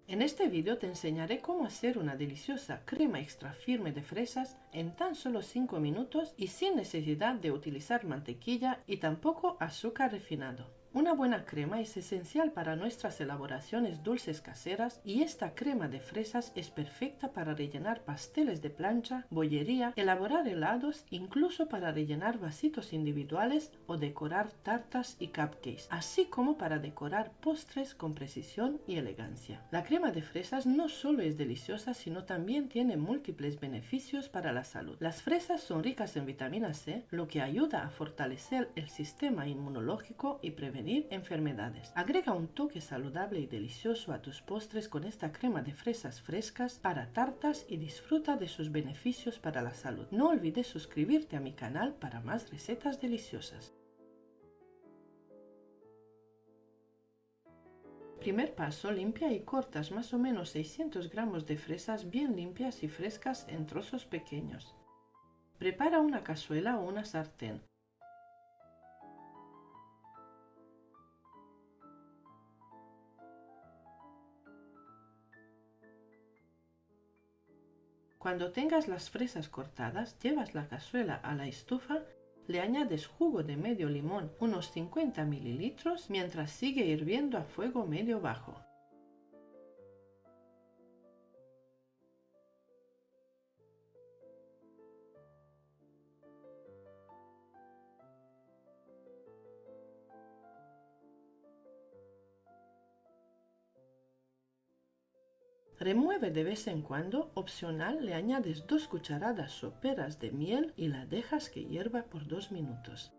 En este vídeo te enseñaré cómo hacer una deliciosa crema extra firme de fresas en tan solo 5 minutos y sin necesidad de utilizar mantequilla y tampoco azúcar refinado. Una buena crema es esencial para nuestras elaboraciones dulces caseras y esta crema de fresas es perfecta para rellenar pasteles de plancha, bollería, elaborar helados, incluso para rellenar vasitos individuales o decorar tartas y cupcakes, así como para decorar postres con precisión y elegancia. La crema de fresas no solo es deliciosa, sino también tiene múltiples beneficios para la salud. Las fresas son ricas en vitamina C, lo que ayuda a fortalecer el sistema inmunológico y prevenir enfermedades. Agrega un toque saludable y delicioso a tus postres con esta crema de fresas frescas para tartas y disfruta de sus beneficios para la salud. No olvides suscribirte a mi canal para más recetas deliciosas. Primer paso, limpia y cortas más o menos 600 gramos de fresas bien limpias y frescas en trozos pequeños. Prepara una cazuela o una sartén. Cuando tengas las fresas cortadas, llevas la cazuela a la estufa, le añades jugo de medio limón, unos 50 mililitros, mientras sigue hirviendo a fuego medio bajo. Remueve de vez en cuando, opcional le añades 2 cucharadas soperas de miel y la dejas que hierva por 2 minutos.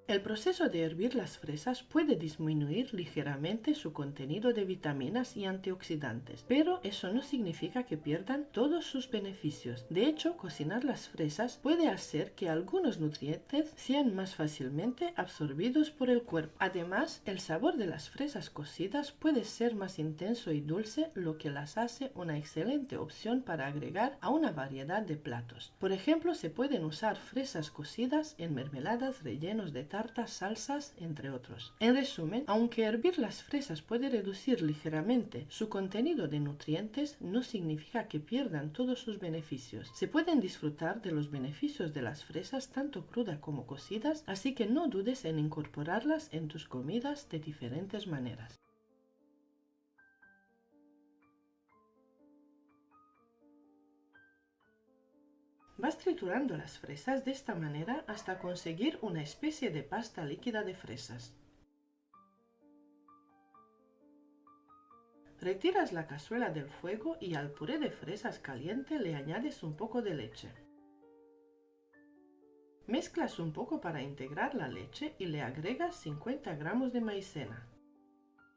El proceso de hervir las fresas puede disminuir ligeramente su contenido de vitaminas y antioxidantes, pero eso no significa que pierdan todos sus beneficios. De hecho, cocinar las fresas puede hacer que algunos nutrientes sean más fácilmente absorbidos por el cuerpo. Además, el sabor de las fresas cocidas puede ser más intenso y dulce, lo que las hace una excelente opción para agregar a una variedad de platos. Por ejemplo, se pueden usar fresas cocidas en mermeladas, rellenos de tartas, salsas, entre otros. En resumen, aunque hervir las fresas puede reducir ligeramente su contenido de nutrientes, no significa que pierdan todos sus beneficios. Se pueden disfrutar de los beneficios de las fresas tanto crudas como cocidas, así que no dudes en incorporarlas en tus comidas de diferentes maneras. Vas triturando las fresas de esta manera hasta conseguir una especie de pasta líquida de fresas. Retiras la cazuela del fuego y al puré de fresas caliente le añades un poco de leche. Mezclas un poco para integrar la leche y le agregas 50 gramos de maicena.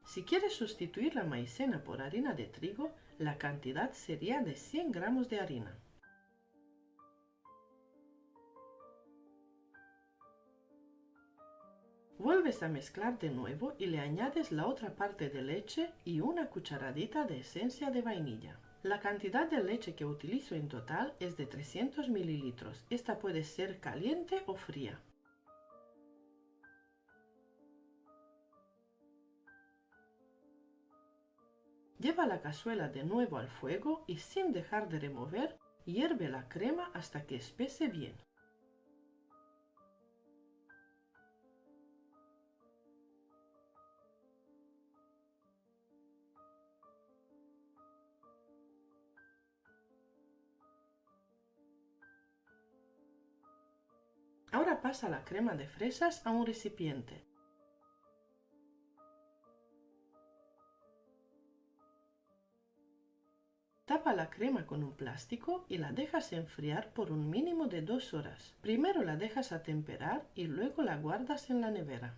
Si quieres sustituir la maicena por harina de trigo, la cantidad sería de 100 gramos de harina. Vuelves a mezclar de nuevo y le añades la otra parte de leche y una cucharadita de esencia de vainilla. La cantidad de leche que utilizo en total es de 300 mililitros. Esta puede ser caliente o fría. Lleva la cazuela de nuevo al fuego y sin dejar de remover, hierve la crema hasta que espese bien. Ahora pasa la crema de fresas a un recipiente. Tapa la crema con un plástico y la dejas enfriar por un mínimo de 2 horas. Primero la dejas atemperar y luego la guardas en la nevera.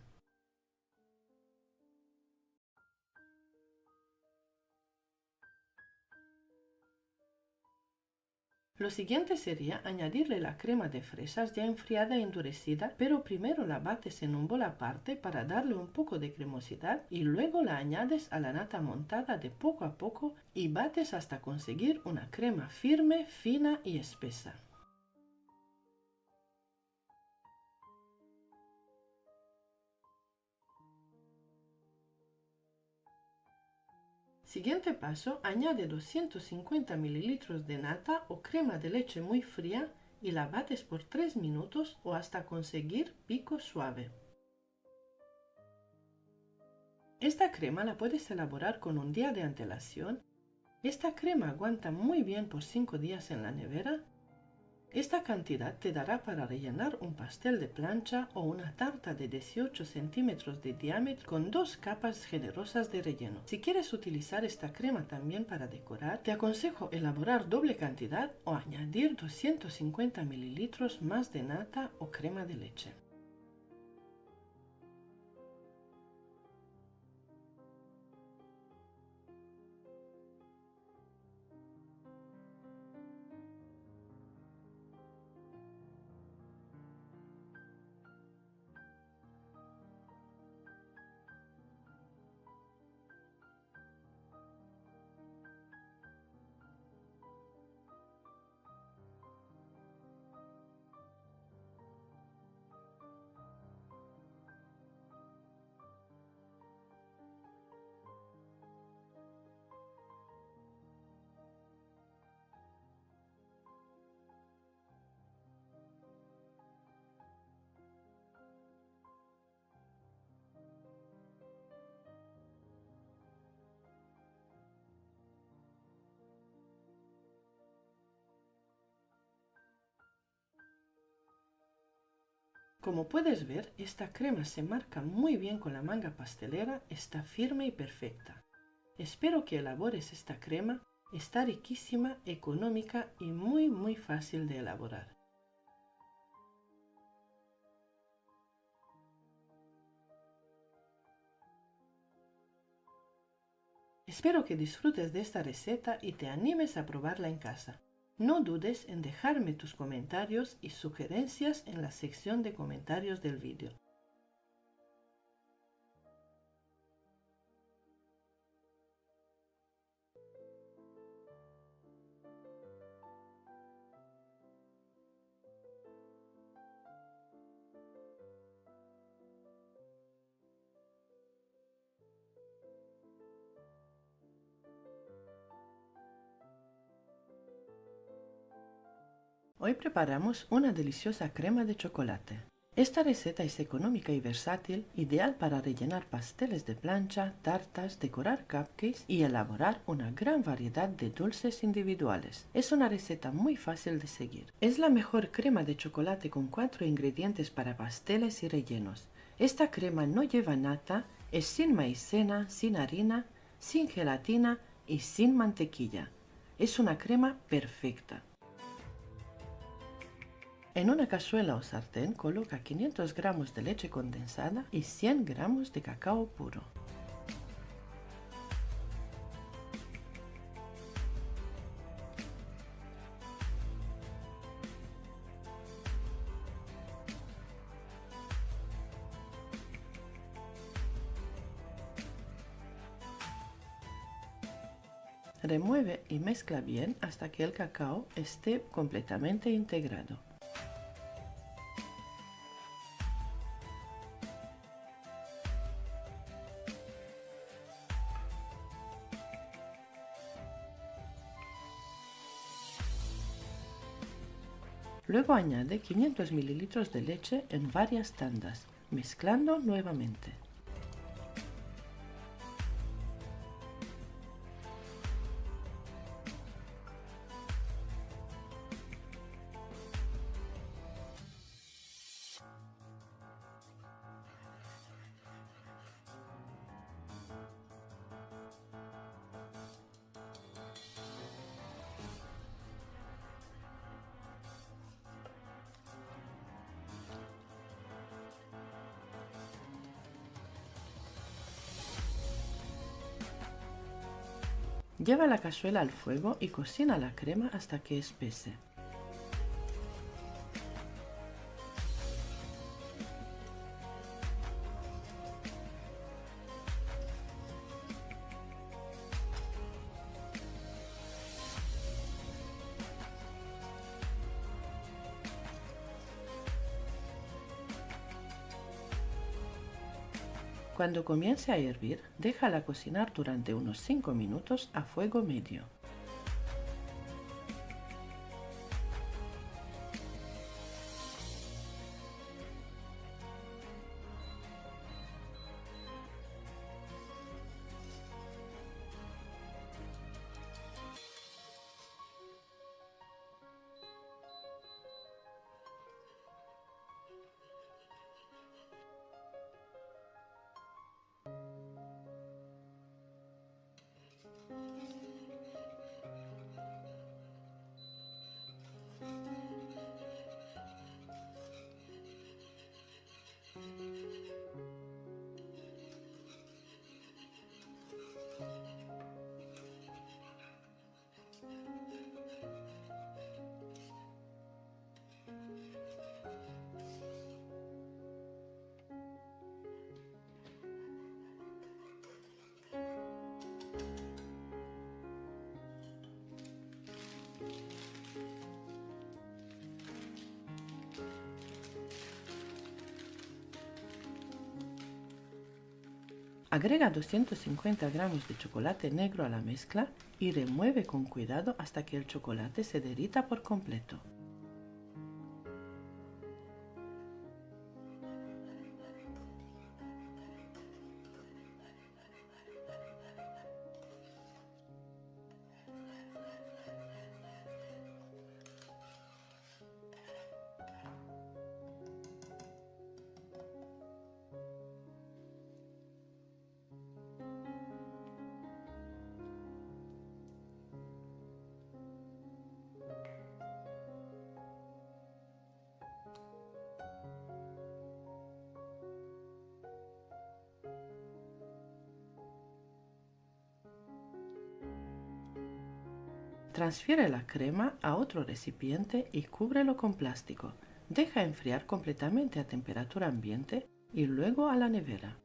Lo siguiente sería añadirle la crema de fresas ya enfriada e endurecida, pero primero la bates en un bol aparte para darle un poco de cremosidad y luego la añades a la nata montada de poco a poco y bates hasta conseguir una crema firme, fina y espesa. Siguiente paso, añade 250 ml de nata o crema de leche muy fría y la bates por 3 minutos o hasta conseguir pico suave. Esta crema la puedes elaborar con un día de antelación. Esta crema aguanta muy bien por 5 días en la nevera. Esta cantidad te dará para rellenar un pastel de plancha o una tarta de 18 centímetros de diámetro con 2 capas generosas de relleno. Si quieres utilizar esta crema también para decorar, te aconsejo elaborar doble cantidad o añadir 250 mililitros más de nata o crema de leche. Como puedes ver, esta crema se marca muy bien con la manga pastelera, está firme y perfecta. Espero que elabores esta crema, está riquísima, económica y muy fácil de elaborar. Espero que disfrutes de esta receta y te animes a probarla en casa. No dudes en dejarme tus comentarios y sugerencias en la sección de comentarios del vídeo. Hoy preparamos una deliciosa crema de chocolate. Esta receta es económica y versátil, ideal para rellenar pasteles de plancha, tartas, decorar cupcakes y elaborar una gran variedad de dulces individuales. Es una receta muy fácil de seguir. Es la mejor crema de chocolate con 4 ingredientes para pasteles y rellenos. Esta crema no lleva nata, es sin maicena, sin harina, sin gelatina y sin mantequilla. Es una crema perfecta. En una cazuela o sartén coloca 500 gramos de leche condensada y 100 gramos de cacao puro. Remueve y mezcla bien hasta que el cacao esté completamente integrado. Luego añade 500 mililitros de leche en varias tandas, mezclando nuevamente. Lleva la cazuela al fuego y cocina la crema hasta que espese. Cuando comience a hervir, déjala cocinar durante unos 5 minutos a fuego medio. Agrega 250 gramos de chocolate negro a la mezcla y remueve con cuidado hasta que el chocolate se derrita por completo. Transfiere la crema a otro recipiente y cúbrelo con plástico. Deja enfriar completamente a temperatura ambiente y luego a la nevera.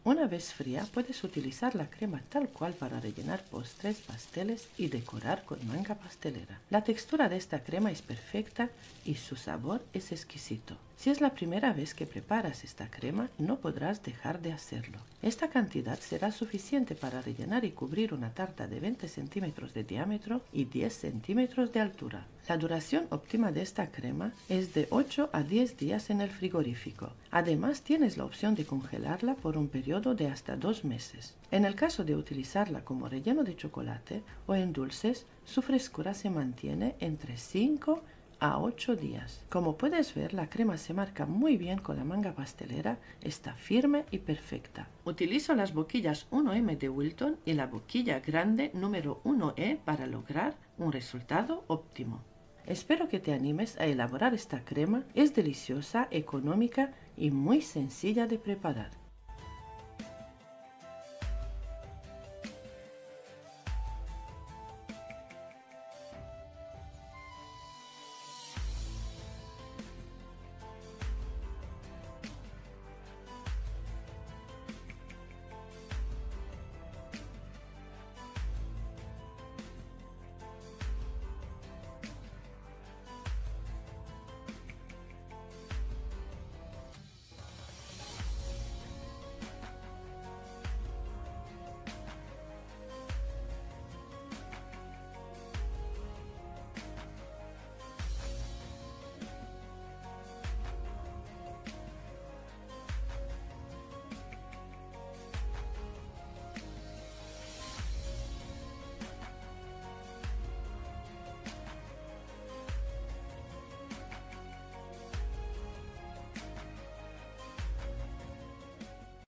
Una vez fría, puedes utilizar la crema tal cual para rellenar postres, pasteles y decorar con manga pastelera. La textura de esta crema es perfecta y su sabor es exquisito. Si es la primera vez que preparas esta crema, no podrás dejar de hacerlo. Esta cantidad será suficiente para rellenar y cubrir una tarta de 20 centímetros de diámetro y 10 centímetros de altura. La duración óptima de esta crema es de 8 a 10 días en el frigorífico. Además, tienes la opción de congelarla por un periodo de hasta 2 meses. En el caso de utilizarla como relleno de chocolate o en dulces, su frescura se mantiene entre 5 a 8 días. Como puedes ver, la crema se marca muy bien con la manga pastelera, está firme y perfecta. Utilizo las boquillas 1M de Wilton y la boquilla grande número 1E para lograr un resultado óptimo. Espero que te animes a elaborar esta crema, es deliciosa, económica y muy sencilla de preparar.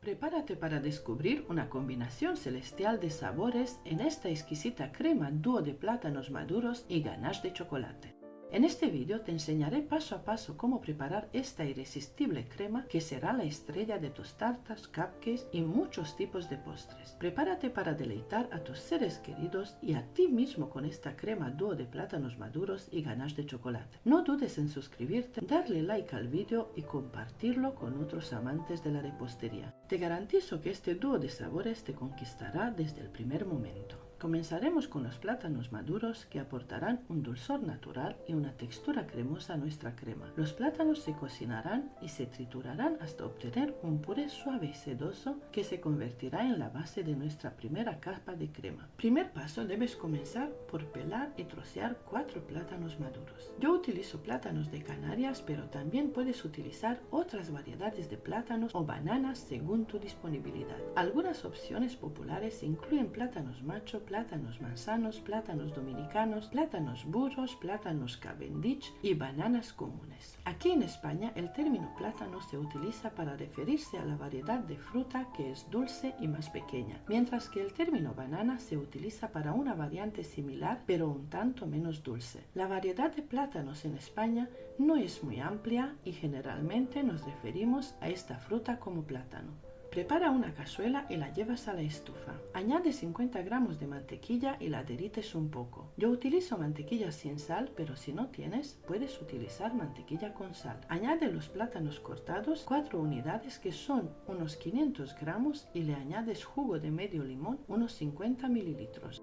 Prepárate para descubrir una combinación celestial de sabores en esta exquisita crema dúo de plátanos maduros y ganache de chocolate. En este vídeo te enseñaré paso a paso cómo preparar esta irresistible crema que será la estrella de tus tartas, cupcakes y muchos tipos de postres. Prepárate para deleitar a tus seres queridos y a ti mismo con esta crema dúo de plátanos maduros y ganache de chocolate. No dudes en suscribirte, darle like al vídeo y compartirlo con otros amantes de la repostería. Te garantizo que este dúo de sabores te conquistará desde el primer momento. Comenzaremos con los plátanos maduros que aportarán un dulzor natural y una textura cremosa a nuestra crema. Los plátanos se cocinarán y se triturarán hasta obtener un puré suave y sedoso que se convertirá en la base de nuestra primera capa de crema. Primer paso, debes comenzar por pelar y trocear 4 plátanos maduros. Yo utilizo plátanos de Canarias, pero también puedes utilizar otras variedades de plátanos o bananas según tu disponibilidad. Algunas opciones populares incluyen plátanos macho, plátanos manzanos, plátanos dominicanos, plátanos burros, plátanos Cavendish y bananas comunes. Aquí en España el término plátano se utiliza para referirse a la variedad de fruta que es dulce y más pequeña, mientras que el término banana se utiliza para una variante similar pero un tanto menos dulce. La variedad de plátanos en España no es muy amplia y generalmente nos referimos a esta fruta como plátano. Prepara una cazuela y la llevas a la estufa. Añade 50 gramos de mantequilla y la derrites un poco. Yo utilizo mantequilla sin sal, pero si no tienes, puedes utilizar mantequilla con sal. Añade los plátanos cortados, 4 unidades que son unos 500 gramos y le añades jugo de medio limón, unos 50 mililitros.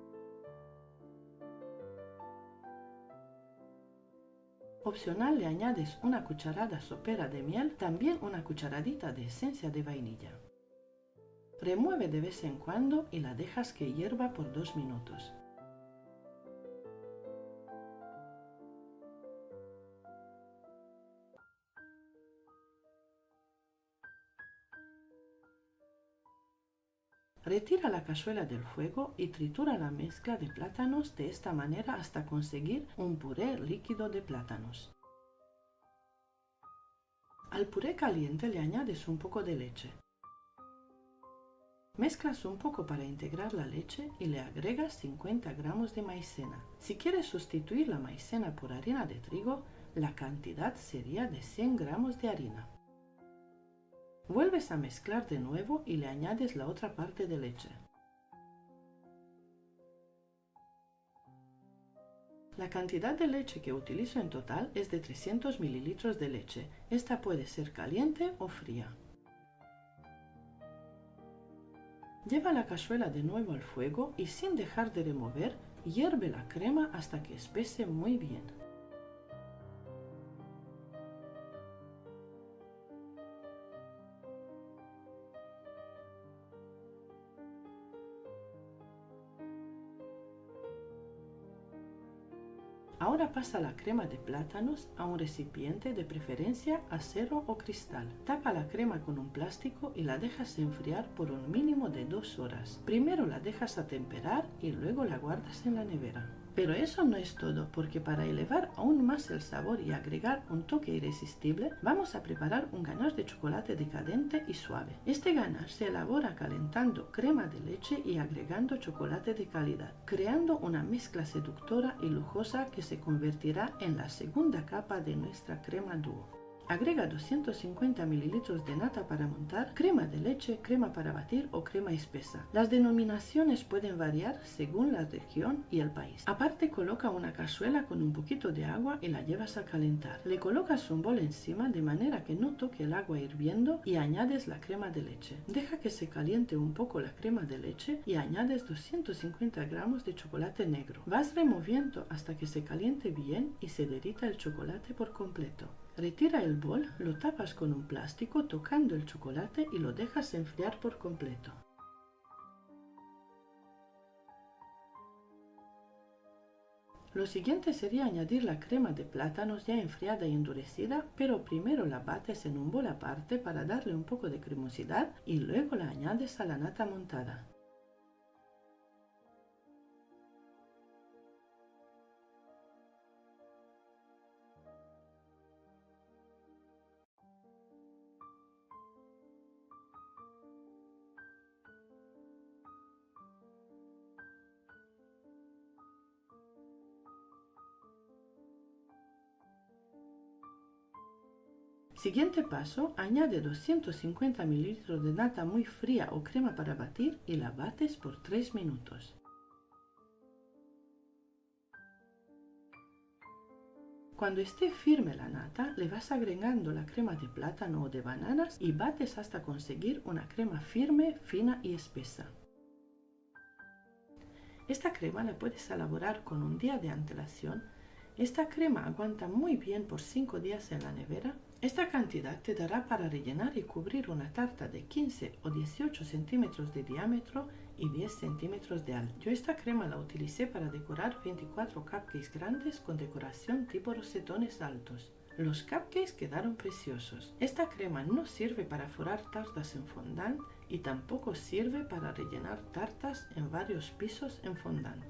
Opcional, le añades una cucharada sopera de miel, también una cucharadita de esencia de vainilla. Remueve de vez en cuando y la dejas que hierva por 2 minutos. Retira la cazuela del fuego y tritura la mezcla de plátanos de esta manera hasta conseguir un puré líquido de plátanos. Al puré caliente le añades un poco de leche. Mezclas un poco para integrar la leche y le agregas 50 gramos de maicena. Si quieres sustituir la maicena por harina de trigo, la cantidad sería de 100 gramos de harina. Vuelves a mezclar de nuevo y le añades la otra parte de leche. La cantidad de leche que utilizo en total es de 300 mililitros de leche. Esta puede ser caliente o fría. Lleva la cazuela de nuevo al fuego y sin dejar de remover, hierve la crema hasta que espese muy bien. Ahora pasa la crema de plátanos a un recipiente, de preferencia acero o cristal. Tapa la crema con un plástico y la dejas enfriar por un mínimo de 2 horas. Primero la dejas atemperar y luego la guardas en la nevera. Pero eso no es todo, porque para elevar aún más el sabor y agregar un toque irresistible, vamos a preparar un ganache de chocolate decadente y suave. Este ganache se elabora calentando crema de leche y agregando chocolate de calidad, creando una mezcla seductora y lujosa que se convertirá en la segunda capa de nuestra crema dúo. Agrega 250 mililitros de nata para montar, crema de leche, crema para batir o crema espesa. Las denominaciones pueden variar según la región y el país. Aparte, coloca una cazuela con un poquito de agua y la llevas a calentar. Le colocas un bol encima de manera que no toque el agua hirviendo y añades la crema de leche. Deja que se caliente un poco la crema de leche y añades 250 gramos de chocolate negro. Vas removiendo hasta que se caliente bien y se derrita el chocolate por completo. Retira el bol, lo tapas con un plástico tocando el chocolate y lo dejas enfriar por completo. Lo siguiente sería añadir la crema de plátanos ya enfriada y endurecida, pero primero la bates en un bol aparte para darle un poco de cremosidad y luego la añades a la nata montada. Siguiente paso, añade 250 ml de nata muy fría o crema para batir y la bates por 3 minutos. Cuando esté firme la nata, le vas agregando la crema de plátano o de bananas y bates hasta conseguir una crema firme, fina y espesa. Esta crema la puedes elaborar con un día de antelación. Esta crema aguanta muy bien por 5 días en la nevera. Esta cantidad te dará para rellenar y cubrir una tarta de 15 o 18 centímetros de diámetro y 10 centímetros de alto. Yo esta crema la utilicé para decorar 24 cupcakes grandes con decoración tipo rosetones altos. Los cupcakes quedaron preciosos. Esta crema no sirve para forrar tartas en fondant y tampoco sirve para rellenar tartas en varios pisos en fondant.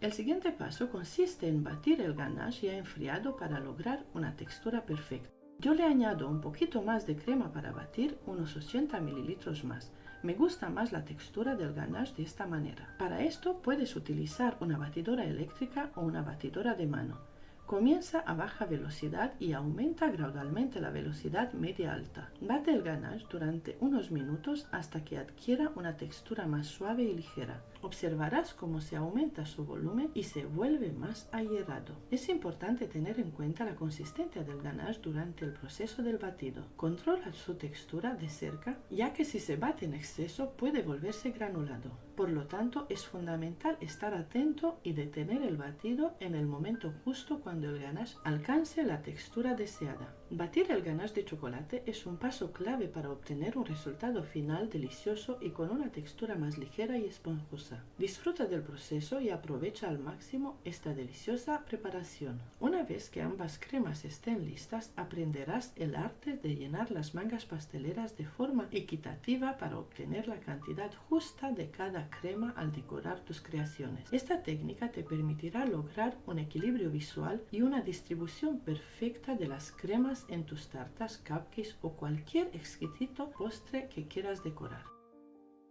El siguiente paso consiste en batir el ganache ya enfriado para lograr una textura perfecta. Yo le añado un poquito más de crema para batir, unos 80 ml más. Me gusta más la textura del ganache de esta manera. Para esto puedes utilizar una batidora eléctrica o una batidora de mano. Comienza a baja velocidad y aumenta gradualmente la velocidad media-alta. Bate el ganache durante unos minutos hasta que adquiera una textura más suave y ligera. Observarás cómo se aumenta su volumen y se vuelve más ahierado. Es importante tener en cuenta la consistencia del ganache durante el proceso del batido. Controla su textura de cerca, ya que si se bate en exceso puede volverse granulado. Por lo tanto, es fundamental estar atento y detener el batido en el momento justo cuando el ganache alcance la textura deseada. Batir el ganache de chocolate es un paso clave para obtener un resultado final delicioso y con una textura más ligera y esponjosa. Disfruta del proceso y aprovecha al máximo esta deliciosa preparación. Una vez que ambas cremas estén listas, aprenderás el arte de llenar las mangas pasteleras de forma equitativa para obtener la cantidad justa de cada crema al decorar tus creaciones. Esta técnica te permitirá lograr un equilibrio visual y una distribución perfecta de las cremas en tus tartas, cupcakes o cualquier exquisito postre que quieras decorar.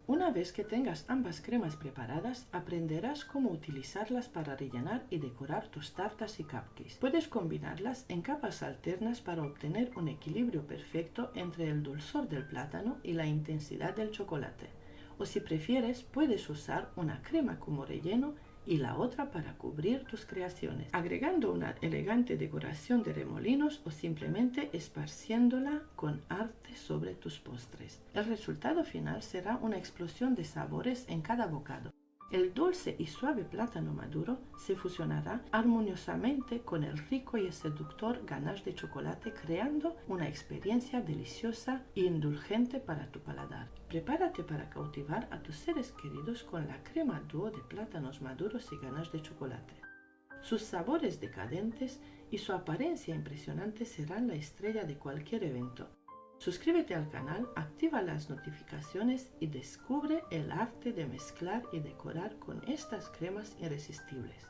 Una vez que tengas ambas cremas preparadas, aprenderás cómo utilizarlas para rellenar y decorar tus tartas y cupcakes. Puedes combinarlas en capas alternas para obtener un equilibrio perfecto entre el dulzor del plátano y la intensidad del chocolate. O si prefieres, puedes usar una crema como relleno y la otra para cubrir tus creaciones, agregando una elegante decoración de remolinos o simplemente esparciéndola con arte sobre tus postres. El resultado final será una explosión de sabores en cada bocado. El dulce y suave plátano maduro se fusionará armoniosamente con el rico y seductor ganache de chocolate, creando una experiencia deliciosa e indulgente para tu paladar. Prepárate para cautivar a tus seres queridos con la crema dúo de plátanos maduros y ganache de chocolate. Sus sabores decadentes y su apariencia impresionante serán la estrella de cualquier evento. Suscríbete al canal, activa las notificaciones y descubre el arte de mezclar y decorar con estas cremas irresistibles.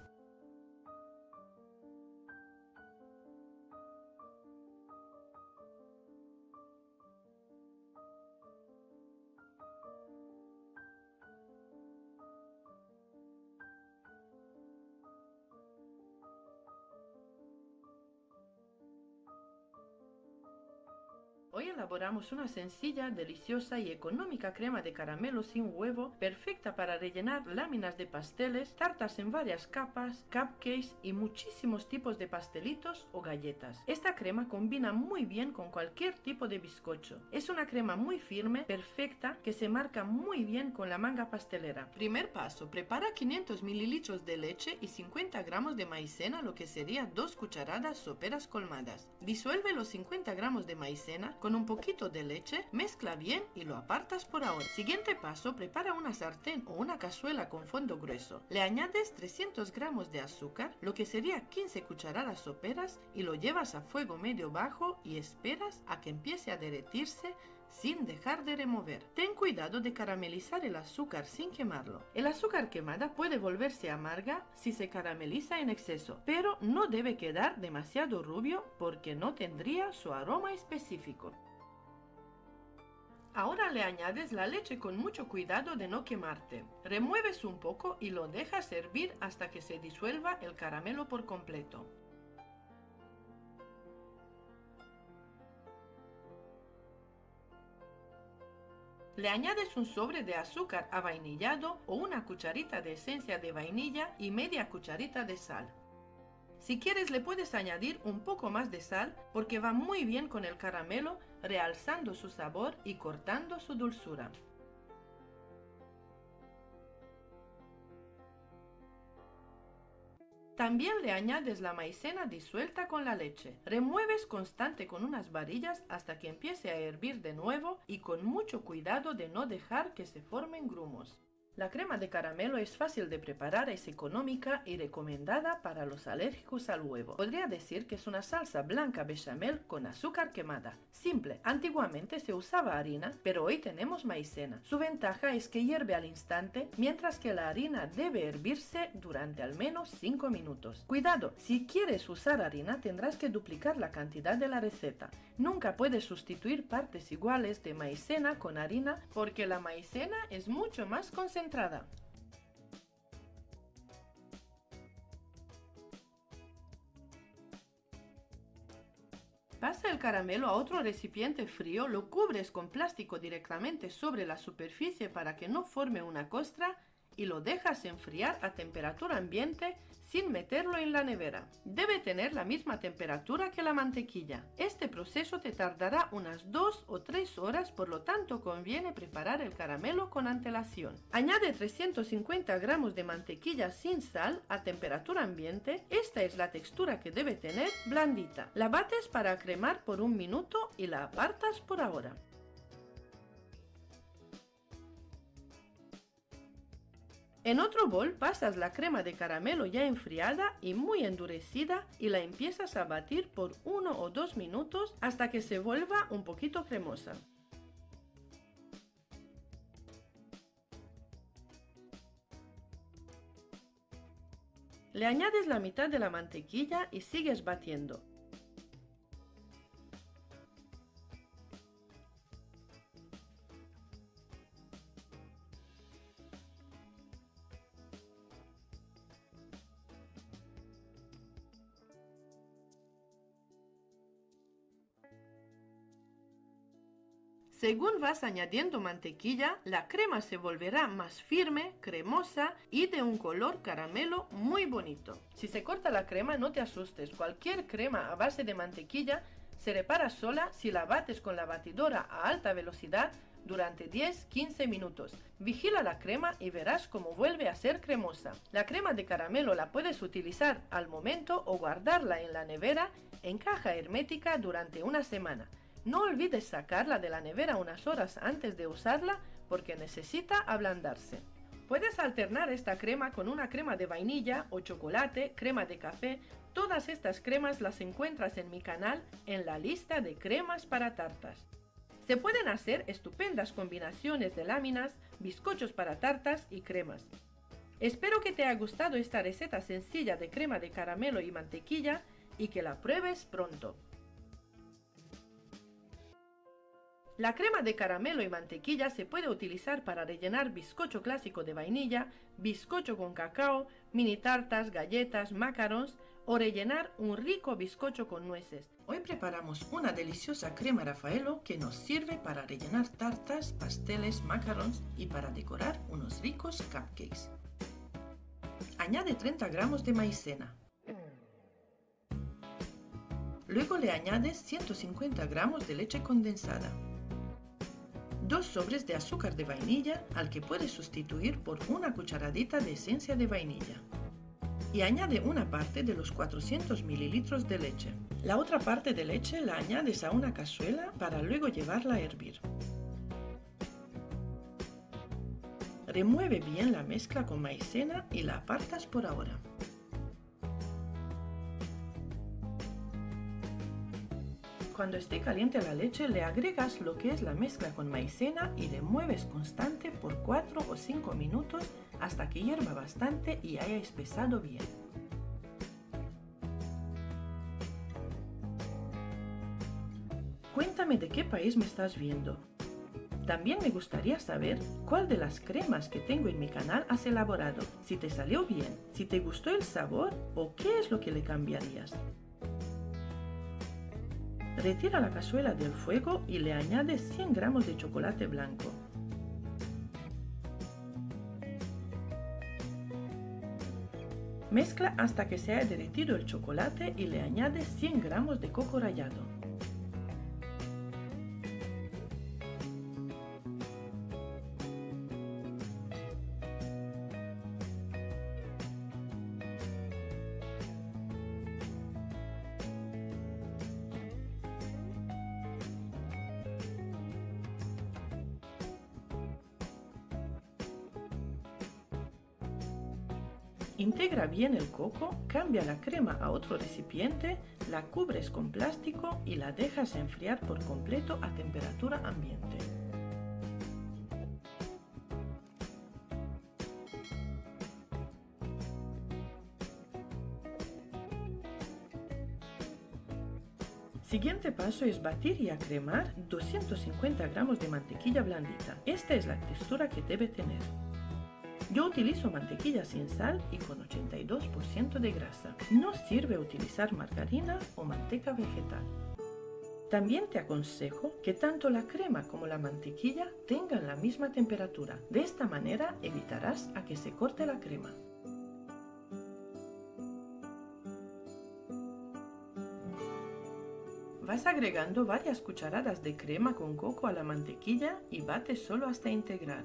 Hoy elaboramos una sencilla, deliciosa y económica crema de caramelo sin huevo, perfecta para rellenar láminas de pasteles, tartas en varias capas, cupcakes y muchísimos tipos de pastelitos o galletas. Esta crema combina muy bien con cualquier tipo de bizcocho. Es una crema muy firme, perfecta, que se marca muy bien con la manga pastelera. Primer paso, prepara 500 ml de leche y 50 gramos de maicena, lo que sería 2 cucharadas soperas colmadas. Disuelve los 50 gramos de maicena con un poquito de leche, mezcla bien y lo apartas por ahora. Siguiente paso, prepara una sartén o una cazuela con fondo grueso. Le añades 300 gramos de azúcar, lo que sería 15 cucharadas soperas, y lo llevas a fuego medio bajo y esperas a que empiece a derretirse sin dejar de remover. Ten cuidado de caramelizar el azúcar sin quemarlo. El azúcar quemada puede volverse amarga si se carameliza en exceso, pero no debe quedar demasiado rubio porque no tendría su aroma específico. Ahora le añades la leche con mucho cuidado de no quemarte. Remueves un poco y lo dejas hervir hasta que se disuelva el caramelo por completo. Le añades un sobre de azúcar avainillado o una cucharita de esencia de vainilla y media cucharita de sal. Si quieres le puedes añadir un poco más de sal porque va muy bien con el caramelo, realzando su sabor y cortando su dulzura. También le añades la maicena disuelta con la leche. Remueves constante con unas varillas hasta que empiece a hervir de nuevo y con mucho cuidado de no dejar que se formen grumos. La crema de caramelo es fácil de preparar, es económica y recomendada para los alérgicos al huevo. Podría decir que es una salsa blanca bechamel con azúcar quemada. Simple, antiguamente se usaba harina, pero hoy tenemos maicena. Su ventaja es que hierve al instante, mientras que la harina debe hervirse durante al menos 5 minutos. Cuidado, si quieres usar harina tendrás que duplicar la cantidad de la receta. Nunca puedes sustituir partes iguales de maicena con harina porque la maicena es mucho más concentrada. Pasa el caramelo a otro recipiente frío, lo cubres con plástico directamente sobre la superficie para que no forme una costra y lo dejas enfriar a temperatura ambiente sin meterlo en la nevera. Debe tener la misma temperatura que la mantequilla. Este proceso te tardará unas 2 o 3 horas, por lo tanto conviene preparar el caramelo con antelación. Añade 350 gramos de mantequilla sin sal a temperatura ambiente. Esta es la textura que debe tener, blandita. La bates para cremar por 1 minuto y la apartas por ahora. En otro bol pasas la crema de caramelo ya enfriada y muy endurecida y la empiezas a batir por 1 o 2 minutos hasta que se vuelva un poquito cremosa. Le añades la mitad de la mantequilla y sigues batiendo. Según vas añadiendo mantequilla, la crema se volverá más firme, cremosa y de un color caramelo muy bonito. Si se corta la crema, no te asustes. Cualquier crema a base de mantequilla se repara sola si la bates con la batidora a alta velocidad durante 10-15 minutos. Vigila la crema y verás cómo vuelve a ser cremosa. La crema de caramelo la puedes utilizar al momento o guardarla en la nevera en caja hermética durante una semana. No olvides sacarla de la nevera unas horas antes de usarla porque necesita ablandarse. Puedes alternar esta crema con una crema de vainilla o chocolate, crema de café. Todas estas cremas las encuentras en mi canal en la lista de cremas para tartas. Se pueden hacer estupendas combinaciones de láminas, bizcochos para tartas y cremas. Espero que te haya gustado esta receta sencilla de crema de caramelo y mantequilla y que la pruebes pronto. La crema de caramelo y mantequilla se puede utilizar para rellenar bizcocho clásico de vainilla, bizcocho con cacao, mini tartas, galletas, macarons o rellenar un rico bizcocho con nueces. Hoy preparamos una deliciosa crema Raffaello que nos sirve para rellenar tartas, pasteles, macarons y para decorar unos ricos cupcakes. Añade 30 gramos de maicena. Luego le añades 150 gramos de leche condensada. 2 sobres de azúcar de vainilla al que puedes sustituir por una cucharadita de esencia de vainilla. Y añade una parte de los 400 mililitros de leche. La otra parte de leche la añades a una cazuela para luego llevarla a hervir. Remueve bien la mezcla con maicena y la apartas por ahora. Cuando esté caliente la leche, le agregas lo que es la mezcla con maicena y remueves constante por 4 o 5 minutos hasta que hierva bastante y haya espesado bien. Cuéntame de qué país me estás viendo. También me gustaría saber cuál de las cremas que tengo en mi canal has elaborado, si te salió bien, si te gustó el sabor o qué es lo que le cambiarías. Retira la cazuela del fuego y le añades 100 gramos de chocolate blanco. Mezcla hasta que se haya derretido el chocolate y le añades 100 gramos de coco rallado. Integra bien el coco, cambia la crema a otro recipiente, la cubres con plástico y la dejas enfriar por completo a temperatura ambiente. Siguiente paso es batir y acremar 250 gramos de mantequilla blandita. Esta es la textura que debe tener. Yo utilizo mantequilla sin sal y con 82% de grasa. No sirve utilizar margarina o manteca vegetal. También te aconsejo que tanto la crema como la mantequilla tengan la misma temperatura. De esta manera evitarás a que se corte la crema. Vas agregando varias cucharadas de crema con coco a la mantequilla y bate solo hasta integrar.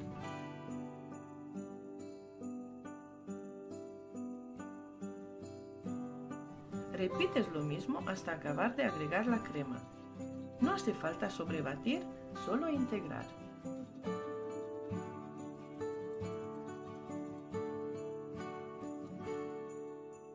Repites lo mismo hasta acabar de agregar la crema. No hace falta sobrebatir, solo integrar.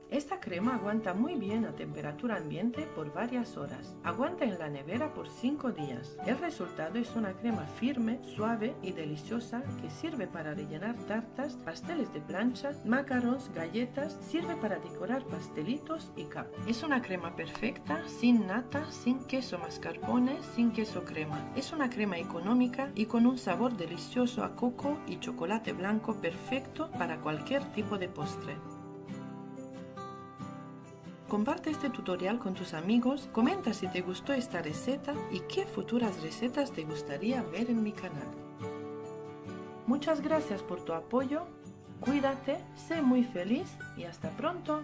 Esta crema aguanta muy bien a temperatura ambiente por varias horas. Aguanta en la nevera por 5 días. El resultado es una crema firme, suave y deliciosa que sirve para rellenar tartas, pasteles de plancha, macarons, galletas, sirve para decorar pastelitos y cupcakes. Es una crema perfecta, sin nata, sin queso mascarpone, sin queso crema. Es una crema económica y con un sabor delicioso a coco y chocolate blanco perfecto para cualquier tipo de postre. Comparte este tutorial con tus amigos, comenta si te gustó esta receta y qué futuras recetas te gustaría ver en mi canal. Muchas gracias por tu apoyo, cuídate, sé muy feliz y hasta pronto.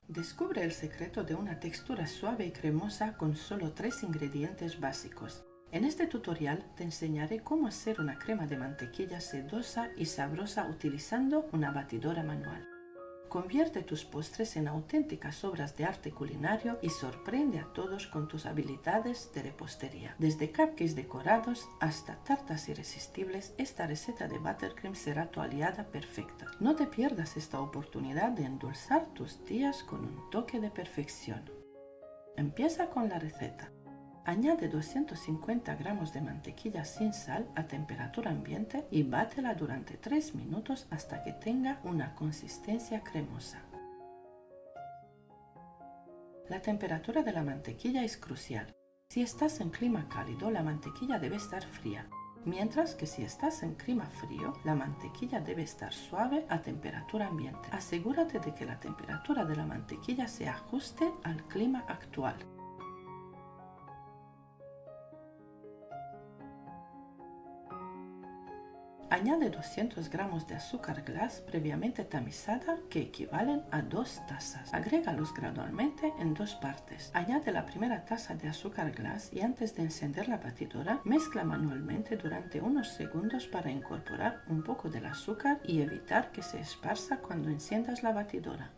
Descubre el secreto de una textura suave y cremosa con solo 3 ingredientes básicos. En este tutorial te enseñaré cómo hacer una crema de mantequilla sedosa y sabrosa utilizando una batidora manual. Convierte tus postres en auténticas obras de arte culinario y sorprende a todos con tus habilidades de repostería. Desde cupcakes decorados hasta tartas irresistibles, esta receta de buttercream será tu aliada perfecta. No te pierdas esta oportunidad de endulzar tus días con un toque de perfección. Empieza con la receta. Añade 250 gramos de mantequilla sin sal a temperatura ambiente y bátela durante 3 minutos hasta que tenga una consistencia cremosa. La temperatura de la mantequilla es crucial. Si estás en clima cálido, la mantequilla debe estar fría, mientras que si estás en clima frío, la mantequilla debe estar suave a temperatura ambiente. Asegúrate de que la temperatura de la mantequilla se ajuste al clima actual. Añade 200 gramos de azúcar glass previamente tamizada que equivalen a 2 tazas. Agrégalos gradualmente en 2 partes. Añade la primera taza de azúcar glass y antes de encender la batidora, mezcla manualmente durante unos segundos para incorporar un poco del azúcar y evitar que se esparza cuando enciendas la batidora.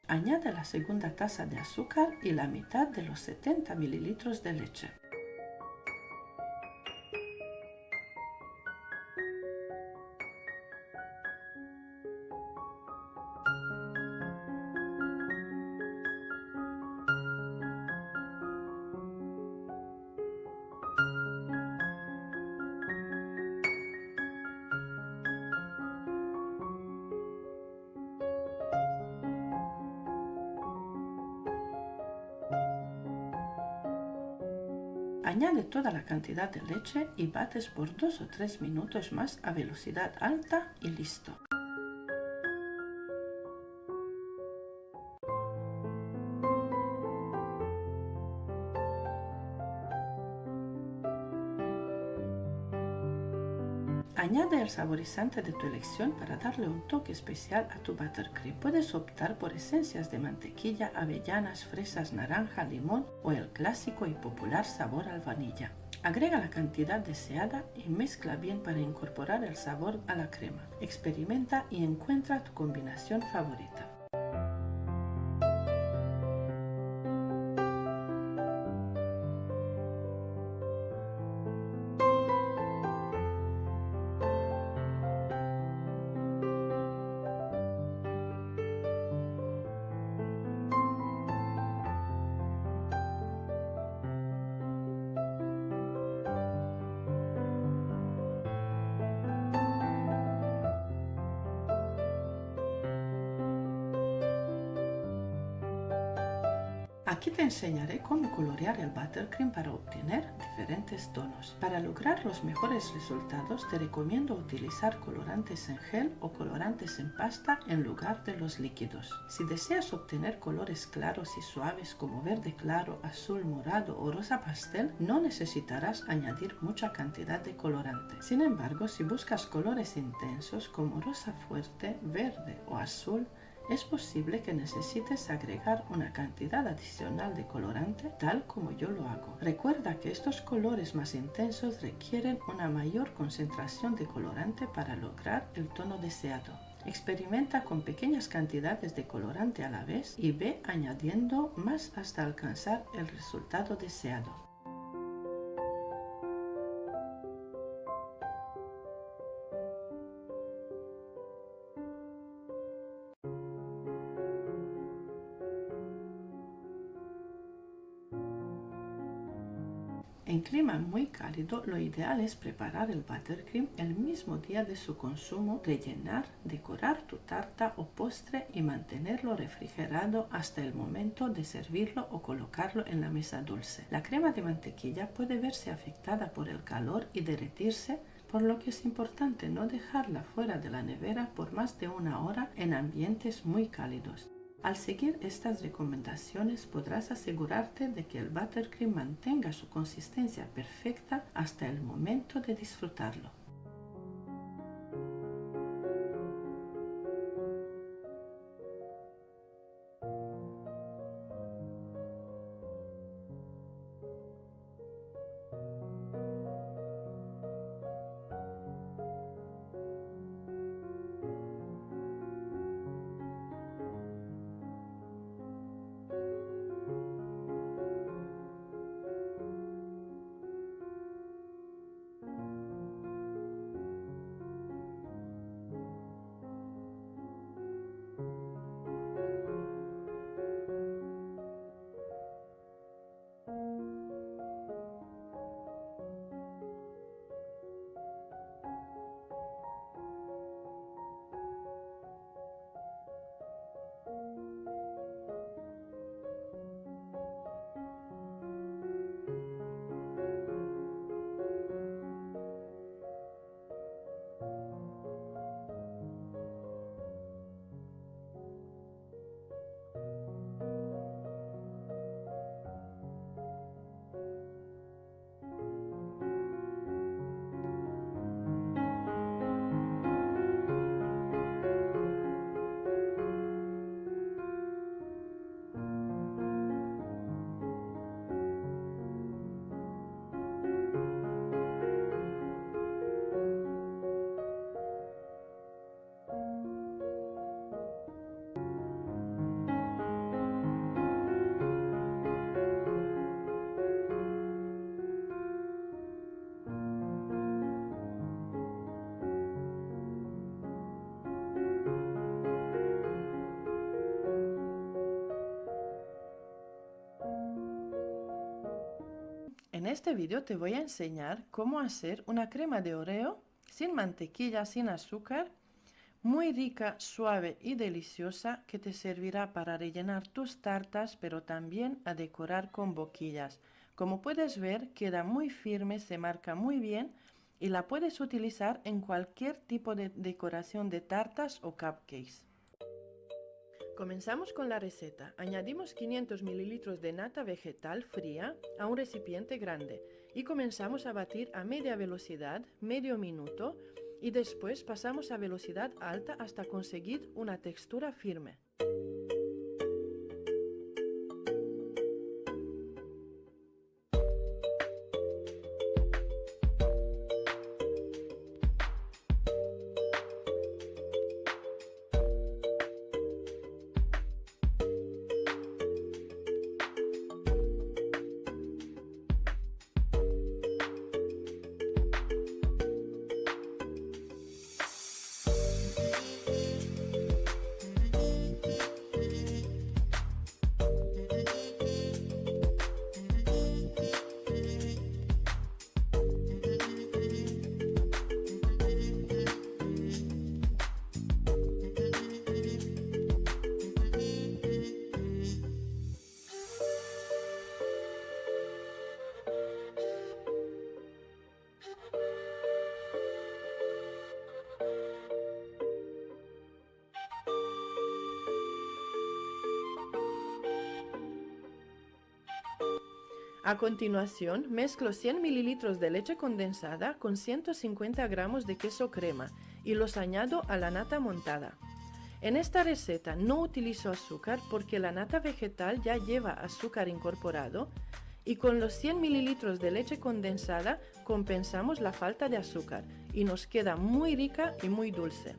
Añade la segunda taza de azúcar y la mitad de los 70 mililitros de leche. Añade toda la cantidad de leche y bates por 2 o 3 minutos más a velocidad alta y listo. Añade el saborizante de tu elección para darle un toque especial a tu buttercream. Puedes optar por esencias de mantequilla, avellanas, fresas, naranja, limón o el clásico y popular sabor al vainilla. Agrega la cantidad deseada y mezcla bien para incorporar el sabor a la crema. Experimenta y encuentra tu combinación favorita. Aquí te enseñaré cómo colorear el buttercream para obtener diferentes tonos. Para lograr los mejores resultados te recomiendo utilizar colorantes en gel o colorantes en pasta en lugar de los líquidos. Si deseas obtener colores claros y suaves como verde claro, azul, morado o rosa pastel, no necesitarás añadir mucha cantidad de colorante. Sin embargo, si buscas colores intensos como rosa fuerte, verde o azul, es posible que necesites agregar una cantidad adicional de colorante, tal como yo lo hago. Recuerda que estos colores más intensos requieren una mayor concentración de colorante para lograr el tono deseado. Experimenta con pequeñas cantidades de colorante a la vez y ve añadiendo más hasta alcanzar el resultado deseado. En clima muy cálido, lo ideal es preparar el buttercream el mismo día de su consumo, rellenar, decorar tu tarta o postre y mantenerlo refrigerado hasta el momento de servirlo o colocarlo en la mesa dulce. La crema de mantequilla puede verse afectada por el calor y derretirse, por lo que es importante no dejarla fuera de la nevera por más de 1 hora en ambientes muy cálidos. Al seguir estas recomendaciones podrás asegurarte de que el buttercream mantenga su consistencia perfecta hasta el momento de disfrutarlo. En este vídeo te voy a enseñar cómo hacer una crema de Oreo sin mantequilla, sin azúcar, muy rica, suave y deliciosa que te servirá para rellenar tus tartas, pero también a decorar con boquillas. Como puedes ver, queda muy firme, se marca muy bien y la puedes utilizar en cualquier tipo de decoración de tartas o cupcakes. Comenzamos con la receta. Añadimos 500 ml de nata vegetal fría a un recipiente grande y comenzamos a batir a media velocidad, medio minuto, y después pasamos a velocidad alta hasta conseguir una textura firme. A continuación, mezclo 100 ml de leche condensada con 150 gramos de queso crema y los añado a la nata montada. En esta receta no utilizo azúcar porque la nata vegetal ya lleva azúcar incorporado y con los 100 ml de leche condensada compensamos la falta de azúcar y nos queda muy rica y muy dulce.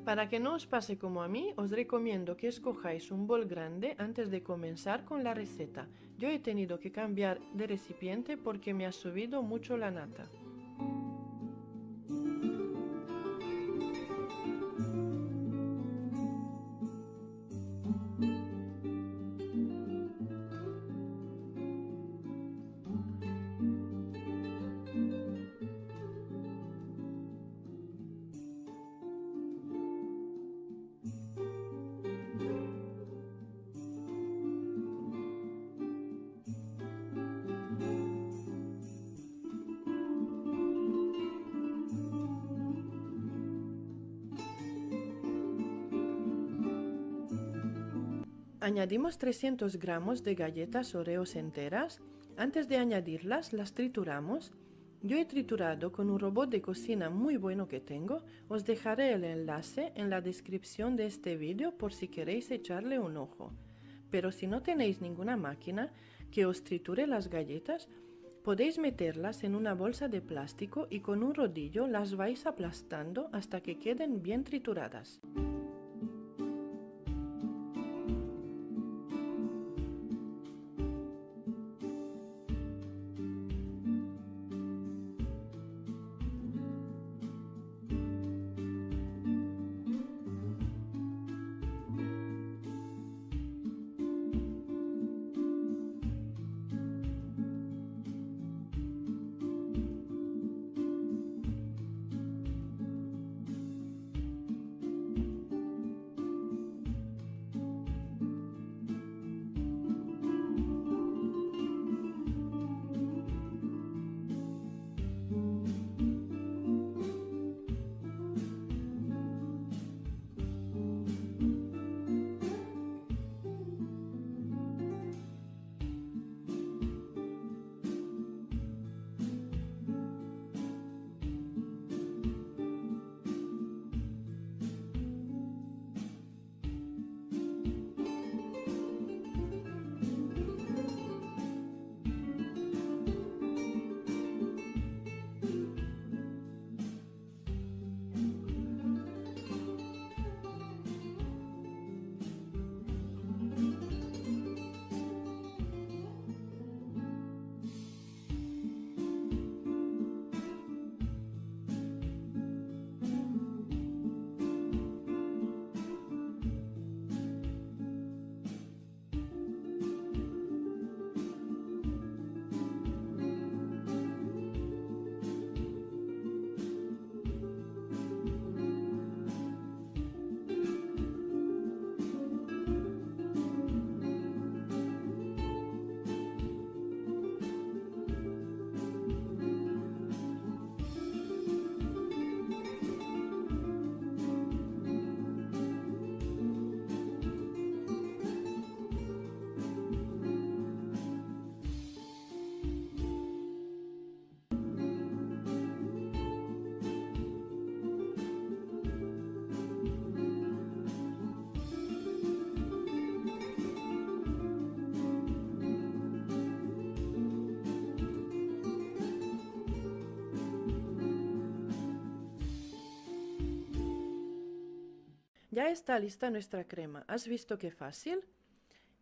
Para que no os pase como a mí, os recomiendo que escojáis un bol grande antes de comenzar con la receta. Yo he tenido que cambiar de recipiente porque me ha subido mucho la nata. Añadimos 300 gramos de galletas Oreos enteras. Antes de añadirlas, las trituramos. Yo he triturado con un robot de cocina muy bueno que tengo. Os dejaré el enlace en la descripción de este vídeo por si queréis echarle un ojo. Pero si no tenéis ninguna máquina que os triture las galletas, podéis meterlas en una bolsa de plástico y con un rodillo las vais aplastando hasta que queden bien trituradas. Ya está lista nuestra crema. ¿Has visto qué fácil?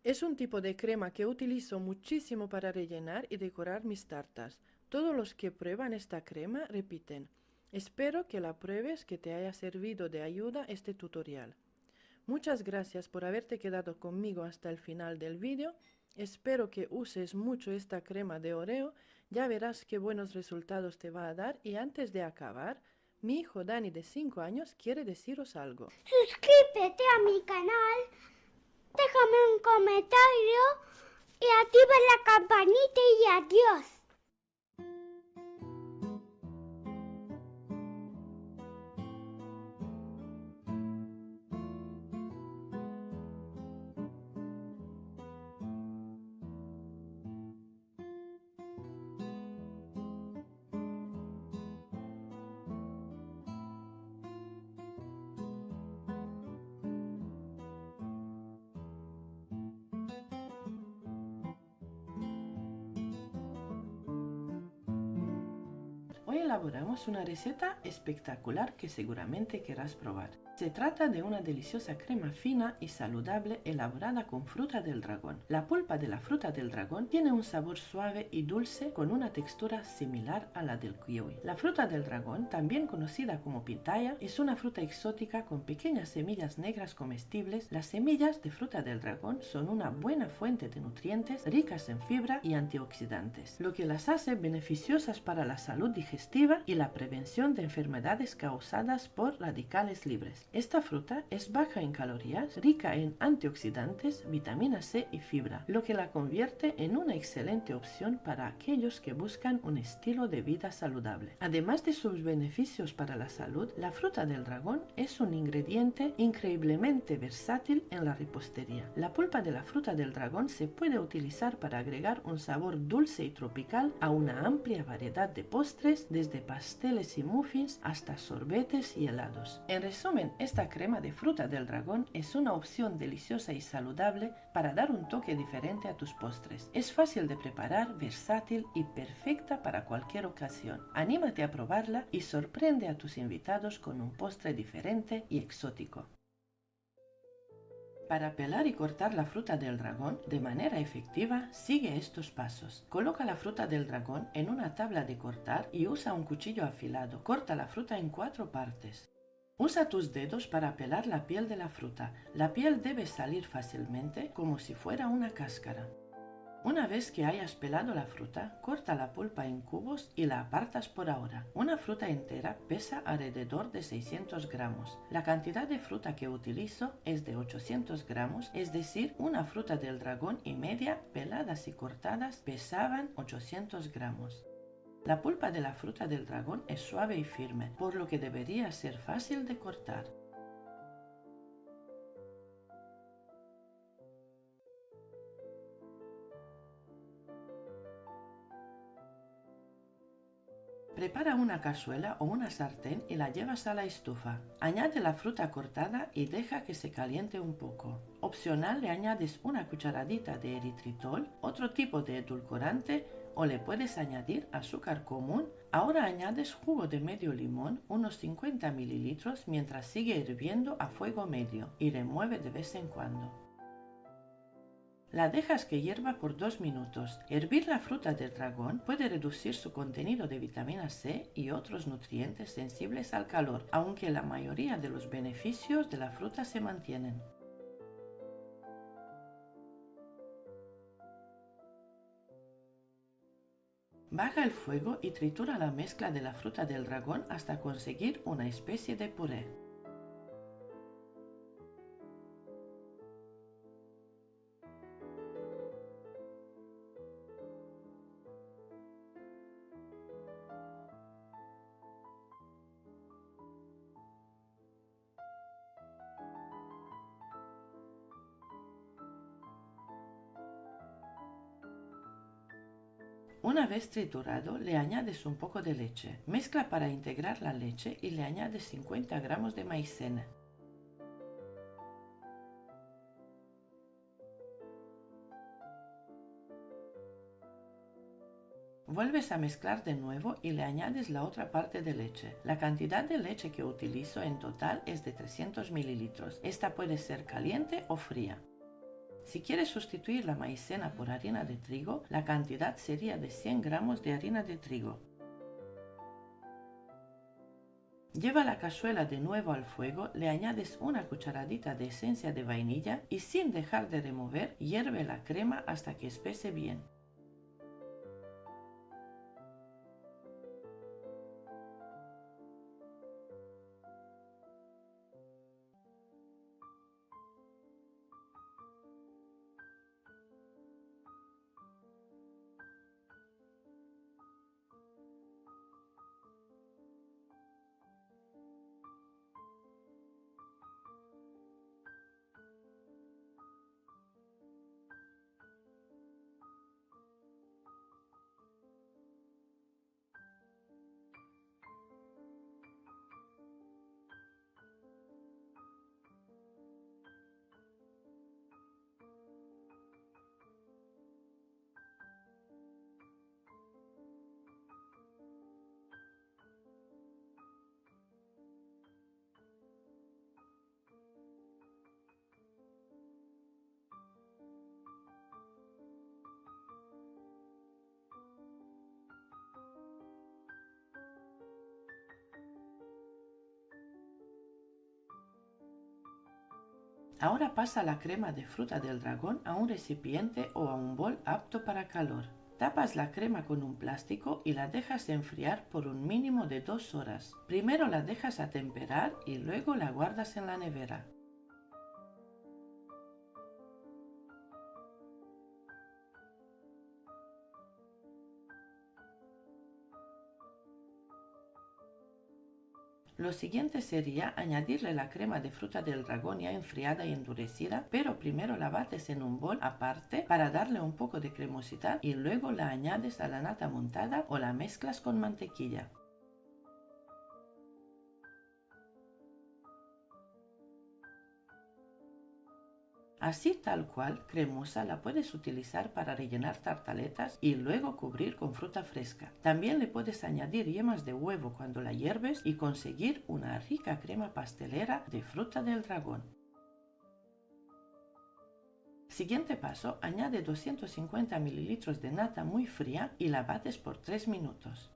Es un tipo de crema que utilizo muchísimo para rellenar y decorar mis tartas. Todos los que prueban esta crema repiten. Espero que la pruebes, que te haya servido de ayuda este tutorial. Muchas gracias por haberte quedado conmigo hasta el final del vídeo. Espero que uses mucho esta crema de Oreo. Ya verás qué buenos resultados te va a dar. Y antes de acabar, mi hijo Dani de 5 años quiere deciros algo. Suscríbete a mi canal, déjame un comentario y activa la campanita y adiós. Hoy elaboramos una receta espectacular que seguramente querrás probar. Se trata de una deliciosa crema fina y saludable elaborada con fruta del dragón. La pulpa de la fruta del dragón tiene un sabor suave y dulce con una textura similar a la del kiwi. La fruta del dragón, también conocida como pitaya, es una fruta exótica con pequeñas semillas negras comestibles. Las semillas de fruta del dragón son una buena fuente de nutrientes ricas en fibra y antioxidantes, lo que las hace beneficiosas para la salud digestiva y la prevención de enfermedades causadas por radicales libres. Esta fruta es baja en calorías, rica en antioxidantes, vitamina C y fibra, lo que la convierte en una excelente opción para aquellos que buscan un estilo de vida saludable. Además de sus beneficios para la salud, la fruta del dragón es un ingrediente increíblemente versátil en la repostería. La pulpa de la fruta del dragón se puede utilizar para agregar un sabor dulce y tropical a una amplia variedad de postres, desde pasteles y muffins hasta sorbetes y helados. En resumen, esta crema de fruta del dragón es una opción deliciosa y saludable para dar un toque diferente a tus postres. Es fácil de preparar, versátil y perfecta para cualquier ocasión. Anímate a probarla y sorprende a tus invitados con un postre diferente y exótico. Para pelar y cortar la fruta del dragón de manera efectiva, sigue estos pasos. Coloca la fruta del dragón en una tabla de cortar y usa un cuchillo afilado. Corta la fruta en 4 partes. Usa tus dedos para pelar la piel de la fruta. La piel debe salir fácilmente, como si fuera una cáscara. Una vez que hayas pelado la fruta, corta la pulpa en cubos y la apartas por ahora. Una fruta entera pesa alrededor de 600 gramos. La cantidad de fruta que utilizo es de 800 gramos, es decir, una fruta del dragón y media peladas y cortadas pesaban 800 gramos. La pulpa de la fruta del dragón es suave y firme, por lo que debería ser fácil de cortar. Prepara una cazuela o una sartén y la llevas a la estufa. Añade la fruta cortada y deja que se caliente un poco. Opcional, le añades una cucharadita de eritritol, otro tipo de edulcorante, o le puedes añadir azúcar común. Ahora añades jugo de medio limón, unos 50 mililitros, mientras sigue hirviendo a fuego medio y remueve de vez en cuando. La dejas que hierva por 2 minutos. Hervir la fruta del dragón puede reducir su contenido de vitamina C y otros nutrientes sensibles al calor, aunque la mayoría de los beneficios de la fruta se mantienen. Baja el fuego y tritura la mezcla de la fruta del dragón hasta conseguir una especie de puré. Una vez triturado, le añades un poco de leche. Mezcla para integrar la leche y le añades 50 gramos de maicena. Vuelves a mezclar de nuevo y le añades la otra parte de leche. La cantidad de leche que utilizo en total es de 300 mililitros. Esta puede ser caliente o fría. Si quieres sustituir la maicena por harina de trigo, la cantidad sería de 100 gramos de harina de trigo. Lleva la cazuela de nuevo al fuego, le añades una cucharadita de esencia de vainilla y sin dejar de remover, hierve la crema hasta que espese bien. Ahora pasa la crema de fruta del dragón a un recipiente o a un bol apto para calor. Tapas la crema con un plástico y la dejas enfriar por un mínimo de 2 horas. Primero la dejas atemperar y luego la guardas en la nevera. Lo siguiente sería añadirle la crema de fruta del dragón ya enfriada y endurecida, pero primero la bates en un bol aparte para darle un poco de cremosidad y luego la añades a la nata montada o la mezclas con mantequilla. Así tal cual, cremosa, la puedes utilizar para rellenar tartaletas y luego cubrir con fruta fresca. También le puedes añadir yemas de huevo cuando la hierves y conseguir una rica crema pastelera de fruta del dragón. Siguiente paso, añade 250 ml de nata muy fría y la bates por 3 minutos.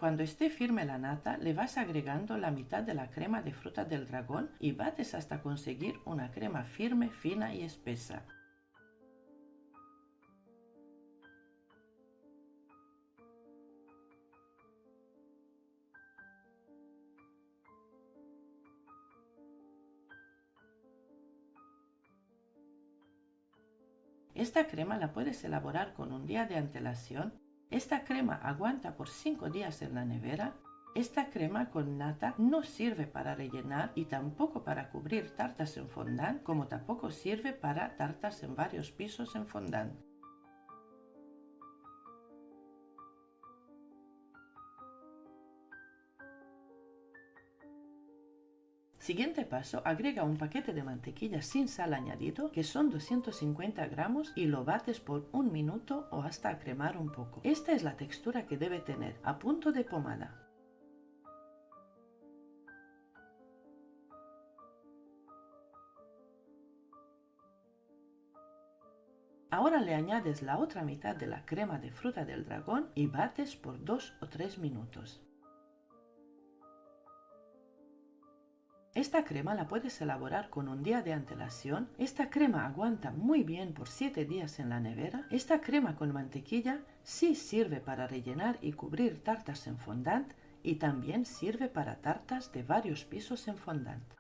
Cuando esté firme la nata, le vas agregando la mitad de la crema de fruta del dragón y bates hasta conseguir una crema firme, fina y espesa. Esta crema la puedes elaborar con un día de antelación. Esta crema aguanta por 5 días en la nevera. Esta crema con nata no sirve para rellenar y tampoco para cubrir tartas en fondant, como tampoco sirve para tartas en varios pisos en fondant. Siguiente paso, agrega un paquete de mantequilla sin sal añadido, que son 250 gramos, y lo bates por 1 minuto o hasta cremar un poco. Esta es la textura que debe tener, a punto de pomada. Ahora le añades la otra mitad de la crema de fruta del dragón y bates por 2 o 3 minutos. Esta crema la puedes elaborar con un día de antelación. Esta crema aguanta muy bien por 7 días en la nevera. Esta crema con mantequilla sí sirve para rellenar y cubrir tartas en fondant y también sirve para tartas de varios pisos en fondant.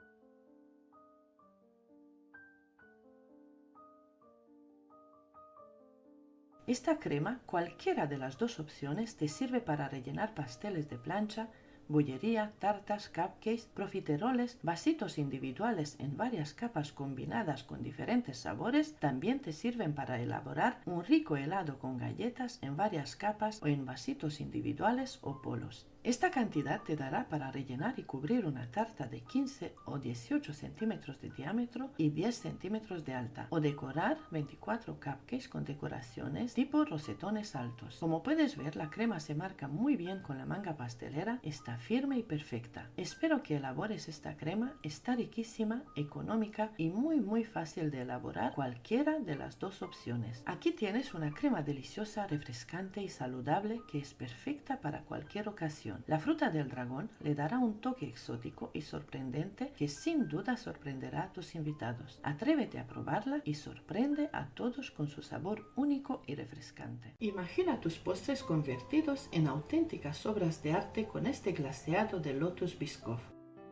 Esta crema, cualquiera de las dos opciones, te sirve para rellenar pasteles de plancha, bollería, tartas, cupcakes, profiteroles, vasitos individuales en varias capas combinadas con diferentes sabores. También te sirven para elaborar un rico helado con galletas en varias capas o en vasitos individuales o polos. Esta cantidad te dará para rellenar y cubrir una tarta de 15 o 18 centímetros de diámetro y 10 centímetros de alta, o decorar 24 cupcakes con decoraciones tipo rosetones altos. Como puedes ver, la crema se marca muy bien con la manga pastelera, está firme y perfecta. Espero que elabores esta crema, está riquísima, económica y muy fácil de elaborar, cualquiera de las dos opciones. Aquí tienes una crema deliciosa, refrescante y saludable que es perfecta para cualquier ocasión. La fruta del dragón le dará un toque exótico y sorprendente que sin duda sorprenderá a tus invitados. Atrévete a probarla y sorprende a todos con su sabor único y refrescante. Imagina tus postres convertidos en auténticas obras de arte con este glaseado de Lotus Biscoff.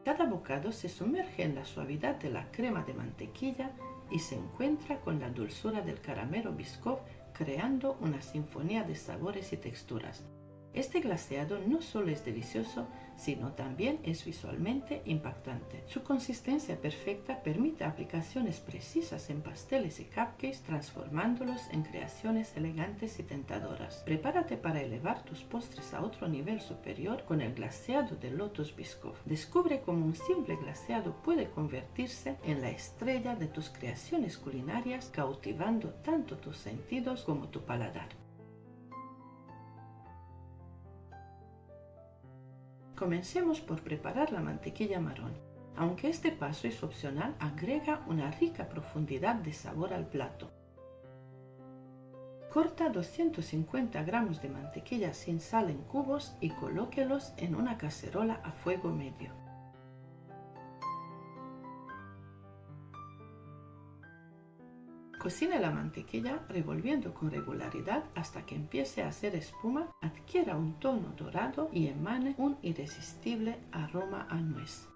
Cada bocado se sumerge en la suavidad de la crema de mantequilla y se encuentra con la dulzura del caramelo Biscoff, creando una sinfonía de sabores y texturas. Este glaseado no solo es delicioso, sino también es visualmente impactante. Su consistencia perfecta permite aplicaciones precisas en pasteles y cupcakes, transformándolos en creaciones elegantes y tentadoras. Prepárate para elevar tus postres a otro nivel superior con el glaseado de Lotus Biscoff. Descubre cómo un simple glaseado puede convertirse en la estrella de tus creaciones culinarias, cautivando tanto tus sentidos como tu paladar. Comencemos por preparar la mantequilla marrón. Aunque este paso es opcional, agrega una rica profundidad de sabor al plato. Corta 250 gramos de mantequilla sin sal en cubos y colóquelos en una cacerola a fuego medio. Cocine la mantequilla revolviendo con regularidad hasta que empiece a hacer espuma, adquiera un tono dorado y emane un irresistible aroma a nuez.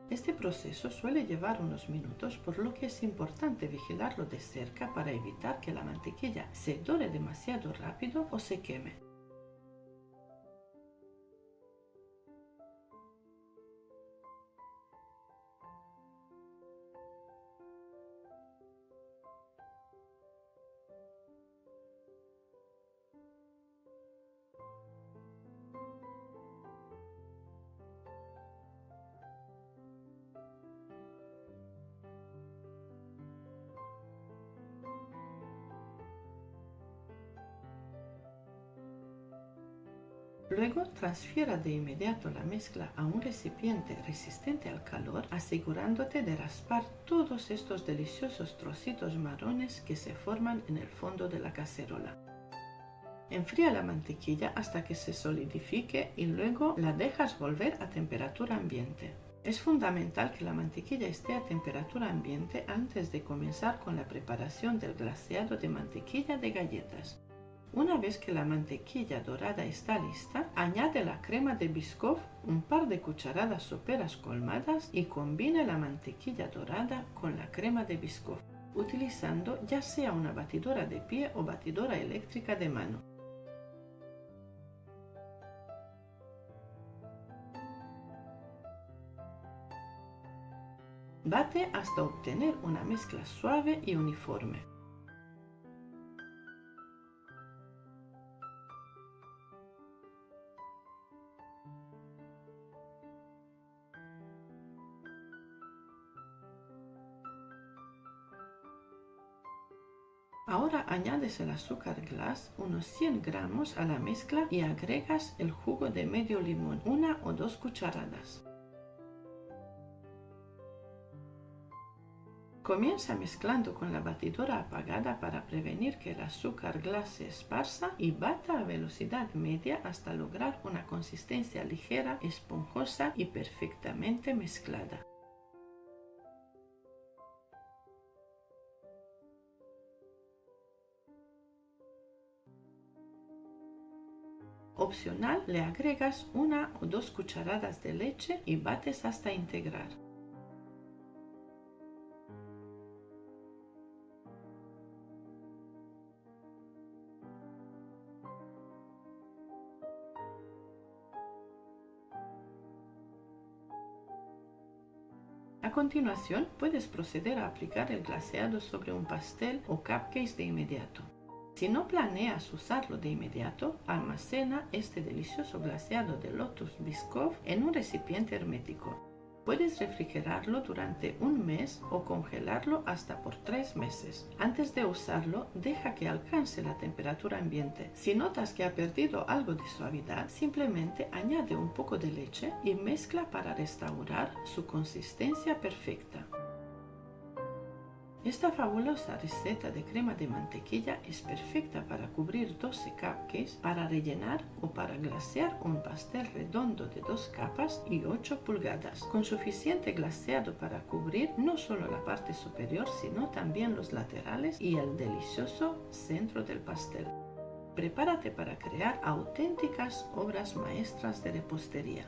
Este proceso suele llevar unos minutos, por lo que es importante vigilarlo de cerca para evitar que la mantequilla se dore demasiado rápido o se queme. Luego transfiera de inmediato la mezcla a un recipiente resistente al calor, asegurándote de raspar todos estos deliciosos trocitos marrones que se forman en el fondo de la cacerola. Enfría la mantequilla hasta que se solidifique y luego la dejas volver a temperatura ambiente. Es fundamental que la mantequilla esté a temperatura ambiente antes de comenzar con la preparación del glaseado de mantequilla de galletas. Una vez que la mantequilla dorada está lista, añade la crema de Biscoff, un par de cucharadas soperas colmadas y combina la mantequilla dorada con la crema de Biscoff, utilizando ya sea una batidora de pie o batidora eléctrica de mano. Bate hasta obtener una mezcla suave y uniforme. Ahora añades el azúcar glass, unos 100 gramos a la mezcla y agregas el jugo de medio limón, 1 o 2 cucharadas. Comienza mezclando con la batidora apagada para prevenir que el azúcar glass se esparza y bata a velocidad media hasta lograr una consistencia ligera, esponjosa y perfectamente mezclada. Opcional, le agregas 1 o 2 cucharadas de leche y bates hasta integrar. A continuación, puedes proceder a aplicar el glaseado sobre un pastel o cupcakes de inmediato. Si no planeas usarlo de inmediato, almacena este delicioso glaseado de Lotus Biscoff en un recipiente hermético. Puedes refrigerarlo durante un mes o congelarlo hasta por 3 meses. Antes de usarlo, deja que alcance la temperatura ambiente. Si notas que ha perdido algo de suavidad, simplemente añade un poco de leche y mezcla para restaurar su consistencia perfecta. Esta fabulosa receta de crema de mantequilla es perfecta para cubrir 12 cupcakes, para rellenar o para glasear un pastel redondo de 2 capas y 8 pulgadas, con suficiente glaseado para cubrir no solo la parte superior, sino también los laterales y el delicioso centro del pastel. Prepárate para crear auténticas obras maestras de repostería.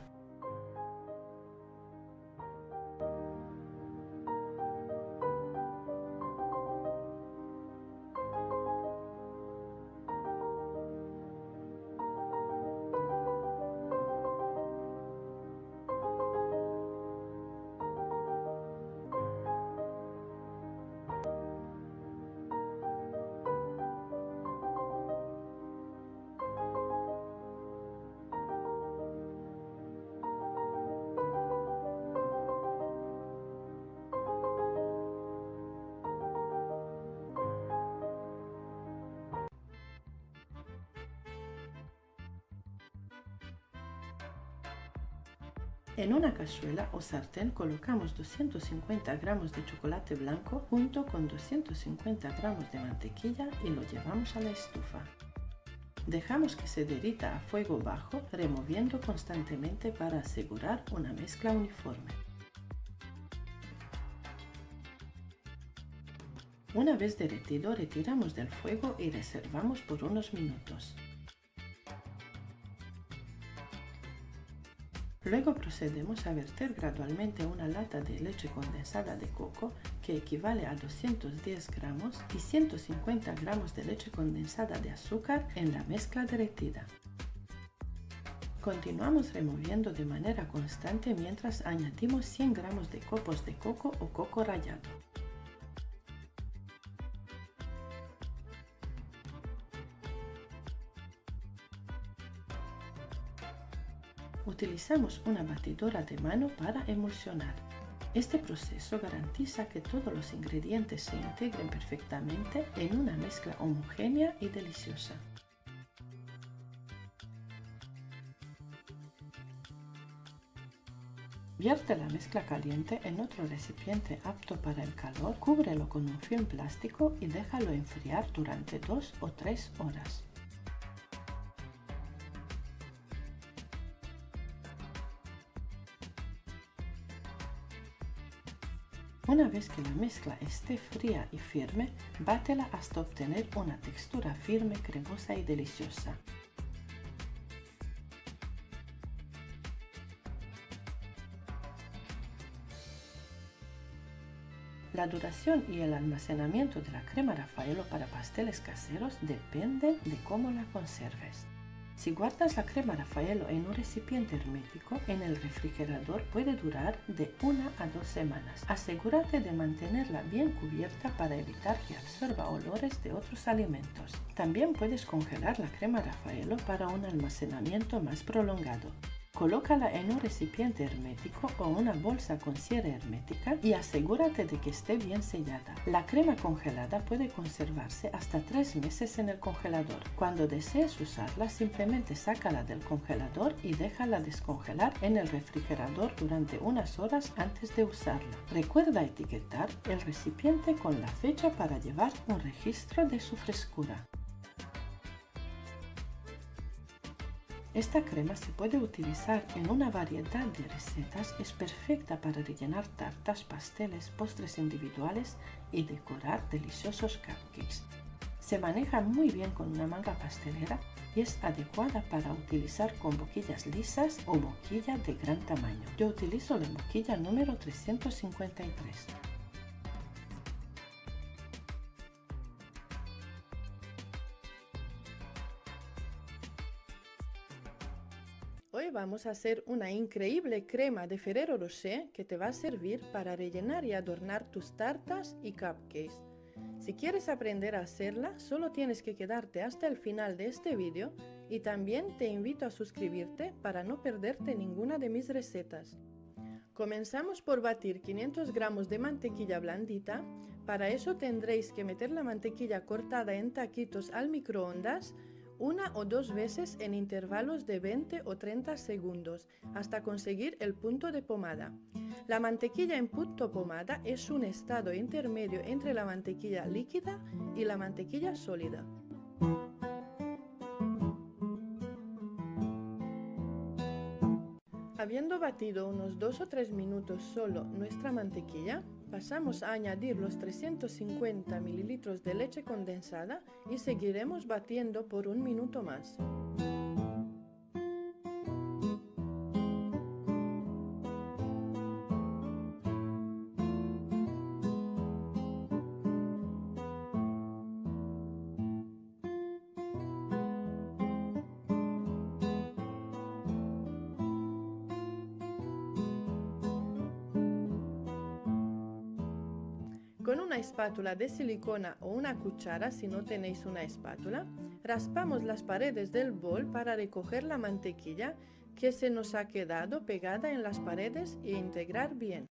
En una cazuela o sartén colocamos 250 gramos de chocolate blanco junto con 250 gramos de mantequilla y lo llevamos a la estufa. Dejamos que se derrita a fuego bajo, removiendo constantemente para asegurar una mezcla uniforme. Una vez derretido, retiramos del fuego y reservamos por unos minutos. Luego procedemos a verter gradualmente una lata de leche condensada de coco, que equivale a 210 gramos, y 150 gramos de leche condensada de azúcar en la mezcla derretida. Continuamos removiendo de manera constante mientras añadimos 100 gramos de copos de coco o coco rallado. Utilizamos una batidora de mano para emulsionar. Este proceso garantiza que todos los ingredientes se integren perfectamente en una mezcla homogénea y deliciosa. Vierte la mezcla caliente en otro recipiente apto para el calor, cúbrelo con un film plástico y déjalo enfriar durante 2 o 3 horas. Una vez que la mezcla esté fría y firme, bátela hasta obtener una textura firme, cremosa y deliciosa. La duración y el almacenamiento de la crema Raffaello para pasteles caseros dependen de cómo la conserves. Si guardas la crema Raffaello en un recipiente hermético, en el refrigerador puede durar de 1 a 2 semanas. Asegúrate de mantenerla bien cubierta para evitar que absorba olores de otros alimentos. También puedes congelar la crema Raffaello para un almacenamiento más prolongado. Colócala en un recipiente hermético o una bolsa con cierre hermética y asegúrate de que esté bien sellada. La crema congelada puede conservarse hasta 3 meses en el congelador. Cuando desees usarla, simplemente sácala del congelador y déjala descongelar en el refrigerador durante unas horas antes de usarla. Recuerda etiquetar el recipiente con la fecha para llevar un registro de su frescura. Esta crema se puede utilizar en una variedad de recetas, es perfecta para rellenar tartas, pasteles, postres individuales y decorar deliciosos cupcakes. Se maneja muy bien con una manga pastelera y es adecuada para utilizar con boquillas lisas o boquilla de gran tamaño. Yo utilizo la boquilla número 353. Hoy vamos a hacer una increíble crema de Ferrero Rocher que te va a servir para rellenar y adornar tus tartas y cupcakes. Si quieres aprender a hacerla, solo tienes que quedarte hasta el final de este vídeo y también te invito a suscribirte para no perderte ninguna de mis recetas. Comenzamos por batir 500 gramos de mantequilla blandita. Para eso tendréis que meter la mantequilla cortada en taquitos al microondas 1 o 2 veces en intervalos de 20 o 30 segundos hasta conseguir el punto de pomada. La mantequilla en punto pomada es un estado intermedio entre la mantequilla líquida y la mantequilla sólida. Habiendo batido unos 2 o 3 minutos solo nuestra mantequilla, pasamos a añadir los 350 ml de leche condensada y seguiremos batiendo por 1 minuto más. Con una espátula de silicona o una cuchara, si no tenéis una espátula, raspamos las paredes del bol para recoger la mantequilla que se nos ha quedado pegada en las paredes e integrar bien.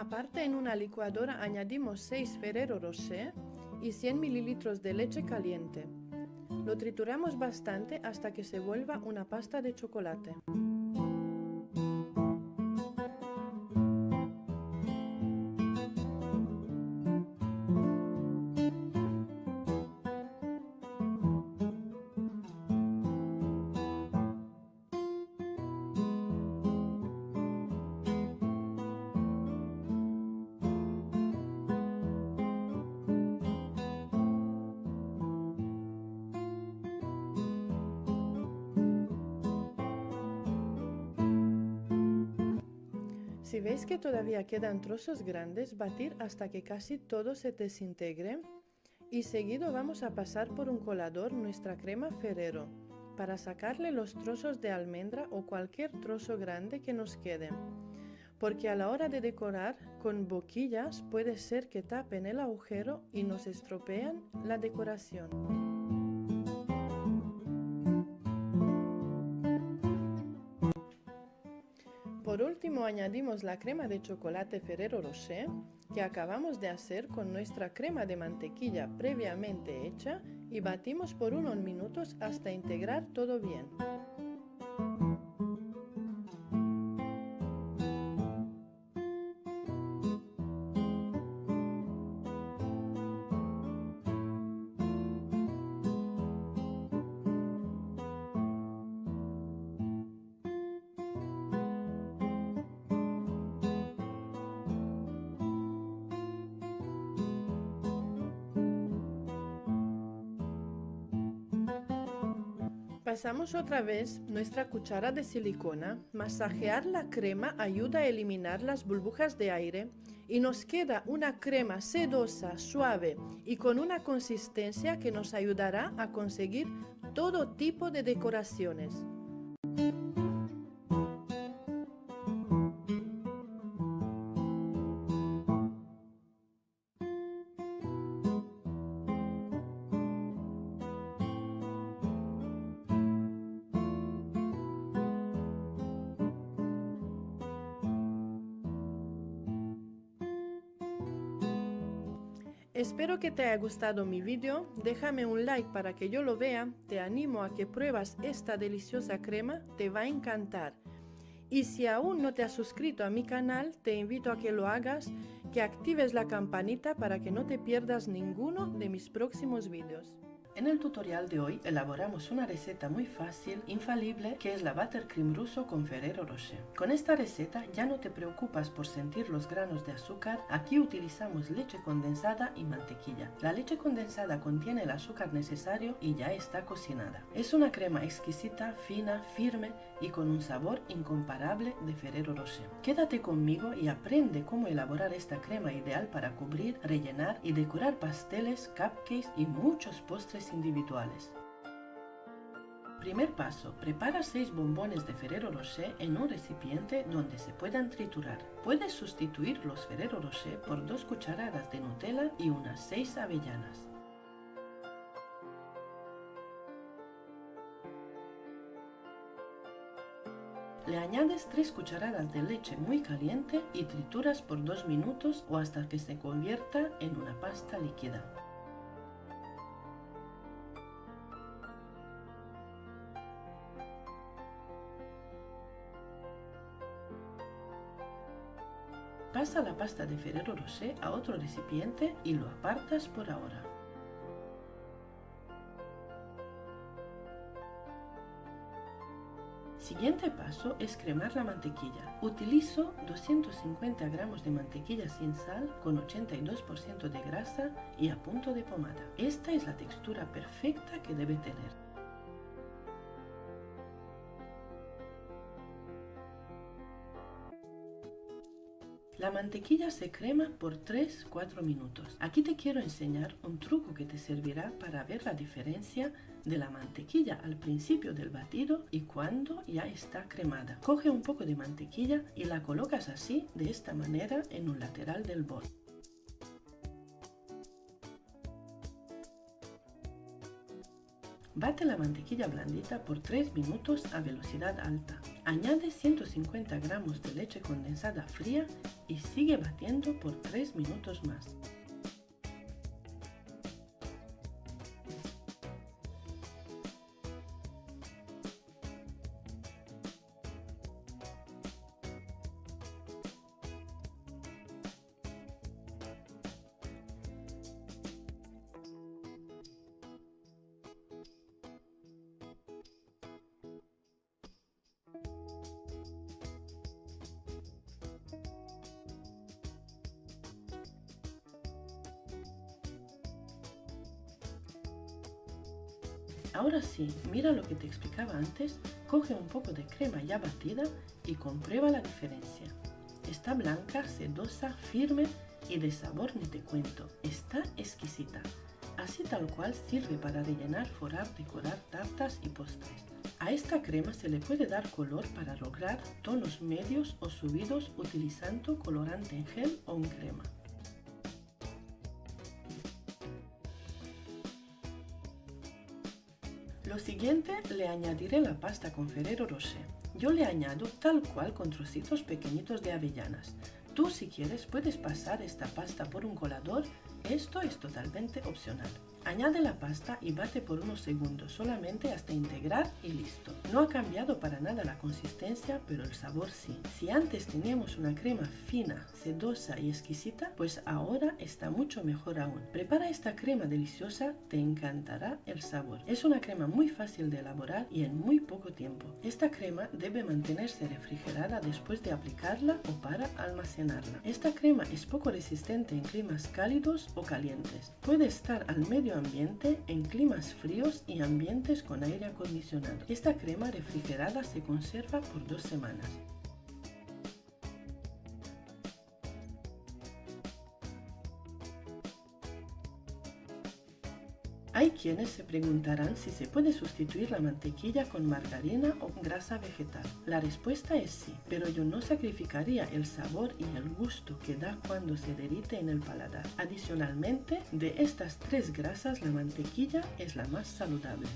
Aparte, en una licuadora añadimos 6 Ferrero Rocher y 100 ml de leche caliente. Lo trituramos bastante hasta que se vuelva una pasta de chocolate. Si veis que todavía quedan trozos grandes, batir hasta que casi todo se desintegre y seguido vamos a pasar por un colador nuestra crema Ferrero para sacarle los trozos de almendra o cualquier trozo grande que nos quede, porque a la hora de decorar con boquillas puede ser que tapen el agujero y nos estropean la decoración. Por último añadimos la crema de chocolate Ferrero Rocher que acabamos de hacer con nuestra crema de mantequilla previamente hecha y batimos por unos minutos hasta integrar todo bien. Pasamos otra vez nuestra cuchara de silicona. Masajear la crema ayuda a eliminar las burbujas de aire y nos queda una crema sedosa, suave y con una consistencia que nos ayudará a conseguir todo tipo de decoraciones. Espero que te haya gustado mi vídeo, déjame un like para que yo lo vea, te animo a que pruebas esta deliciosa crema, te va a encantar. Y si aún no te has suscrito a mi canal, te invito a que lo hagas, que actives la campanita para que no te pierdas ninguno de mis próximos vídeos. En el tutorial de hoy elaboramos una receta muy fácil, infalible, que es la buttercream ruso con Ferrero Rocher. Con esta receta ya no te preocupas por sentir los granos de azúcar, aquí utilizamos leche condensada y mantequilla. La leche condensada contiene el azúcar necesario y ya está cocinada. Es una crema exquisita, fina, firme y con un sabor incomparable de Ferrero Rocher. Quédate conmigo y aprende cómo elaborar esta crema ideal para cubrir, rellenar y decorar pasteles, cupcakes y muchos postres individuales. Primer paso, prepara 6 bombones de Ferrero Rocher en un recipiente donde se puedan triturar. Puedes sustituir los Ferrero Rocher por 2 cucharadas de Nutella y unas 6 avellanas. Le añades 3 cucharadas de leche muy caliente y trituras por 2 minutos o hasta que se convierta en una pasta líquida. Pasa la pasta de Ferrero Rocher a otro recipiente y lo apartas por ahora. Siguiente paso es cremar la mantequilla. Utilizo 250 gramos de mantequilla sin sal con 82% de grasa y a punto de pomada. Esta es la textura perfecta que debe tener. La mantequilla se crema por 3-4 minutos. Aquí te quiero enseñar un truco que te servirá para ver la diferencia de la mantequilla al principio del batido y cuando ya está cremada. Coge un poco de mantequilla y la colocas así, de esta manera, en un lateral del bol. Bate la mantequilla blandita por 3 minutos a velocidad alta. Añade 150 gramos de leche condensada fría y sigue batiendo por 3 minutos más. Ahora sí, mira lo que te explicaba antes, coge un poco de crema ya batida y comprueba la diferencia. Está blanca, sedosa, firme y de sabor ni te cuento, está exquisita. Así tal cual sirve para rellenar, forrar, decorar tartas y postres. A esta crema se le puede dar color para lograr tonos medios o subidos utilizando colorante en gel o en crema. Lo siguiente, le añadiré la pasta con Ferrero Rocher. Yo le añado tal cual con trocitos pequeñitos de avellanas. Tú, si quieres, puedes pasar esta pasta por un colador, esto es totalmente opcional. Añade la pasta y bate por unos segundos solamente hasta integrar y listo. No ha cambiado para nada la consistencia, pero el sabor sí. Si antes teníamos una crema fina, sedosa y exquisita, pues ahora está mucho mejor aún. Prepara esta crema deliciosa, te encantará el sabor. Es una crema muy fácil de elaborar y en muy poco tiempo. Esta crema debe mantenerse refrigerada después de aplicarla o para almacenarla. Esta crema es poco resistente en climas cálidos o calientes. Puede estar al medio ambiente en climas fríos y ambientes con aire acondicionado. Esta crema refrigerada se conserva por 2 semanas. Hay quienes se preguntarán si se puede sustituir la mantequilla con margarina o grasa vegetal. La respuesta es sí, pero yo no sacrificaría el sabor y el gusto que da cuando se derrite en el paladar. Adicionalmente, de estas 3 grasas, la mantequilla es la más saludable.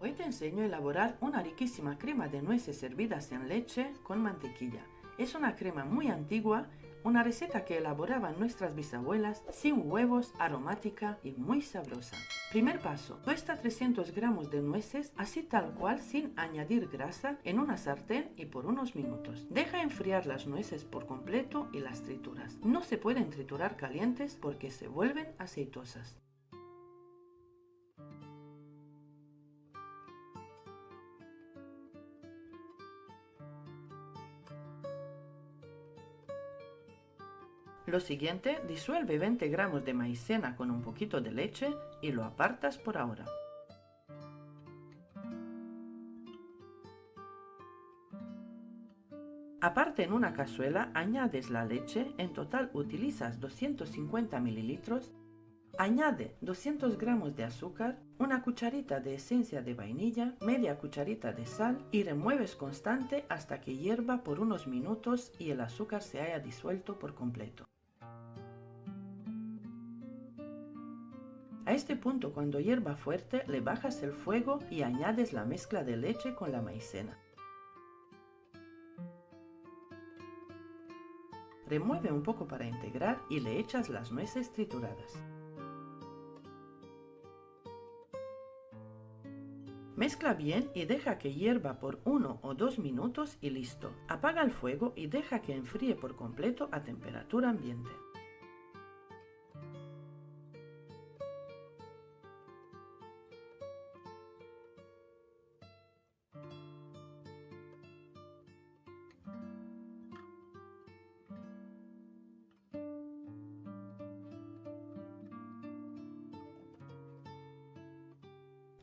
Hoy te enseño a elaborar una riquísima crema de nueces hervidas en leche con mantequilla. Es una crema muy antigua, una receta que elaboraban nuestras bisabuelas, sin huevos, aromática y muy sabrosa. Primer paso, tuesta 300 gramos de nueces, así tal cual sin añadir grasa, en una sartén y por unos minutos. Deja enfriar las nueces por completo y las trituras. No se pueden triturar calientes porque se vuelven aceitosas. Lo siguiente, disuelve 20 gramos de maicena con un poquito de leche y lo apartas por ahora. Aparte, en una cazuela añades la leche, en total utilizas 250 mililitros, añade 200 gramos de azúcar, una cucharita de esencia de vainilla, media cucharita de sal y remueves constante hasta que hierva por unos minutos y el azúcar se haya disuelto por completo. A este punto, cuando hierva fuerte, le bajas el fuego y añades la mezcla de leche con la maicena. Remueve un poco para integrar y le echas las nueces trituradas. Mezcla bien y deja que hierva por 1 o 2 minutos y listo. Apaga el fuego y deja que enfríe por completo a temperatura ambiente.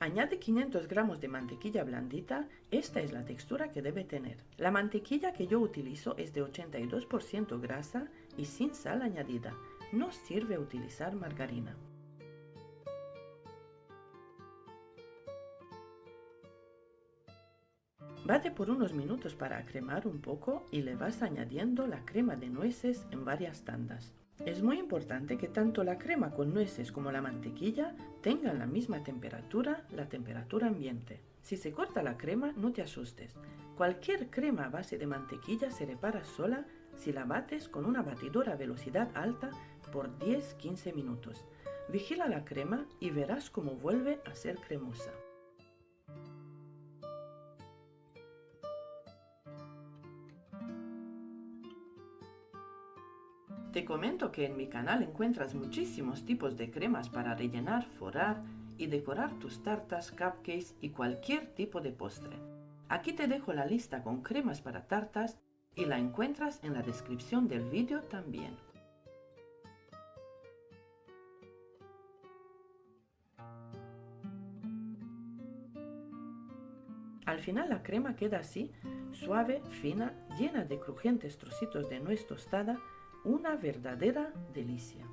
Añade 500 gramos de mantequilla blandita, esta es la textura que debe tener. La mantequilla que yo utilizo es de 82% grasa y sin sal añadida. No sirve utilizar margarina. Bate por unos minutos para cremar un poco y le vas añadiendo la crema de nueces en varias tandas. Es muy importante que tanto la crema con nueces como la mantequilla tengan la misma temperatura, la temperatura ambiente. Si se corta la crema, no te asustes. Cualquier crema a base de mantequilla se repara sola si la bates con una batidora a velocidad alta por 10-15 minutos. Vigila la crema y verás cómo vuelve a ser cremosa. Te comento que en mi canal encuentras muchísimos tipos de cremas para rellenar, forrar y decorar tus tartas, cupcakes y cualquier tipo de postre. Aquí te dejo la lista con cremas para tartas y la encuentras en la descripción del vídeo también. Al final la crema queda así, suave, fina, llena de crujientes trocitos de nuez tostada, una verdadera delicia.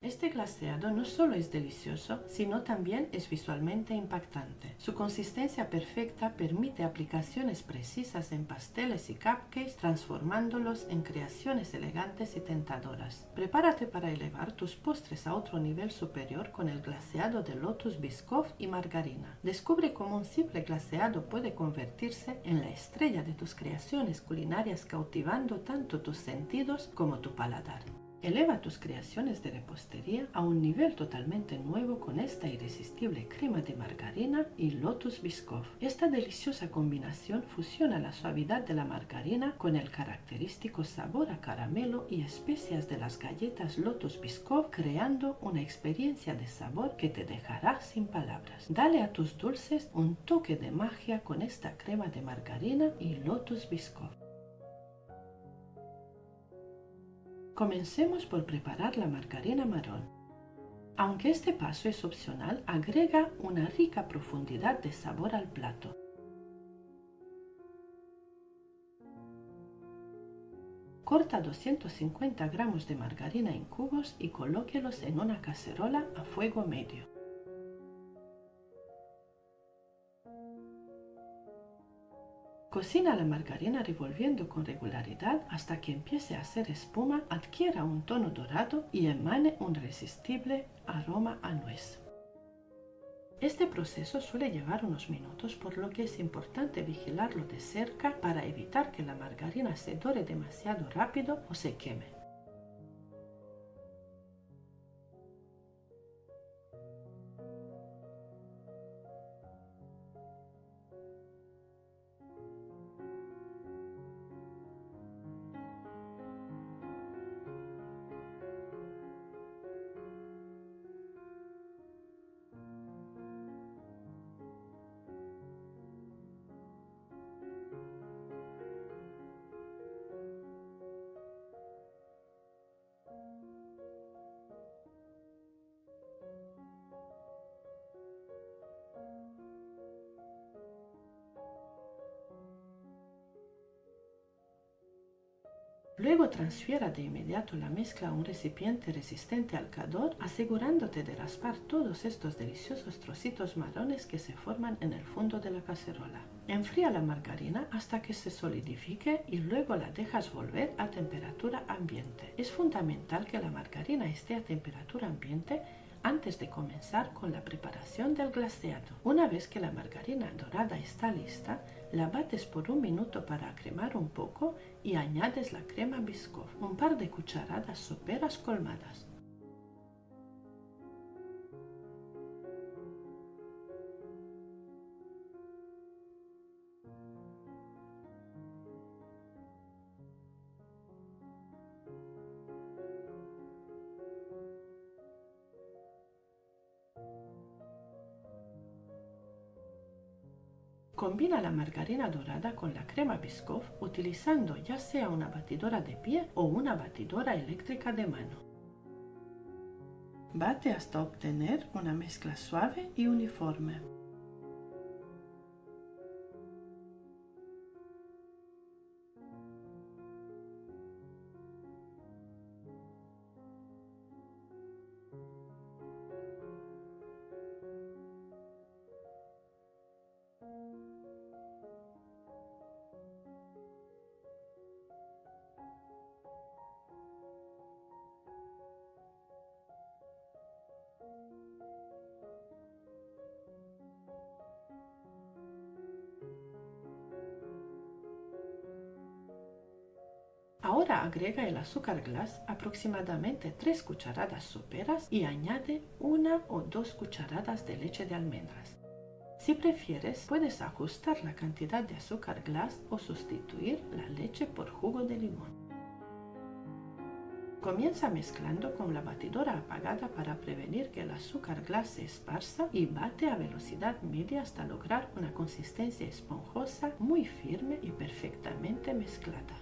Este glaseado no solo es delicioso, sino también es visualmente impactante. Su consistencia perfecta permite aplicaciones precisas en pasteles y cupcakes, transformándolos en creaciones elegantes y tentadoras. Prepárate para elevar tus postres a otro nivel superior con el glaseado de Lotus Biscoff y margarina. Descubre cómo un simple glaseado puede convertirse en la estrella de tus creaciones culinarias, cautivando tanto tus sentidos como tu paladar. Eleva tus creaciones de repostería a un nivel totalmente nuevo con esta irresistible crema de margarina y Lotus Biscoff. Esta deliciosa combinación fusiona la suavidad de la margarina con el característico sabor a caramelo y especias de las galletas Lotus Biscoff, creando una experiencia de sabor que te dejará sin palabras. Dale a tus dulces un toque de magia con esta crema de margarina y Lotus Biscoff. Comencemos por preparar la margarina marrón. Aunque este paso es opcional, agrega una rica profundidad de sabor al plato. Corta 250 gramos de margarina en cubos y colóquelos en una cacerola a fuego medio. Cocina la margarina revolviendo con regularidad hasta que empiece a hacer espuma, adquiera un tono dorado y emane un irresistible aroma a nuez. Este proceso suele llevar unos minutos, por lo que es importante vigilarlo de cerca para evitar que la margarina se dore demasiado rápido o se queme. Luego transfiera de inmediato la mezcla a un recipiente resistente al calor, asegurándote de raspar todos estos deliciosos trocitos marrones que se forman en el fondo de la cacerola. Enfría la margarina hasta que se solidifique y luego la dejas volver a temperatura ambiente. Es fundamental que la margarina esté a temperatura ambiente antes de comenzar con la preparación del glaseado. Una vez que la margarina dorada está lista, la bates por un minuto para cremar un poco y añades la crema Biscoff, un par de cucharadas soperas colmadas. Combina la margarina dorada con la crema Biscoff utilizando ya sea una batidora de pie o una batidora eléctrica de mano. Bate hasta obtener una mezcla suave y uniforme. Ahora agrega el azúcar glass, aproximadamente 3 cucharadas soperas, y añade 1 o 2 cucharadas de leche de almendras. Si prefieres, puedes ajustar la cantidad de azúcar glass o sustituir la leche por jugo de limón. Comienza mezclando con la batidora apagada para prevenir que el azúcar glass se esparza y bate a velocidad media hasta lograr una consistencia esponjosa, muy firme y perfectamente mezclada.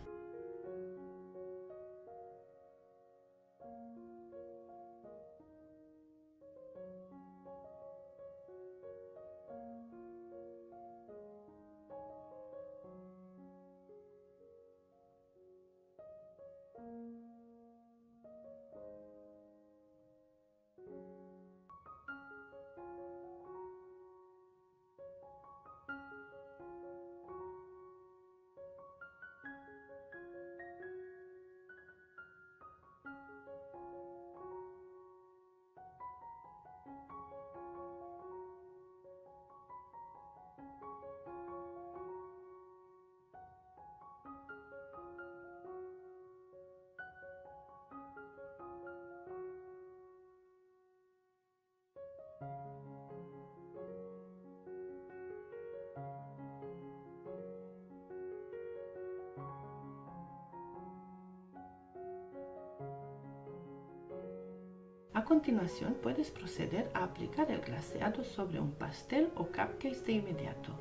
A continuación, puedes proceder a aplicar el glaseado sobre un pastel o cupcakes de inmediato.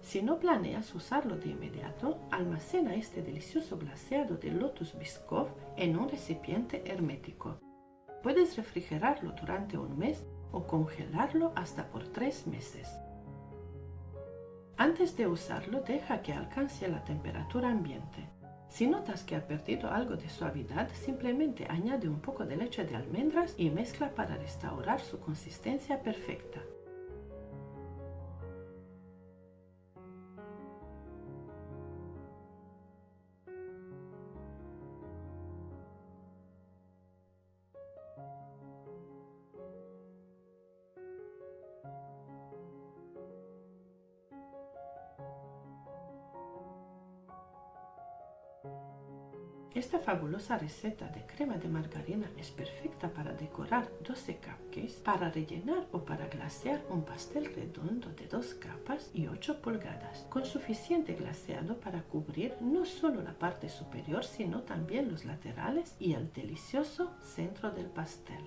Si no planeas usarlo de inmediato, almacena este delicioso glaseado de Lotus Biscoff en un recipiente hermético. Puedes refrigerarlo durante un mes o congelarlo hasta por 3 meses. Antes de usarlo, deja que alcance la temperatura ambiente. Si notas que ha perdido algo de suavidad, simplemente añade un poco de leche de almendras y mezcla para restaurar su consistencia perfecta. Esta fabulosa receta de crema de margarina es perfecta para decorar 12 cupcakes, para rellenar o para glasear un pastel redondo de 2 capas y 8 pulgadas, con suficiente glaseado para cubrir no solo la parte superior, sino también los laterales y el delicioso centro del pastel.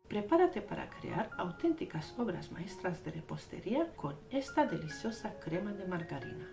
Prepárate para crear auténticas obras maestras de repostería con esta deliciosa crema de margarina.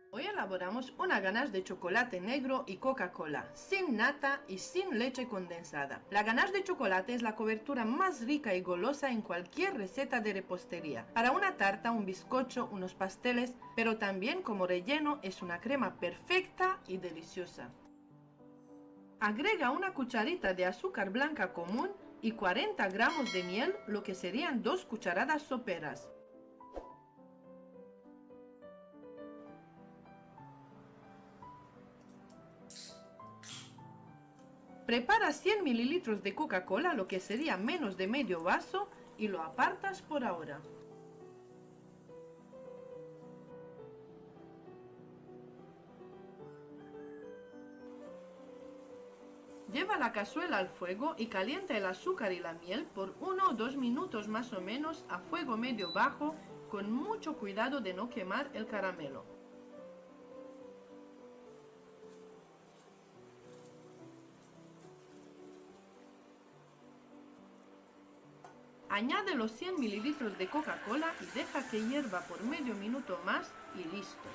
Hoy elaboramos una ganache de chocolate negro y Coca-Cola, sin nata y sin leche condensada. La ganache de chocolate es la cobertura más rica y golosa en cualquier receta de repostería. Para una tarta, un bizcocho, unos pasteles, pero también como relleno es una crema perfecta y deliciosa. Agrega una cucharita de azúcar blanca común y 40 gramos de miel, lo que serían 2 cucharadas soperas. Prepara 100 ml de Coca-Cola, lo que sería menos de medio vaso, y lo apartas por ahora. Lleva la cazuela al fuego y calienta el azúcar y la miel por 1 o 2 minutos más o menos a fuego medio bajo, con mucho cuidado de no quemar el caramelo. Añade los 100 ml de Coca-Cola y deja que hierva por medio minuto más y listo.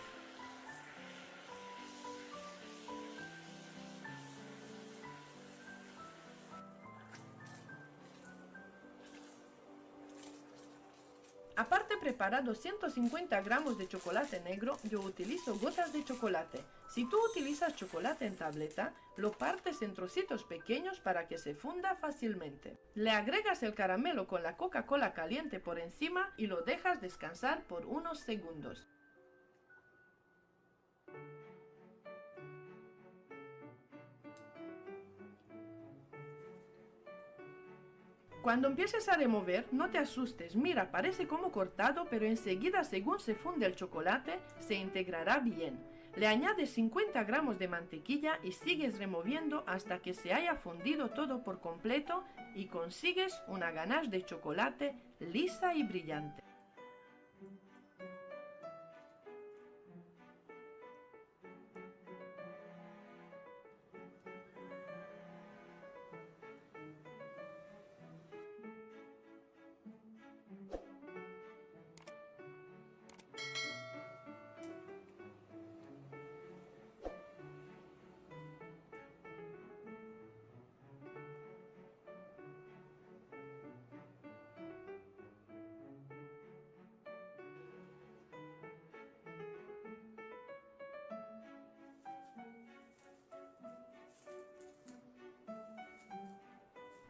Aparte prepara 250 gramos de chocolate negro. Yo utilizo gotas de chocolate. Si tú utilizas chocolate en tableta, lo partes en trocitos pequeños para que se funda fácilmente. Le agregas el caramelo con la Coca-Cola caliente por encima y lo dejas descansar por unos segundos. Cuando empieces a remover, no te asustes, mira, parece como cortado, pero enseguida, según se funde el chocolate, se integrará bien. Le añades 50 gramos de mantequilla y sigues removiendo hasta que se haya fundido todo por completo y consigues una ganache de chocolate lisa y brillante.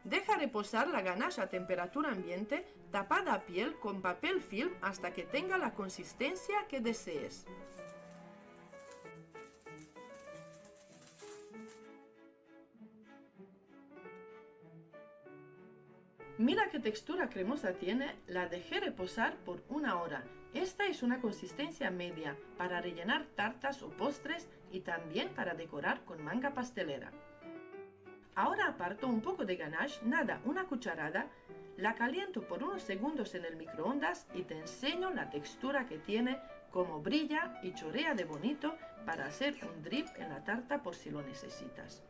Deja reposar la ganache a temperatura ambiente, tapada a piel con papel film hasta que tenga la consistencia que desees. Mira qué textura cremosa tiene, la dejé reposar por 1 hora. Esta es una consistencia media para rellenar tartas o postres y también para decorar con manga pastelera. Ahora aparto un poco de ganache, nada, una cucharada, La caliento por unos segundos en el microondas y te enseño la textura que tiene, cómo brilla y chorea de bonito para hacer un drip en la tarta por si lo necesitas.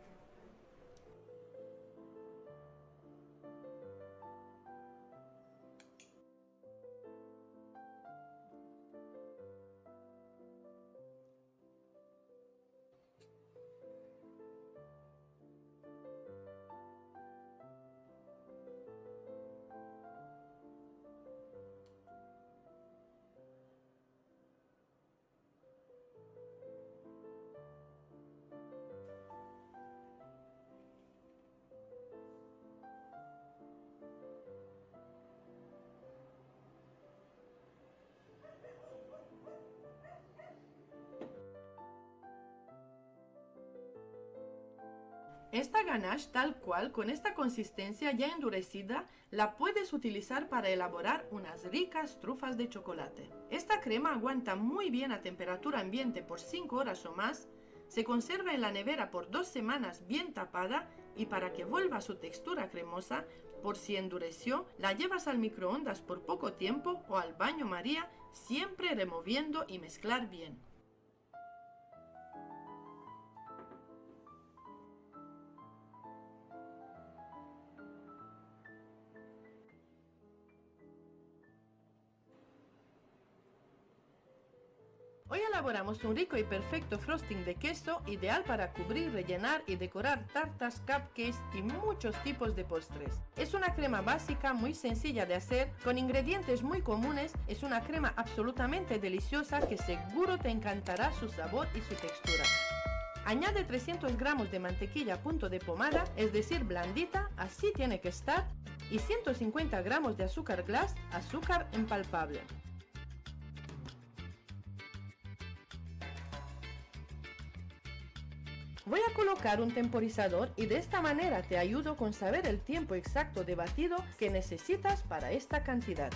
Esta ganache tal cual, con esta consistencia ya endurecida, la puedes utilizar para elaborar unas ricas trufas de chocolate. Esta crema aguanta muy bien a temperatura ambiente por 5 horas o más, se conserva en la nevera por 2 semanas bien tapada y para que vuelva a su textura cremosa, por si endureció, la llevas al microondas por poco tiempo o al baño María, siempre removiendo y mezclar bien. Hoy elaboramos un rico y perfecto frosting de queso, ideal para cubrir, rellenar y decorar tartas, cupcakes y muchos tipos de postres. Es una crema básica muy sencilla de hacer, con ingredientes muy comunes. Es una crema absolutamente deliciosa que seguro te encantará su sabor y su textura. Añade 300 gramos de mantequilla a punto de pomada, es decir, blandita, así tiene que estar, y 150 gramos de azúcar glass, azúcar impalpable. Voy a colocar un temporizador y de esta manera te ayudo con saber el tiempo exacto de batido que necesitas para esta cantidad.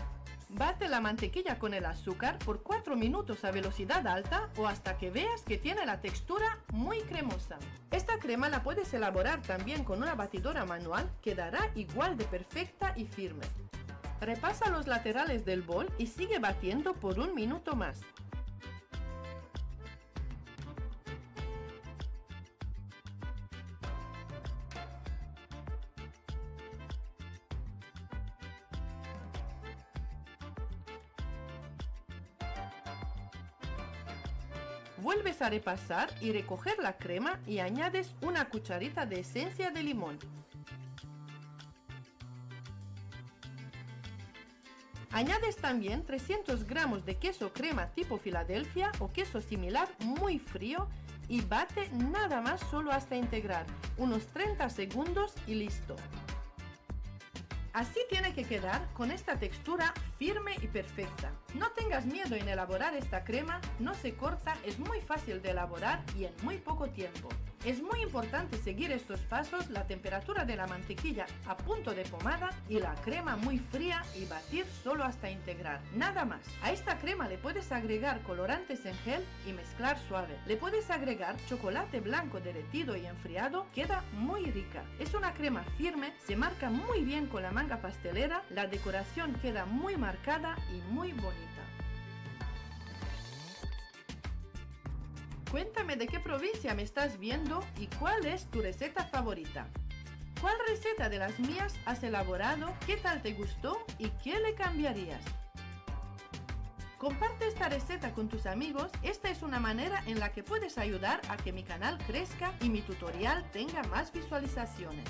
Bate la mantequilla con el azúcar por 4 minutos a velocidad alta o hasta que veas que tiene la textura muy cremosa. Esta crema la puedes elaborar también con una batidora manual, quedará igual de perfecta y firme. Repasa los laterales del bol y sigue batiendo por 1 minuto más. Vuelves a repasar y recoger la crema y añades una cucharita de esencia de limón. Añades también 300 gramos de queso crema tipo Filadelfia o queso similar muy frío y bate nada más solo hasta integrar, unos 30 segundos y listo. Así tiene que quedar con esta textura firme y perfecta. No tengas miedo en elaborar esta crema, no se corta, es muy fácil de elaborar y en muy poco tiempo. Es muy importante seguir estos pasos, la temperatura de la mantequilla a punto de pomada y la crema muy fría y batir solo hasta integrar, nada más. A esta crema le puedes agregar colorantes en gel y mezclar suave. Le puedes agregar chocolate blanco derretido y enfriado, queda muy rica. Es una crema firme, se marca muy bien con la manga pastelera, la decoración queda muy marcada y muy bonita. Cuéntame de qué provincia me estás viendo y cuál es tu receta favorita. ¿Cuál receta de las mías has elaborado? ¿Qué tal te gustó? ¿Y qué le cambiarías? Comparte esta receta con tus amigos. Esta es una manera en la que puedes ayudar a que mi canal crezca y mi tutorial tenga más visualizaciones.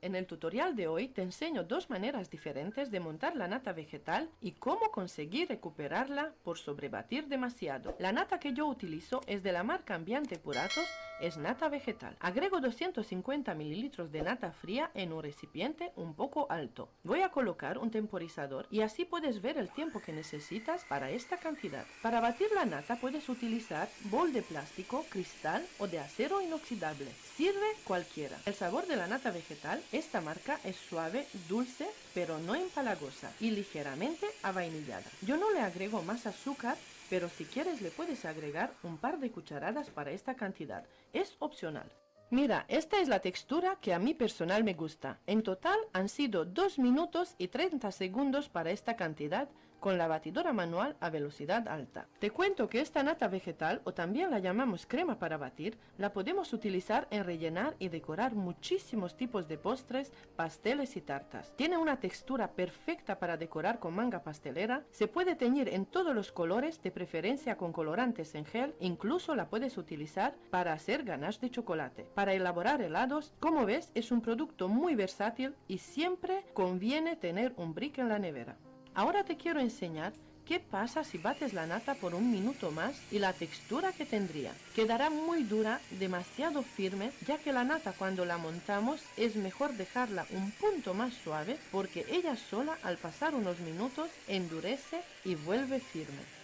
En el tutorial de hoy te enseño 2 maneras diferentes de montar la nata vegetal y cómo conseguir recuperarla por sobrebatir demasiado. La nata que yo utilizo es de la marca Ambiente Puratos, es nata vegetal. Agrego 250 ml de nata fría en un recipiente un poco alto. Voy a colocar un temporizador y así puedes ver el tiempo que necesitas para esta cantidad. Para batir la nata puedes utilizar bol de plástico, cristal o de acero inoxidable. Sirve cualquiera. El sabor de la nata vegetal, esta marca es suave, dulce, pero no empalagosa y ligeramente avainillada. Yo no le agrego más azúcar, pero si quieres le puedes agregar un par de cucharadas para esta cantidad. Es opcional. Mira, esta es la textura que a mí personal me gusta. En total han sido 2 minutos y 30 segundos para esta cantidad con la batidora manual a velocidad alta. Te cuento que esta nata vegetal, o también la llamamos crema para batir, la podemos utilizar en rellenar y decorar muchísimos tipos de postres, pasteles y tartas. Tiene una textura perfecta para decorar con manga pastelera, se puede teñir en todos los colores, de preferencia con colorantes en gel, incluso la puedes utilizar para hacer ganache de chocolate. Para elaborar helados, como ves, es un producto muy versátil y siempre conviene tener un brick en la nevera. Ahora te quiero enseñar qué pasa si bates la nata por un minuto más y la textura que tendría. Quedará muy dura, demasiado firme, ya que la nata cuando la montamos es mejor dejarla un punto más suave porque ella sola al pasar unos minutos endurece y vuelve firme.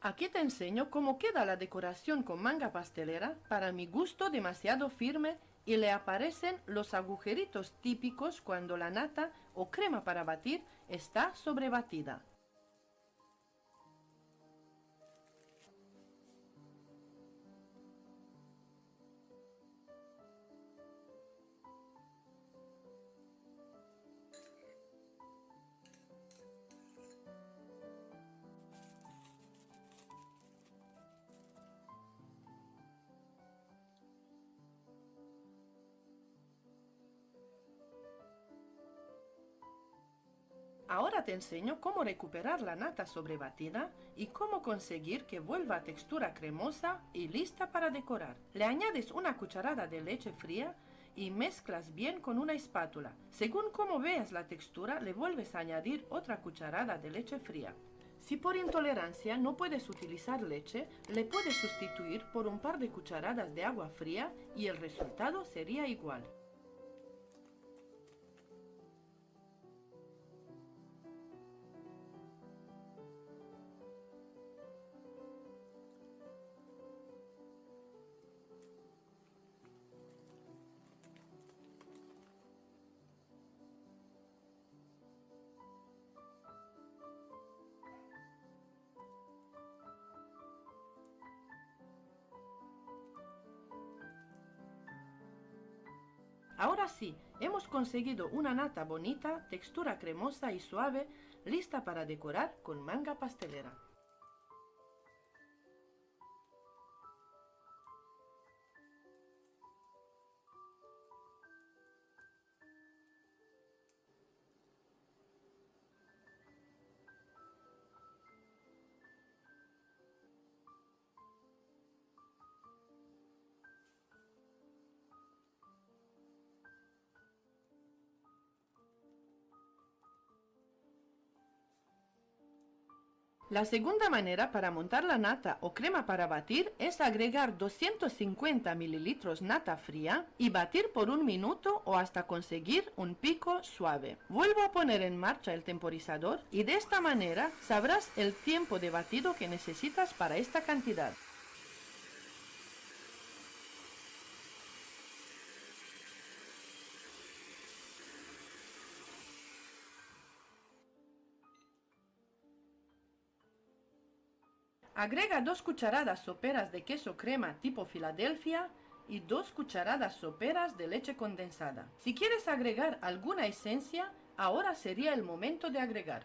Aquí te enseño cómo queda la decoración con manga pastelera, para mi gusto demasiado firme y le aparecen los agujeritos típicos cuando la nata o crema para batir está sobrebatida. Ahora te enseño cómo recuperar la nata sobrebatida y cómo conseguir que vuelva a textura cremosa y lista para decorar. Le añades una cucharada de leche fría y mezclas bien con una espátula. Según cómo veas la textura, le vuelves a añadir otra cucharada de leche fría. Si por intolerancia no puedes utilizar leche, le puedes sustituir por un par de cucharadas de agua fría y el resultado sería igual. Ahora sí, hemos conseguido una nata bonita, textura cremosa y suave, lista para decorar con manga pastelera. La segunda manera para montar la nata o crema para batir es agregar 250 mililitros nata fría y batir por un minuto o hasta conseguir un pico suave. Vuelvo a poner en marcha el temporizador y de esta manera sabrás el tiempo de batido que necesitas para esta cantidad. Agrega 2 cucharadas soperas de queso crema tipo Filadelfia y 2 cucharadas soperas de leche condensada. Si quieres agregar alguna esencia, ahora sería el momento de agregar.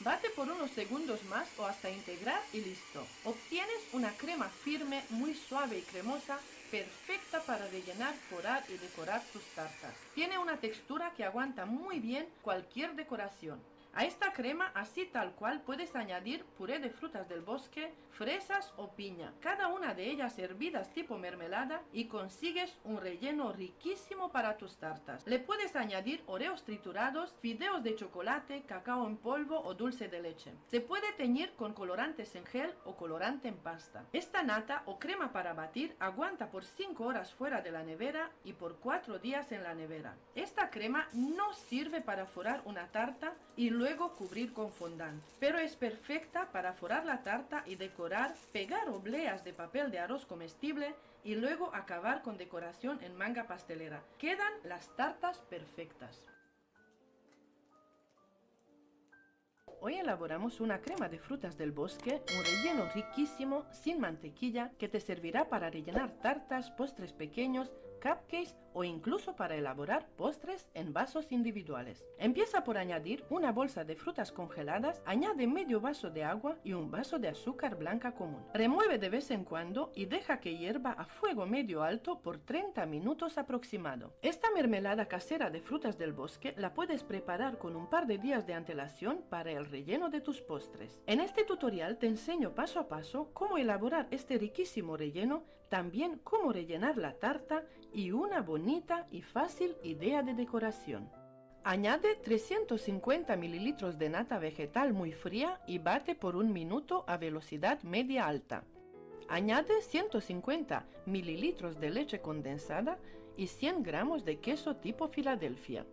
Bate por unos segundos más o hasta integrar y listo. Obtienes una crema firme, muy suave y cremosa, perfecta para rellenar, forar y decorar tus tartas. Tiene una textura que aguanta muy bien cualquier decoración. A esta crema, así tal cual, puedes añadir puré de frutas del bosque, fresas o piña, cada una de ellas hervidas tipo mermelada, y consigues un relleno riquísimo para tus tartas. Le puedes añadir oreos triturados, fideos de chocolate, cacao en polvo o dulce de leche. Se puede teñir con colorantes en gel o colorante en pasta. Esta nata o crema para batir aguanta por 5 horas fuera de la nevera y por 4 días en la nevera. Esta crema no sirve para forrar una tarta y luego cubrir con fondant, pero es perfecta para forrar la tarta y decorar, pegar obleas de papel de arroz comestible y luego acabar con decoración en manga pastelera. Quedan las tartas perfectas. Hoy elaboramos una crema de frutas del bosque, un relleno riquísimo, sin mantequilla, que te servirá para rellenar tartas, postres pequeños, cupcakes o incluso para elaborar postres en vasos individuales. Empieza por añadir una bolsa de frutas congeladas, añade medio vaso de agua y un vaso de azúcar blanca común. Remueve de vez en cuando y deja que hierva a fuego medio alto por 30 minutos aproximado. Esta mermelada casera de frutas del bosque la puedes preparar con un par de días de antelación para el relleno de tus postres. En este tutorial te enseño paso a paso cómo elaborar este riquísimo relleno, también cómo rellenar la tarta y una bonita y fácil idea de decoración. Añade 350 ml de nata vegetal muy fría y bate por 1 minuto a velocidad media alta. Añade 150 ml de leche condensada y 100 gramos de queso tipo Filadelfia.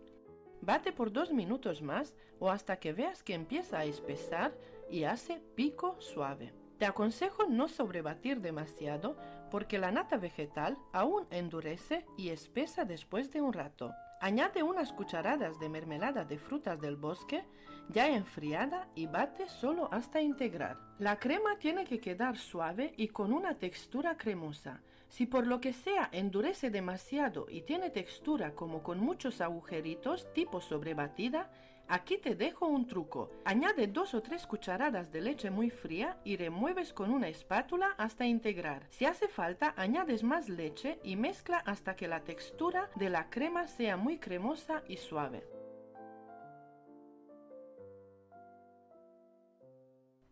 Bate por 2 minutos más o hasta que veas que empieza a espesar y hace pico suave. Te aconsejo no sobrebatir demasiado porque la nata vegetal aún endurece y espesa después de un rato. Añade unas cucharadas de mermelada de frutas del bosque ya enfriada y bate solo hasta integrar. La crema tiene que quedar suave y con una textura cremosa. Si por lo que sea endurece demasiado y tiene textura como con muchos agujeritos tipo sobrebatida, aquí te dejo un truco. Añade 2 o 3 cucharadas de leche muy fría y remueves con una espátula hasta integrar. Si hace falta, añades más leche y mezcla hasta que la textura de la crema sea muy cremosa y suave.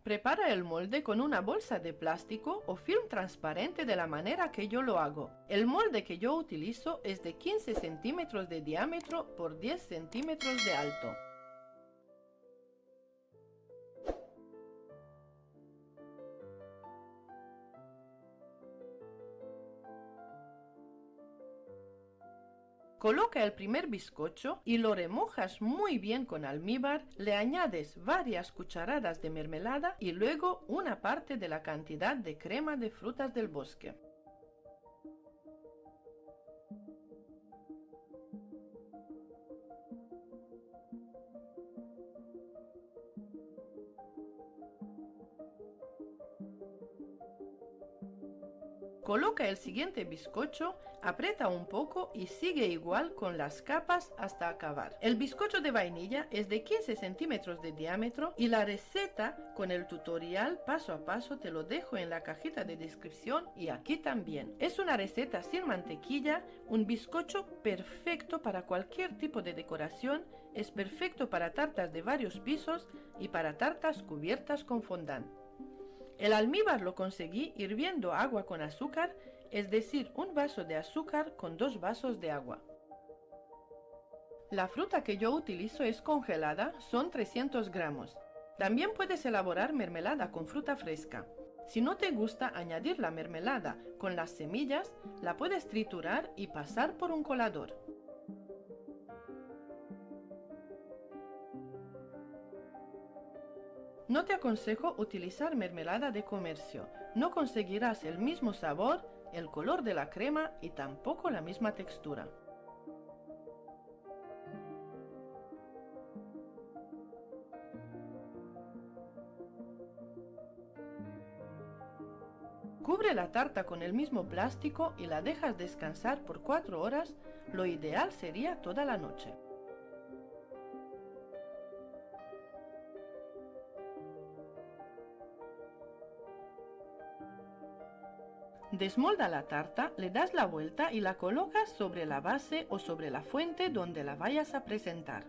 Prepara el molde con una bolsa de plástico o film transparente de la manera que yo lo hago. El molde que yo utilizo es de 15 centímetros de diámetro por 10 centímetros de alto. Coloca el primer bizcocho y lo remojas muy bien con almíbar, le añades varias cucharadas de mermelada y luego una parte de la cantidad de crema de frutas del bosque. Coloca el siguiente bizcocho, aprieta un poco y sigue igual con las capas hasta acabar. El bizcocho de vainilla es de 15 centímetros de diámetro y la receta con el tutorial paso a paso te lo dejo en la cajita de descripción y aquí también. Es una receta sin mantequilla, un bizcocho perfecto para cualquier tipo de decoración, es perfecto para tartas de varios pisos y para tartas cubiertas con fondant. El almíbar lo conseguí hirviendo agua con azúcar, es decir, un vaso de azúcar con 2 vasos de agua. La fruta que yo utilizo es congelada, son 300 gramos. También puedes elaborar mermelada con fruta fresca. Si no te gusta añadir la mermelada con las semillas, la puedes triturar y pasar por un colador. No te aconsejo utilizar mermelada de comercio, no conseguirás el mismo sabor, el color de la crema y tampoco la misma textura. Cubre la tarta con el mismo plástico y la dejas descansar por 4 horas, lo ideal sería toda la noche. Desmolda la tarta, le das la vuelta y la colocas sobre la base o sobre la fuente donde la vayas a presentar.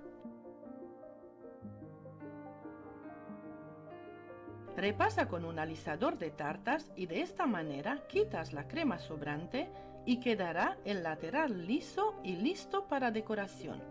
Repasa con un alisador de tartas y de esta manera quitas la crema sobrante y quedará el lateral liso y listo para decoración.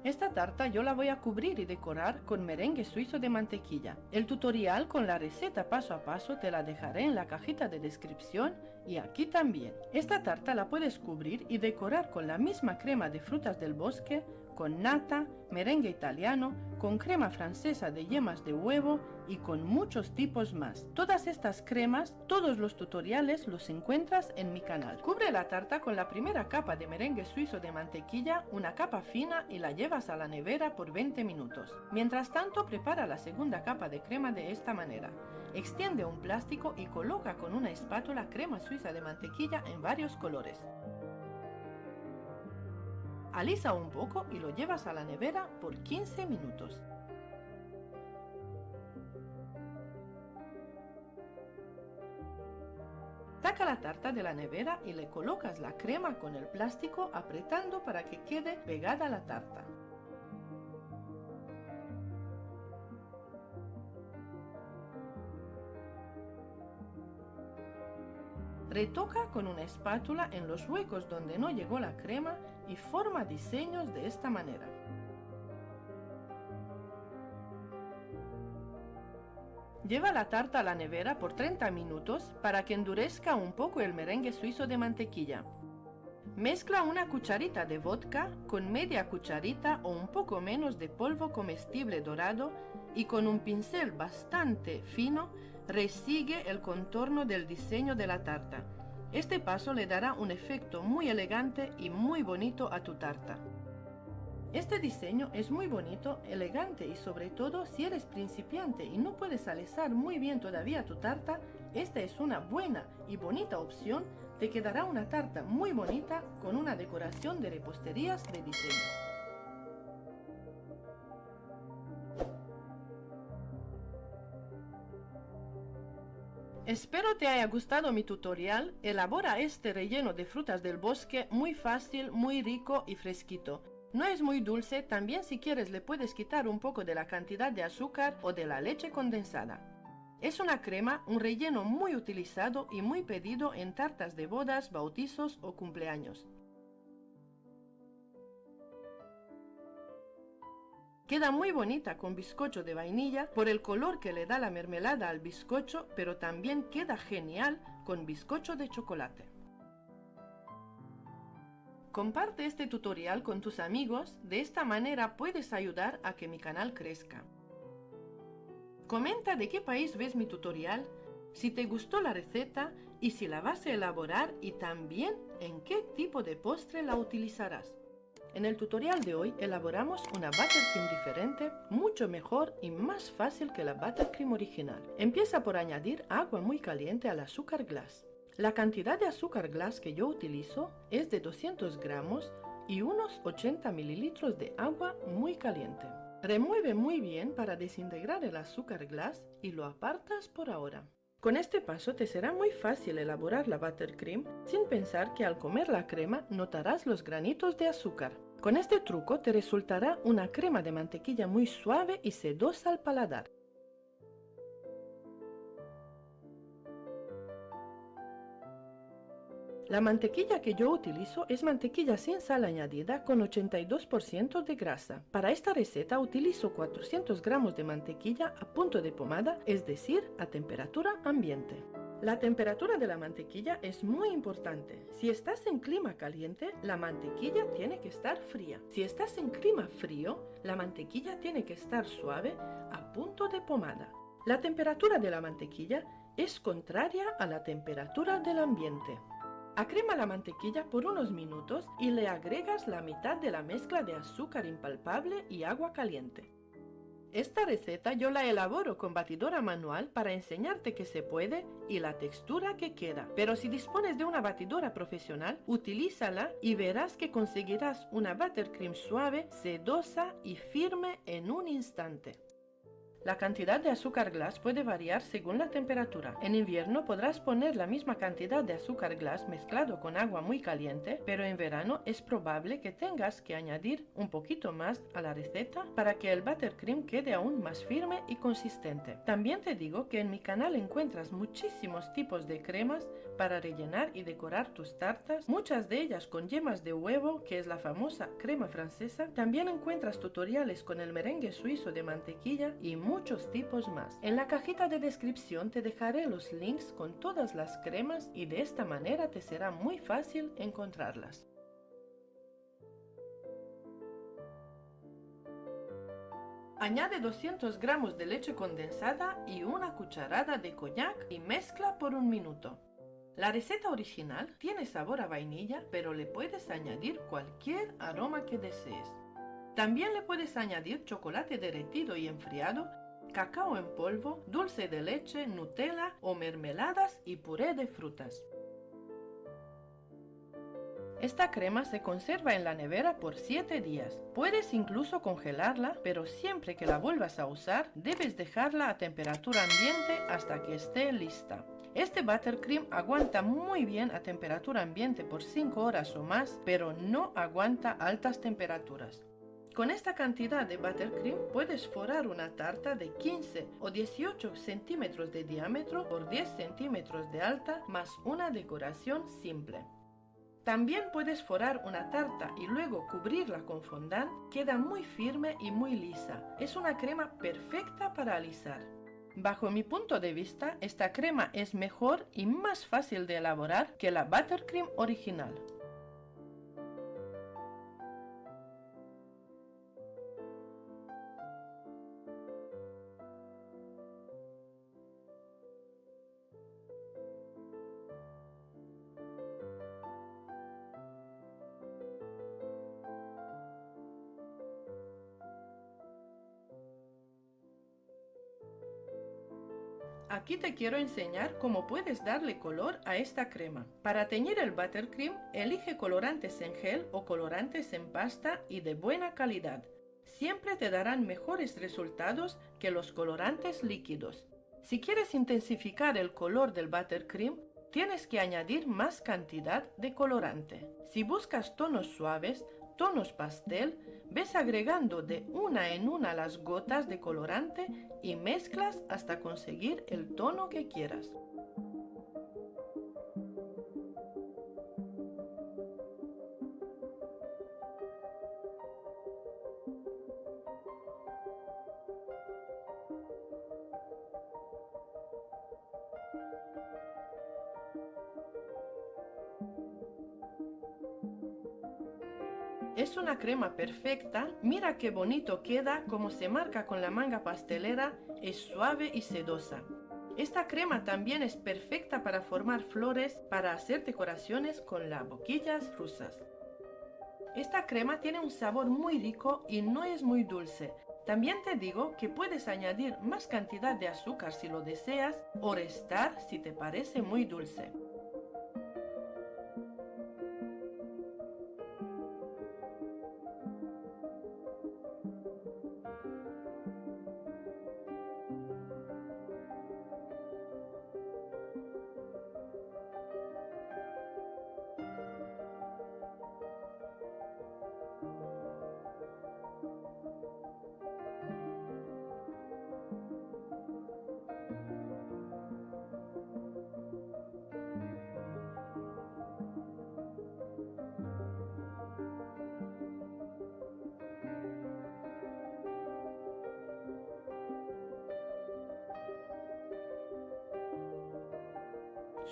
Esta tarta yo la voy a cubrir y decorar con merengue suizo de mantequilla. El tutorial con la receta paso a paso te la dejaré en la cajita de descripción y aquí también. Esta tarta la puedes cubrir y decorar con la misma crema de frutas del bosque, con nata, merengue italiano, con crema francesa de yemas de huevo y con muchos tipos más. Todas estas cremas, todos los tutoriales los encuentras en mi canal. Cubre la tarta con la primera capa de merengue suizo de mantequilla, una capa fina, y la llevas a la nevera por 20 minutos. Mientras tanto, prepara la segunda capa de crema de esta manera. Extiende un plástico y coloca con una espátula crema suiza de mantequilla en varios colores. Alisa un poco y lo llevas a la nevera por 15 minutos. Saca la tarta de la nevera y le colocas la crema con el plástico apretando para que quede pegada a la tarta. Retoca con una espátula en los huecos donde no llegó la crema y forma diseños de esta manera. Lleva la tarta a la nevera por 30 minutos para que endurezca un poco el merengue suizo de mantequilla. Mezcla una cucharita de vodka con media cucharita o un poco menos de polvo comestible dorado y con un pincel bastante fino resigue el contorno del diseño de la tarta. Este paso le dará un efecto muy elegante y muy bonito a tu tarta. Este diseño es muy bonito, elegante y sobre todo si eres principiante y no puedes alisar muy bien todavía tu tarta, esta es una buena y bonita opción. Te quedará una tarta muy bonita con una decoración de reposterías de diseño. Espero te haya gustado mi tutorial. Elabora este relleno de frutas del bosque muy fácil, muy rico y fresquito. No es muy dulce, también si quieres le puedes quitar un poco de la cantidad de azúcar o de la leche condensada. Es una crema, un relleno muy utilizado y muy pedido en tartas de bodas, bautizos o cumpleaños. Queda muy bonita con bizcocho de vainilla por el color que le da la mermelada al bizcocho, pero también queda genial con bizcocho de chocolate. Comparte este tutorial con tus amigos, de esta manera puedes ayudar a que mi canal crezca. Comenta de qué país ves mi tutorial, si te gustó la receta y si la vas a elaborar y también en qué tipo de postre la utilizarás. En el tutorial de hoy elaboramos una buttercream diferente, mucho mejor y más fácil que la buttercream original. Empieza por añadir agua muy caliente al azúcar glass. La cantidad de azúcar glass que yo utilizo es de 200 gramos y unos 80 mililitros de agua muy caliente. Remueve muy bien para desintegrar el azúcar glass y lo apartas por ahora. Con este paso te será muy fácil elaborar la buttercream sin pensar que al comer la crema notarás los granitos de azúcar. Con este truco te resultará una crema de mantequilla muy suave y sedosa al paladar. La mantequilla que yo utilizo es mantequilla sin sal añadida con 82% de grasa. Para esta receta utilizo 400 gramos de mantequilla a punto de pomada, es decir, a temperatura ambiente. La temperatura de la mantequilla es muy importante. Si estás en clima caliente, la mantequilla tiene que estar fría. Si estás en clima frío, la mantequilla tiene que estar suave, a punto de pomada. La temperatura de la mantequilla es contraria a la temperatura del ambiente. Acrema la mantequilla por unos minutos y le agregas la mitad de la mezcla de azúcar impalpable y agua caliente. Esta receta yo la elaboro con batidora manual para enseñarte que se puede y la textura que queda. Pero si dispones de una batidora profesional, utilízala y verás que conseguirás una buttercream suave, sedosa y firme en un instante. La cantidad de azúcar glass puede variar según la temperatura. En invierno podrás poner la misma cantidad de azúcar glass mezclado con agua muy caliente, pero en verano es probable que tengas que añadir un poquito más a la receta para que el buttercream quede aún más firme y consistente. También te digo que en mi canal encuentras muchísimos tipos de cremas para rellenar y decorar tus tartas, muchas de ellas con yemas de huevo, que es la famosa crema francesa. También encuentras tutoriales con el merengue suizo de mantequilla y muchos tipos más. En la cajita de descripción te dejaré los links con todas las cremas y de esta manera te será muy fácil encontrarlas. Añade 200 gramos de leche condensada y una cucharada de coñac y mezcla por un minuto. La receta original tiene sabor a vainilla, pero le puedes añadir cualquier aroma que desees. También le puedes añadir chocolate derretido y enfriado, cacao en polvo, dulce de leche, Nutella o mermeladas y puré de frutas. Esta crema se conserva en la nevera por 7 días. Puedes incluso congelarla, pero siempre que la vuelvas a usar, debes dejarla a temperatura ambiente hasta que esté lista. Este buttercream aguanta muy bien a temperatura ambiente por 5 horas o más, pero no aguanta altas temperaturas. Con esta cantidad de buttercream puedes forrar una tarta de 15 o 18 centímetros de diámetro por 10 centímetros de alta, más una decoración simple. También puedes forrar una tarta y luego cubrirla con fondant. Queda muy firme y muy lisa. Es una crema perfecta para alisar. Bajo mi punto de vista, esta crema es mejor y más fácil de elaborar que la buttercream original. Aquí te quiero enseñar cómo puedes darle color a esta crema. Para teñir el buttercream, elige colorantes en gel o colorantes en pasta y de buena calidad. Siempre te darán mejores resultados que los colorantes líquidos. Si quieres intensificar el color del buttercream, tienes que añadir más cantidad de colorante. Si buscas tonos suaves, tonos pastel, ves agregando de una en una las gotas de colorante y mezclas hasta conseguir el tono que quieras. Es una crema perfecta, mira qué bonito queda, como se marca con la manga pastelera, es suave y sedosa. Esta crema también es perfecta para formar flores, para hacer decoraciones con las boquillas rusas. Esta crema tiene un sabor muy rico y no es muy dulce. También te digo que puedes añadir más cantidad de azúcar si lo deseas o restar si te parece muy dulce.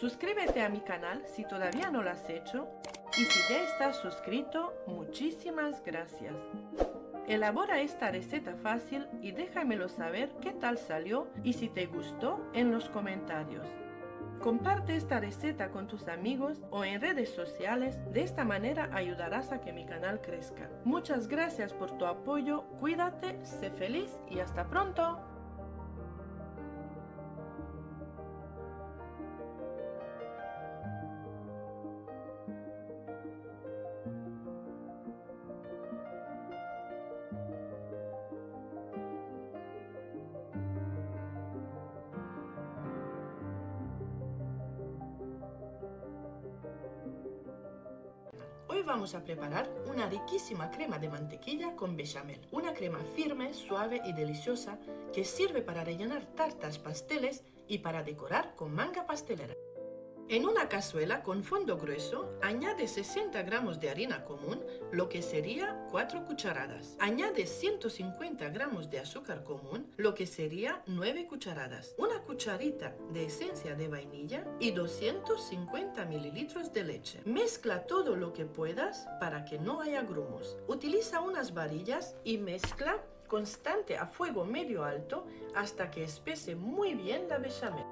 Suscríbete a mi canal si todavía no lo has hecho y si ya estás suscrito, muchísimas gracias. Elabora esta receta fácil y déjamelo saber qué tal salió y si te gustó en los comentarios. Comparte esta receta con tus amigos o en redes sociales, de esta manera ayudarás a que mi canal crezca. Muchas gracias por tu apoyo, cuídate, sé feliz y hasta pronto. vamos a preparar una riquísima crema de mantequilla con bechamel. Una crema firme, suave y deliciosa que sirve para rellenar tartas, pasteles y para decorar con manga pastelera. En una cazuela con fondo grueso, añade 60 gramos de harina común, lo que sería 4 cucharadas. Añade 150 gramos de azúcar común, lo que sería 9 cucharadas. Una cucharita de esencia de vainilla y 250 mililitros de leche. Mezcla todo lo que puedas para que no haya grumos. Utiliza unas varillas y mezcla constante a fuego medio alto hasta que espese muy bien la bechamel.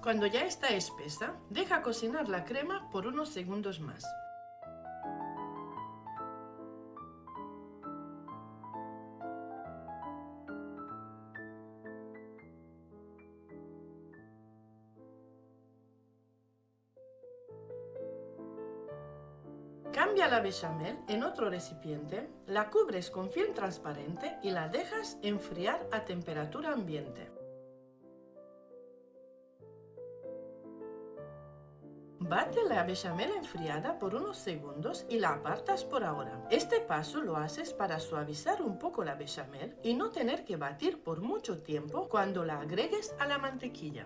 Cuando ya está espesa, deja cocinar la crema por unos segundos más. Cambia la bechamel en otro recipiente, la cubres con film transparente y la dejas enfriar a temperatura ambiente. Bate la bechamel enfriada por unos segundos y la apartas por ahora. Este paso lo haces para suavizar un poco la bechamel y no tener que batir por mucho tiempo cuando la agregues a la mantequilla.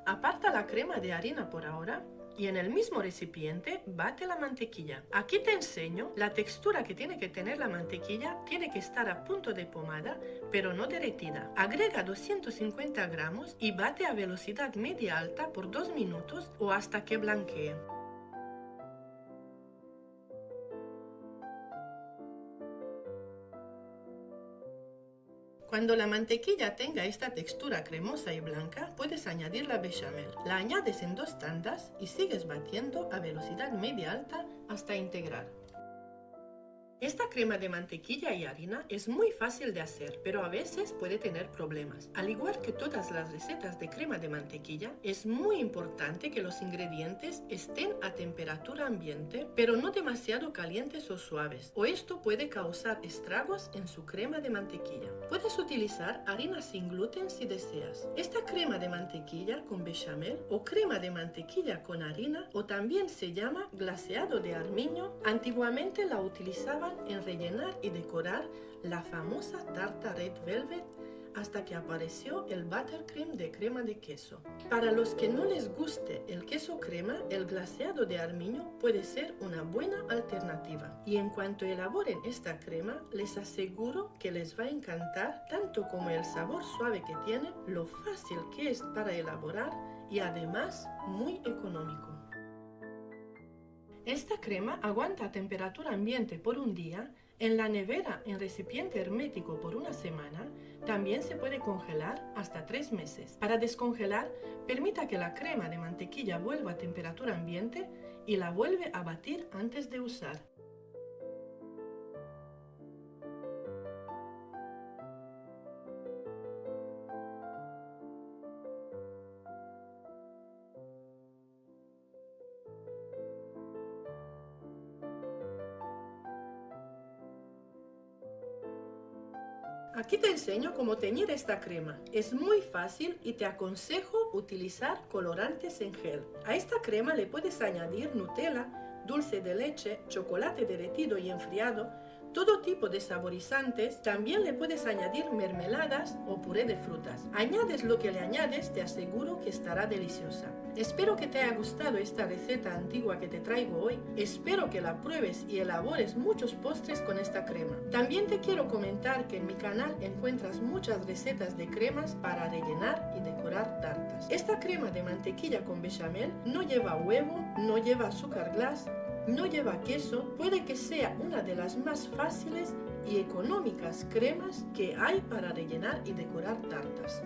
Aparta la crema de harina por ahora y en el mismo recipiente bate la mantequilla. Aquí te enseño la textura que tiene que tener la mantequilla. Tiene que estar a punto de pomada, pero no derretida. Agrega 250 gramos y bate a velocidad media alta por 2 minutos o hasta que blanquee. Cuando la mantequilla tenga esta textura cremosa y blanca, puedes añadir la bechamel. La añades en 2 tandas y sigues batiendo a velocidad media alta hasta integrar. Esta crema de mantequilla y harina es muy fácil de hacer, pero a veces puede tener problemas. Al igual que todas las recetas de crema de mantequilla, es muy importante que los ingredientes estén a temperatura ambiente, pero no demasiado calientes o suaves, o esto puede causar estragos en su crema de mantequilla. Puedes utilizar harina sin gluten si deseas. Esta crema de mantequilla con bechamel o crema de mantequilla con harina, o también se llama glaseado de armiño, antiguamente la utilizaban en rellenar y decorar la famosa tarta Red Velvet hasta que apareció el buttercream de crema de queso. Para los que no les guste el queso crema, el glaseado de armiño puede ser una buena alternativa. Y en cuanto elaboren esta crema, les aseguro que les va a encantar tanto como el sabor suave que tiene, lo fácil que es para elaborar y además muy económico. Esta crema aguanta a temperatura ambiente por un día, en la nevera en recipiente hermético por una semana, también se puede congelar hasta 3 meses. Para descongelar, permita que la crema de mantequilla vuelva a temperatura ambiente y la vuelve a batir antes de usar. Aquí te enseño cómo teñir esta crema. Es muy fácil y te aconsejo utilizar colorantes en gel. A esta crema le puedes añadir Nutella, dulce de leche, chocolate derretido y enfriado, todo tipo de saborizantes. También le puedes añadir mermeladas o puré de frutas. Añades lo que le añades, te aseguro que estará deliciosa. Espero que te haya gustado esta receta antigua que te traigo hoy. Espero que la pruebes y elabores muchos postres con esta crema. También te quiero comentar que en mi canal encuentras muchas recetas de cremas para rellenar y decorar tartas. Esta crema de mantequilla con bechamel no lleva huevo, no lleva azúcar glass, no lleva queso. Puede que sea una de las más fáciles y económicas cremas que hay para rellenar y decorar tartas.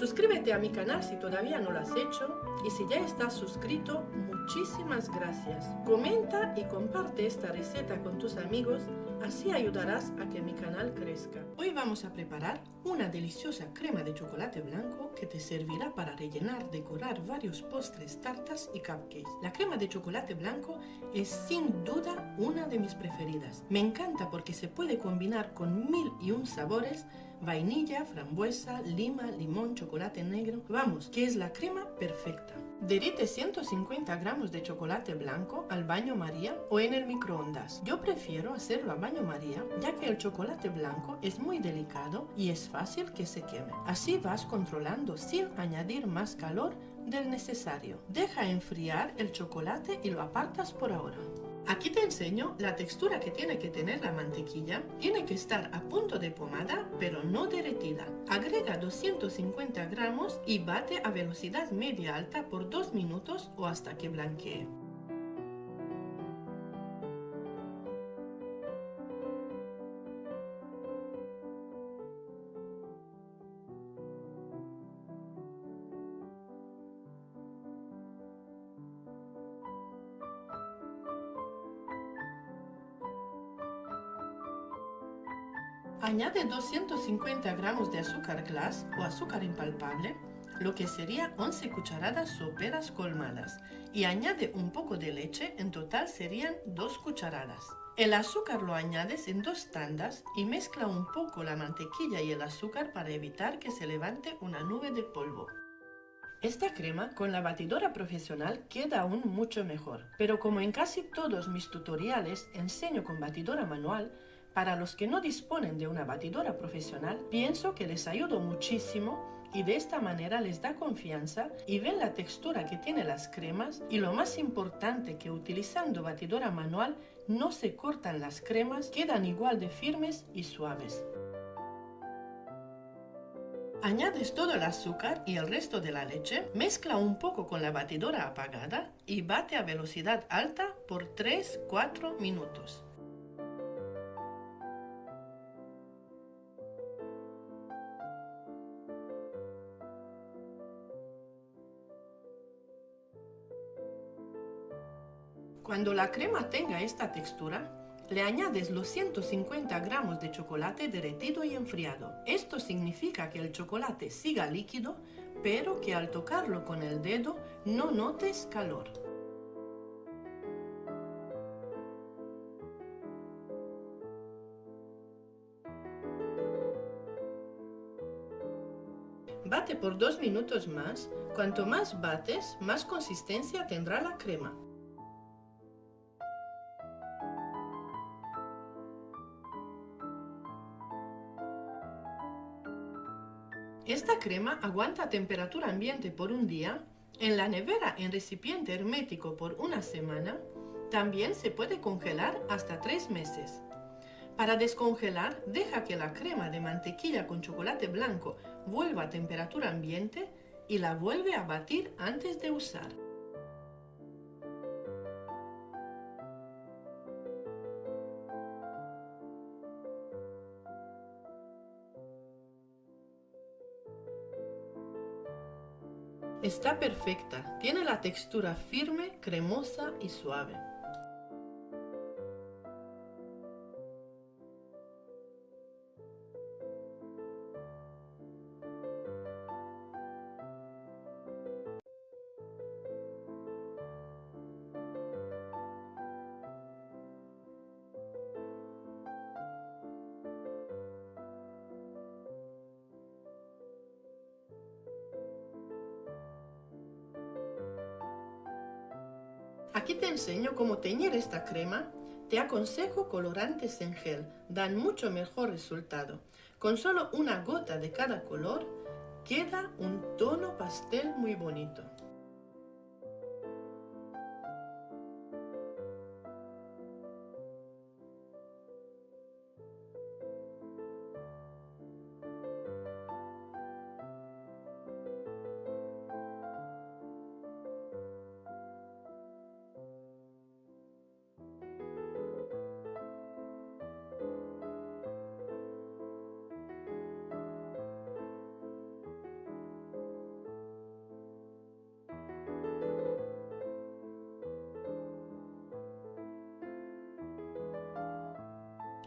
Suscríbete a mi canal si todavía no lo has hecho y si ya estás suscrito, muchísimas gracias. Comenta y comparte esta receta con tus amigos, así ayudarás a que mi canal crezca. Hoy vamos a preparar una deliciosa crema de chocolate blanco que te servirá para rellenar, decorar varios postres, tartas y cupcakes. La crema de chocolate blanco es sin duda una de mis preferidas. Me encanta porque se puede combinar con 1001 sabores: vainilla, frambuesa, lima, limón, chocolate negro. Vamos, que es la crema perfecta. Derrite 150 gramos de chocolate blanco al baño María o en el microondas. Yo prefiero hacerlo a baño María, ya que el chocolate blanco es muy delicado y es fácil que se queme. Así vas controlando sin añadir más calor del necesario. Deja enfriar el chocolate y lo apartas por ahora. Aquí te enseño la textura que tiene que tener la mantequilla. Tiene que estar a punto de pomada, pero no derretida. Agrega 250 gramos y bate a velocidad media alta por 2 minutos o hasta que blanquee. Añade 250 gramos de azúcar glass o azúcar impalpable, lo que sería 11 cucharadas soperas colmadas, y añade un poco de leche, en total serían 2 cucharadas. El azúcar lo añades en 2 tandas y mezcla un poco la mantequilla y el azúcar para evitar que se levante una nube de polvo. Esta crema con la batidora profesional queda aún mucho mejor, pero como en casi todos mis tutoriales enseño con batidora manual, para los que no disponen de una batidora profesional, pienso que les ayudo muchísimo y de esta manera les da confianza y ven la textura que tienen las cremas, y lo más importante, que utilizando batidora manual no se cortan las cremas, quedan igual de firmes y suaves. Añades todo el azúcar y el resto de la leche, mezcla un poco con la batidora apagada y bate a velocidad alta por 3-4 minutos. Cuando la crema tenga esta textura, le añades los 150 gramos de chocolate derretido y enfriado. Esto significa que el chocolate siga líquido, pero que al tocarlo con el dedo no notes calor. Bate por 2 minutos más. Cuanto más bates, más consistencia tendrá la crema. Esta crema aguanta a temperatura ambiente por un día, en la nevera en recipiente hermético por una semana. También se puede congelar hasta 3 meses. Para descongelar, deja que la crema de mantequilla con chocolate blanco vuelva a temperatura ambiente y la vuelve a batir antes de usar. Está perfecta, tiene la textura firme, cremosa y suave. Aquí te enseño cómo teñir esta crema. Te aconsejo colorantes en gel, dan mucho mejor resultado. Con solo una gota de cada color, queda un tono pastel muy bonito.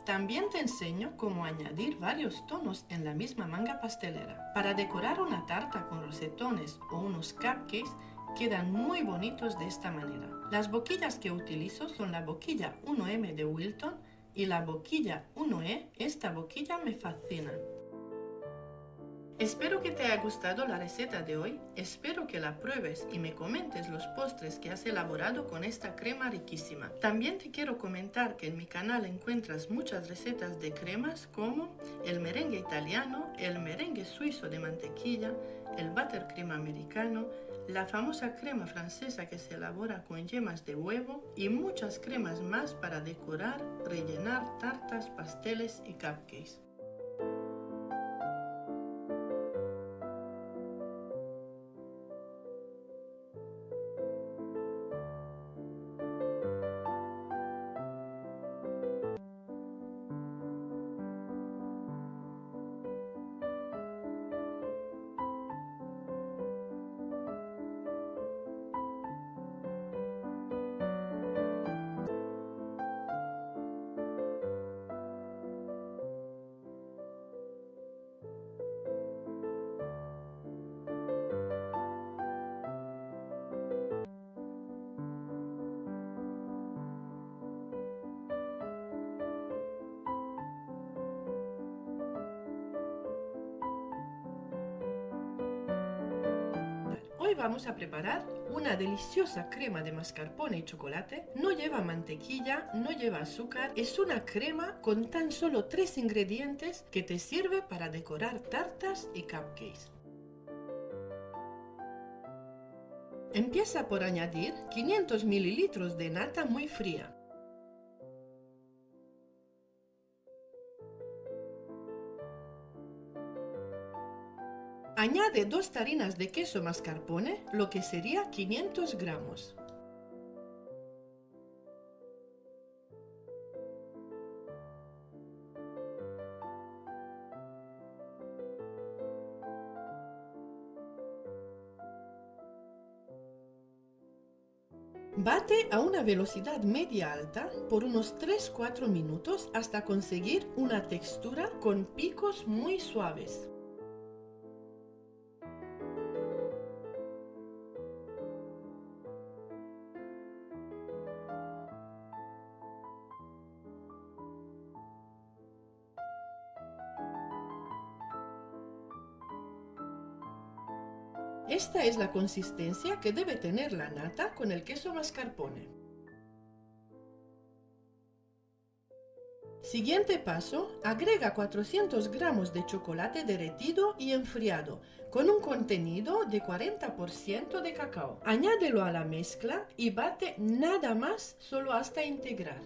También te enseño cómo añadir varios tonos en la misma manga pastelera. Para decorar una tarta con rosetones o unos cupcakes, quedan muy bonitos de esta manera. Las boquillas que utilizo son la boquilla 1M de Wilton y la boquilla 1E. Esta boquilla me fascina. Espero que te haya gustado la receta de hoy, espero que la pruebes y me comentes los postres que has elaborado con esta crema riquísima. También te quiero comentar que en mi canal encuentras muchas recetas de cremas como el merengue italiano, el merengue suizo de mantequilla, el buttercream americano, la famosa crema francesa que se elabora con yemas de huevo y muchas cremas más para decorar, rellenar tartas, pasteles y cupcakes. Hoy vamos a preparar una deliciosa crema de mascarpone y chocolate. No lleva mantequilla, no lleva azúcar. Es una crema con tan solo 3 ingredientes que te sirve para decorar tartas y cupcakes. Empieza por añadir 500 ml de nata muy fría. Añade 2 tarinas de queso mascarpone, lo que sería 500 gramos. Bate a una velocidad media-alta por unos 3-4 minutos hasta conseguir una textura con picos muy suaves. Esta es la consistencia que debe tener la nata con el queso mascarpone. Siguiente paso, agrega 400 gramos de chocolate derretido y enfriado con un contenido de 40% de cacao. Añádelo a la mezcla y bate nada más solo hasta integrar.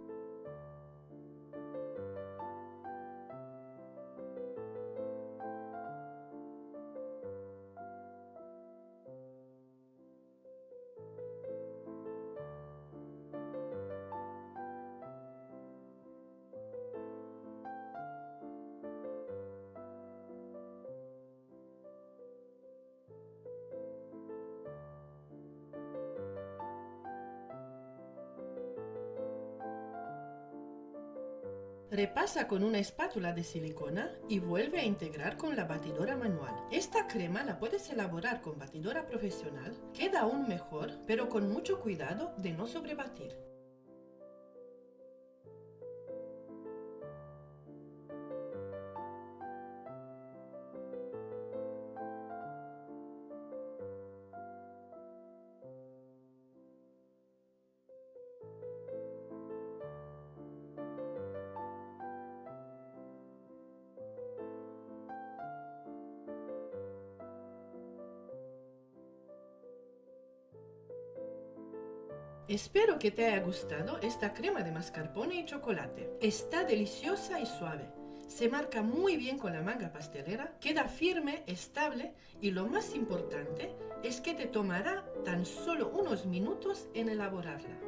Repasa con una espátula de silicona y vuelve a integrar con la batidora manual. Esta crema la puedes elaborar con batidora profesional, queda aún mejor, pero con mucho cuidado de no sobrebatir. Espero que te haya gustado esta crema de mascarpone y chocolate. Está deliciosa y suave. Se marca muy bien con la manga pastelera, queda firme, estable y lo más importante es que te tomará tan solo unos minutos en elaborarla.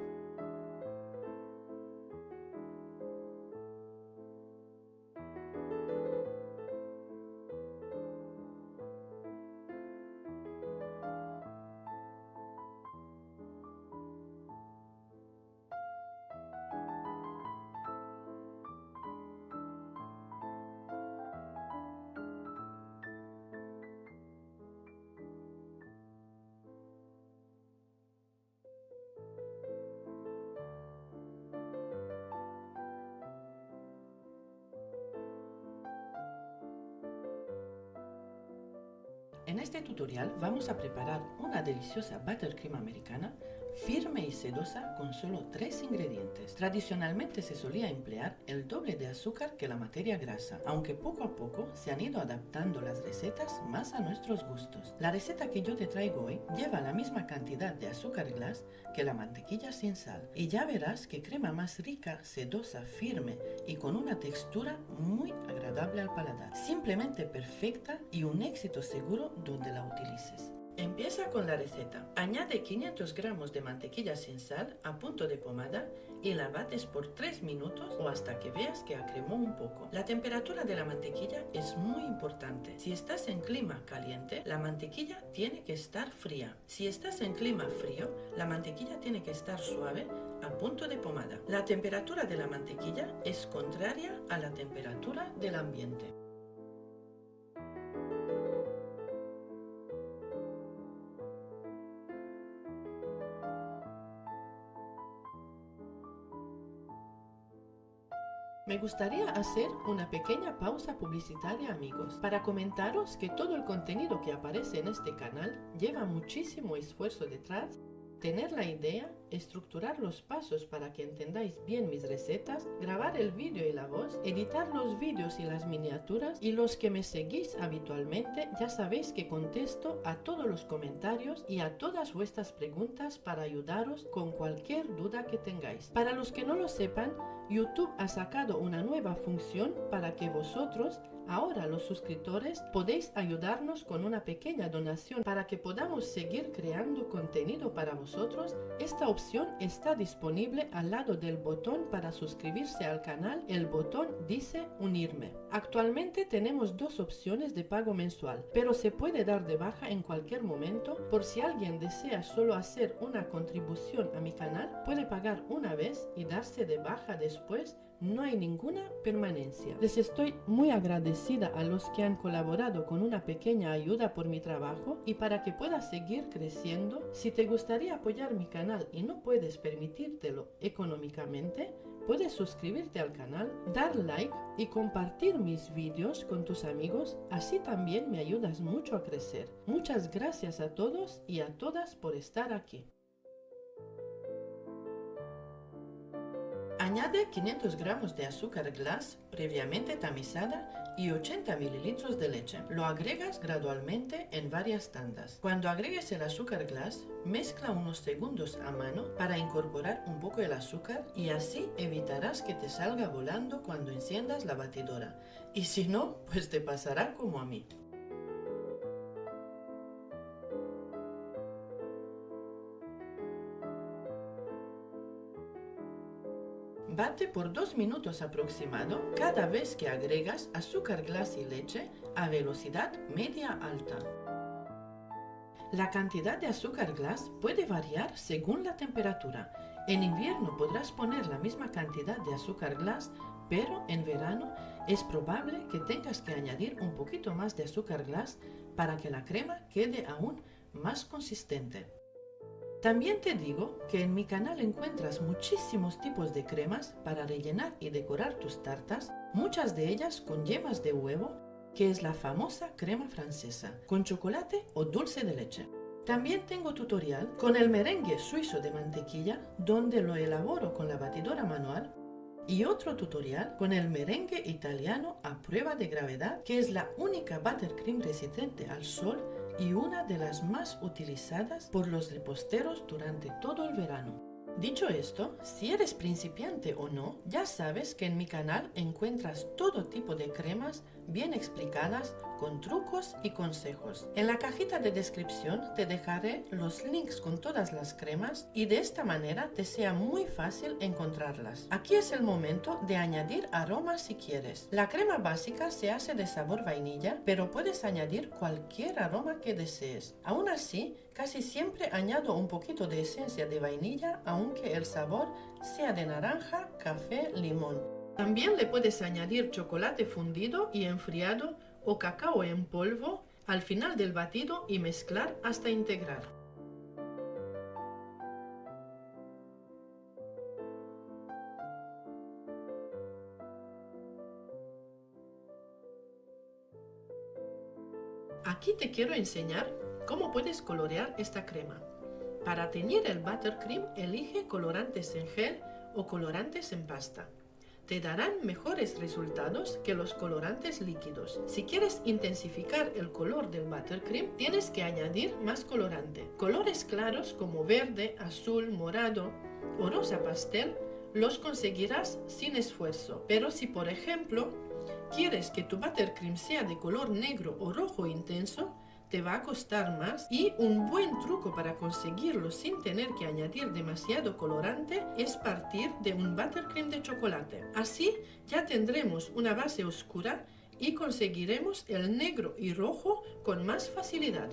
En este tutorial vamos a preparar una deliciosa buttercream americana firme y sedosa con solo 3 ingredientes. Tradicionalmente se solía emplear el doble de azúcar que la materia grasa, aunque poco a poco se han ido adaptando las recetas más a nuestros gustos. La receta que yo te traigo hoy lleva la misma cantidad de azúcar glass que la mantequilla sin sal, y ya verás qué crema más rica, sedosa, firme y con una textura muy agradable al paladar. Simplemente perfecta y un éxito seguro donde la utilices. Empieza con la receta. Añade 500 gramos de mantequilla sin sal a punto de pomada y la bates por 3 minutos o hasta que veas que acremó un poco. La temperatura de la mantequilla es muy importante. Si estás en clima caliente, la mantequilla tiene que estar fría. Si estás en clima frío, la mantequilla tiene que estar suave a punto de pomada. La temperatura de la mantequilla es contraria a la temperatura del ambiente. Me gustaría hacer una pequeña pausa publicitaria, amigos, para comentaros que todo el contenido que aparece en este canal lleva muchísimo esfuerzo detrás. Tener la idea, estructurar los pasos para que entendáis bien mis recetas, grabar el vídeo y la voz, editar los vídeos y las miniaturas, y los que me seguís habitualmente ya sabéis que contesto a todos los comentarios y a todas vuestras preguntas para ayudaros con cualquier duda que tengáis. Para los que no lo sepan, YouTube ha sacado una nueva función para que vosotros, ahora los suscriptores, podéis ayudarnos con una pequeña donación para que podamos seguir creando contenido para vosotros. Esta opción está disponible al lado del botón para suscribirse al canal. El botón dice unirme. Actualmente tenemos 2 opciones de pago mensual, pero se puede dar de baja en cualquier momento. Por si alguien desea solo hacer una contribución a mi canal, puede pagar una vez y darse de baja después. No hay ninguna permanencia. Les estoy muy agradecida a los que han colaborado con una pequeña ayuda por mi trabajo y para que pueda seguir creciendo. Si te gustaría apoyar mi canal y no puedes permitírtelo económicamente, puedes suscribirte al canal, dar like y compartir mis vídeos con tus amigos. Así también me ayudas mucho a crecer. Muchas gracias a todos y a todas por estar aquí. Añade 500 gramos de azúcar glass previamente tamizada y 80 mililitros de leche. Lo agregas gradualmente en varias tandas. Cuando agregues el azúcar glass, mezcla unos segundos a mano para incorporar un poco el azúcar y así evitarás que te salga volando cuando enciendas la batidora. Y si no, pues te pasará como a mí. Bate por 2 minutos aproximado cada vez que agregas azúcar glass y leche a velocidad media-alta. La cantidad de azúcar glass puede variar según la temperatura. En invierno podrás poner la misma cantidad de azúcar glass, pero en verano es probable que tengas que añadir un poquito más de azúcar glass para que la crema quede aún más consistente. También te digo que en mi canal encuentras muchísimos tipos de cremas para rellenar y decorar tus tartas, muchas de ellas con yemas de huevo, que es la famosa crema francesa, con chocolate o dulce de leche. También tengo tutorial con el merengue suizo de mantequilla, donde lo elaboro con la batidora manual, y otro tutorial con el merengue italiano a prueba de gravedad, que es la única buttercream resistente al sol y una de las más utilizadas por los reposteros durante todo el verano. Dicho esto, si eres principiante o no, ya sabes que en mi canal encuentras todo tipo de cremas bien explicadas, con trucos y consejos. En la cajita de descripción te dejaré los links con todas las cremas y de esta manera te sea muy fácil encontrarlas. Aquí es el momento de añadir aromas si quieres. La crema básica se hace de sabor vainilla, pero puedes añadir cualquier aroma que desees. Aún así, casi siempre añado un poquito de esencia de vainilla, aunque el sabor sea de naranja, café, limón. También le puedes añadir chocolate fundido y enfriado o cacao en polvo al final del batido y mezclar hasta integrar. Aquí te quiero enseñar cómo puedes colorear esta crema. Para teñir el buttercream, elige colorantes en gel o colorantes en pasta. Te darán mejores resultados que los colorantes líquidos. Si quieres intensificar el color del buttercream, tienes que añadir más colorante. Colores claros como verde, azul, morado o rosa pastel los conseguirás sin esfuerzo. Pero si, por ejemplo, quieres que tu buttercream sea de color negro o rojo intenso, te va a costar más, y un buen truco para conseguirlo sin tener que añadir demasiado colorante es partir de un buttercream de chocolate. Así ya tendremos una base oscura y conseguiremos el negro y rojo con más facilidad.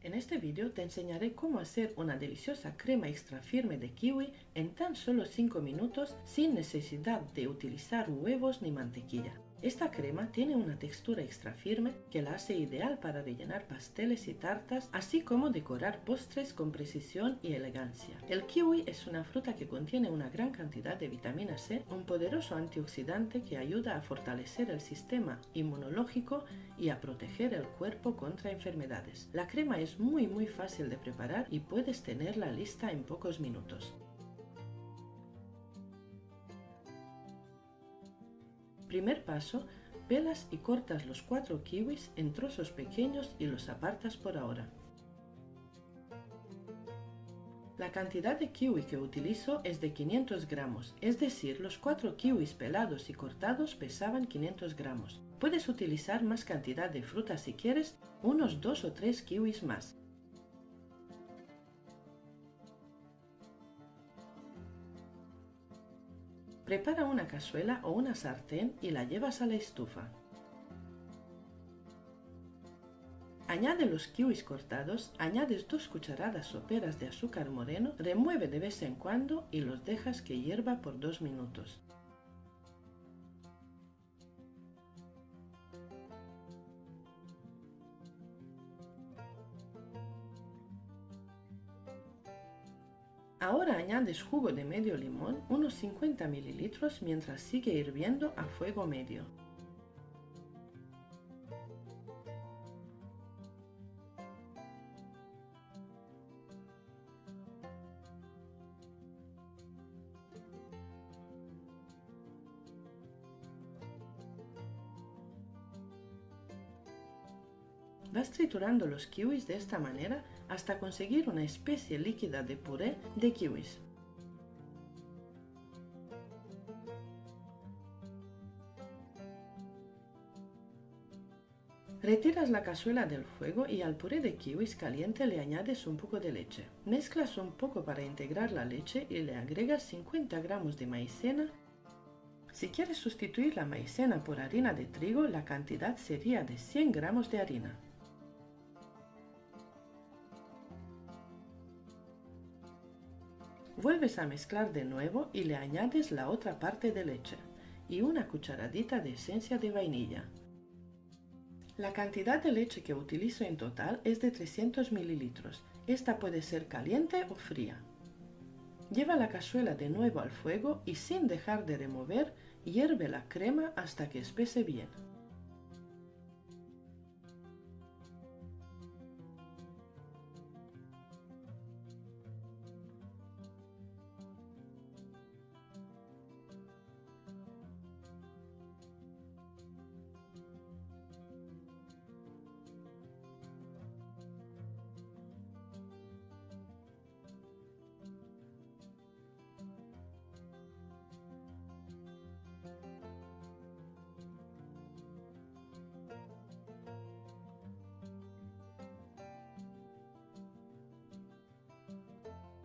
En este vídeo te enseñaré cómo hacer una deliciosa crema extra firme de kiwi en tan solo 5 minutos sin necesidad de utilizar huevos ni mantequilla. Esta crema tiene una textura extra firme que la hace ideal para rellenar pasteles y tartas, así como decorar postres con precisión y elegancia. El kiwi es una fruta que contiene una gran cantidad de vitamina C, un poderoso antioxidante que ayuda a fortalecer el sistema inmunológico y a proteger el cuerpo contra enfermedades. La crema es muy fácil de preparar y puedes tenerla lista en pocos minutos. Primer paso, pelas y cortas los 4 kiwis en trozos pequeños y los apartas por ahora. La cantidad de kiwi que utilizo es de 500 gramos, es decir, los 4 kiwis pelados y cortados pesaban 500 gramos. Puedes utilizar más cantidad de fruta si quieres, unos 2 o 3 kiwis más. Prepara una cazuela o una sartén y la llevas a la estufa. Añade los kiwis cortados, añades 2 cucharadas soperas de azúcar moreno, remueve de vez en cuando y los dejas que hierva por 2 minutos. Ahora añades jugo de medio limón, unos 50 mililitros, mientras sigue hirviendo a fuego medio. Vas triturando los kiwis de esta manera hasta conseguir una especie líquida de puré de kiwis. Retiras la cazuela del fuego y al puré de kiwis caliente le añades un poco de leche. Mezclas un poco para integrar la leche y le agregas 50 gramos de maicena. Si quieres sustituir la maicena por harina de trigo, la cantidad sería de 100 gramos de harina. Vuelves a mezclar de nuevo y le añades la otra parte de leche y una cucharadita de esencia de vainilla. La cantidad de leche que utilizo en total es de 300 mililitros. Esta puede ser caliente o fría. Lleva la cazuela de nuevo al fuego y sin dejar de remover, hierve la crema hasta que espese bien.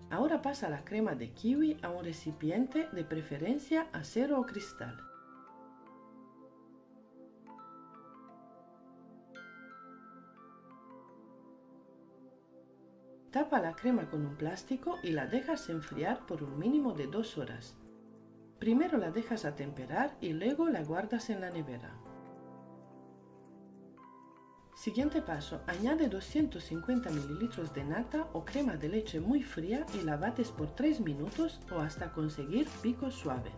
Ahora pasa la crema de kiwi a un recipiente, de preferencia acero o cristal. Tapa la crema con un plástico y la dejas enfriar por un mínimo de 2 horas. Primero la dejas atemperar y luego la guardas en la nevera. Siguiente paso, añade 250 ml de nata o crema de leche muy fría y la bates por 3 minutos o hasta conseguir pico suave.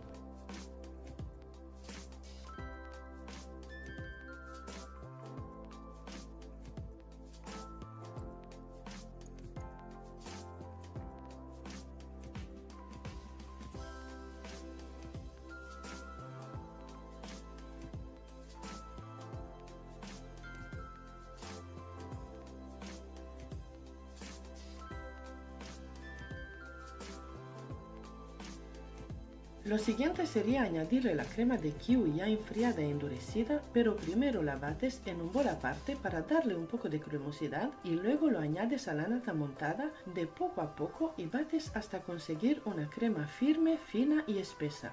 Lo siguiente sería añadirle la crema de kiwi ya enfriada e endurecida, pero primero la bates en un bol aparte para darle un poco de cremosidad y luego lo añades a la nata montada de poco a poco y bates hasta conseguir una crema firme, fina y espesa.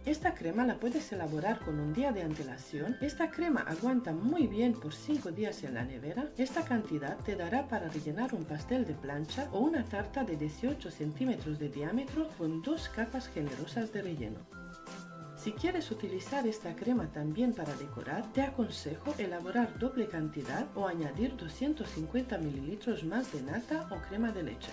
Esta crema la puedes elaborar con un día de antelación. Esta crema aguanta muy bien por 5 días en la nevera. Esta cantidad te dará para rellenar un pastel de plancha o una tarta de 18 centímetros de diámetro con 2 capas generosas de relleno. Si quieres utilizar esta crema también para decorar, te aconsejo elaborar doble cantidad o añadir 250 ml más de nata o crema de leche.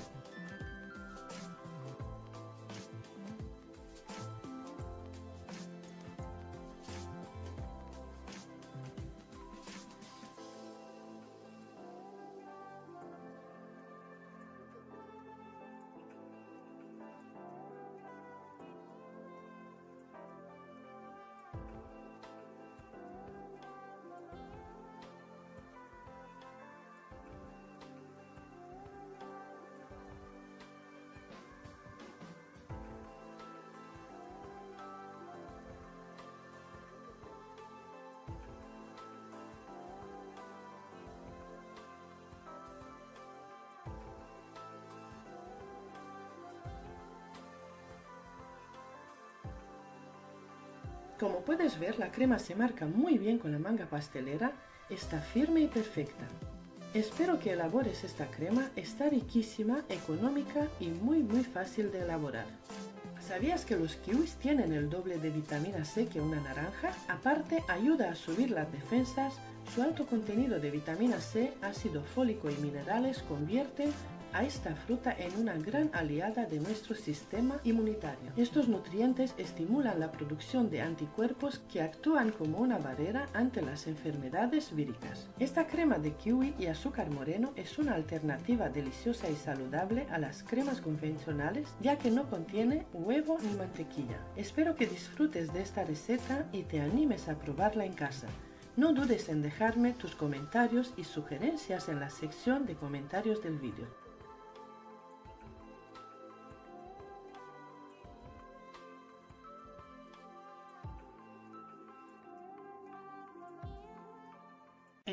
Como puedes ver, la crema se marca muy bien con la manga pastelera, está firme y perfecta. Espero que elabores esta crema, está riquísima, económica y muy fácil de elaborar. ¿Sabías que los kiwis tienen el doble de vitamina C que una naranja? Aparte, ayuda a subir las defensas, su alto contenido de vitamina C, ácido fólico y minerales convierten a esta fruta en una gran aliada de nuestro sistema inmunitario. Estos nutrientes estimulan la producción de anticuerpos que actúan como una barrera ante las enfermedades víricas. Esta crema de kiwi y azúcar moreno es una alternativa deliciosa y saludable a las cremas convencionales, ya que no contiene huevo ni mantequilla. Espero que disfrutes de esta receta y te animes a probarla en casa. No dudes en dejarme tus comentarios y sugerencias en la sección de comentarios del vídeo.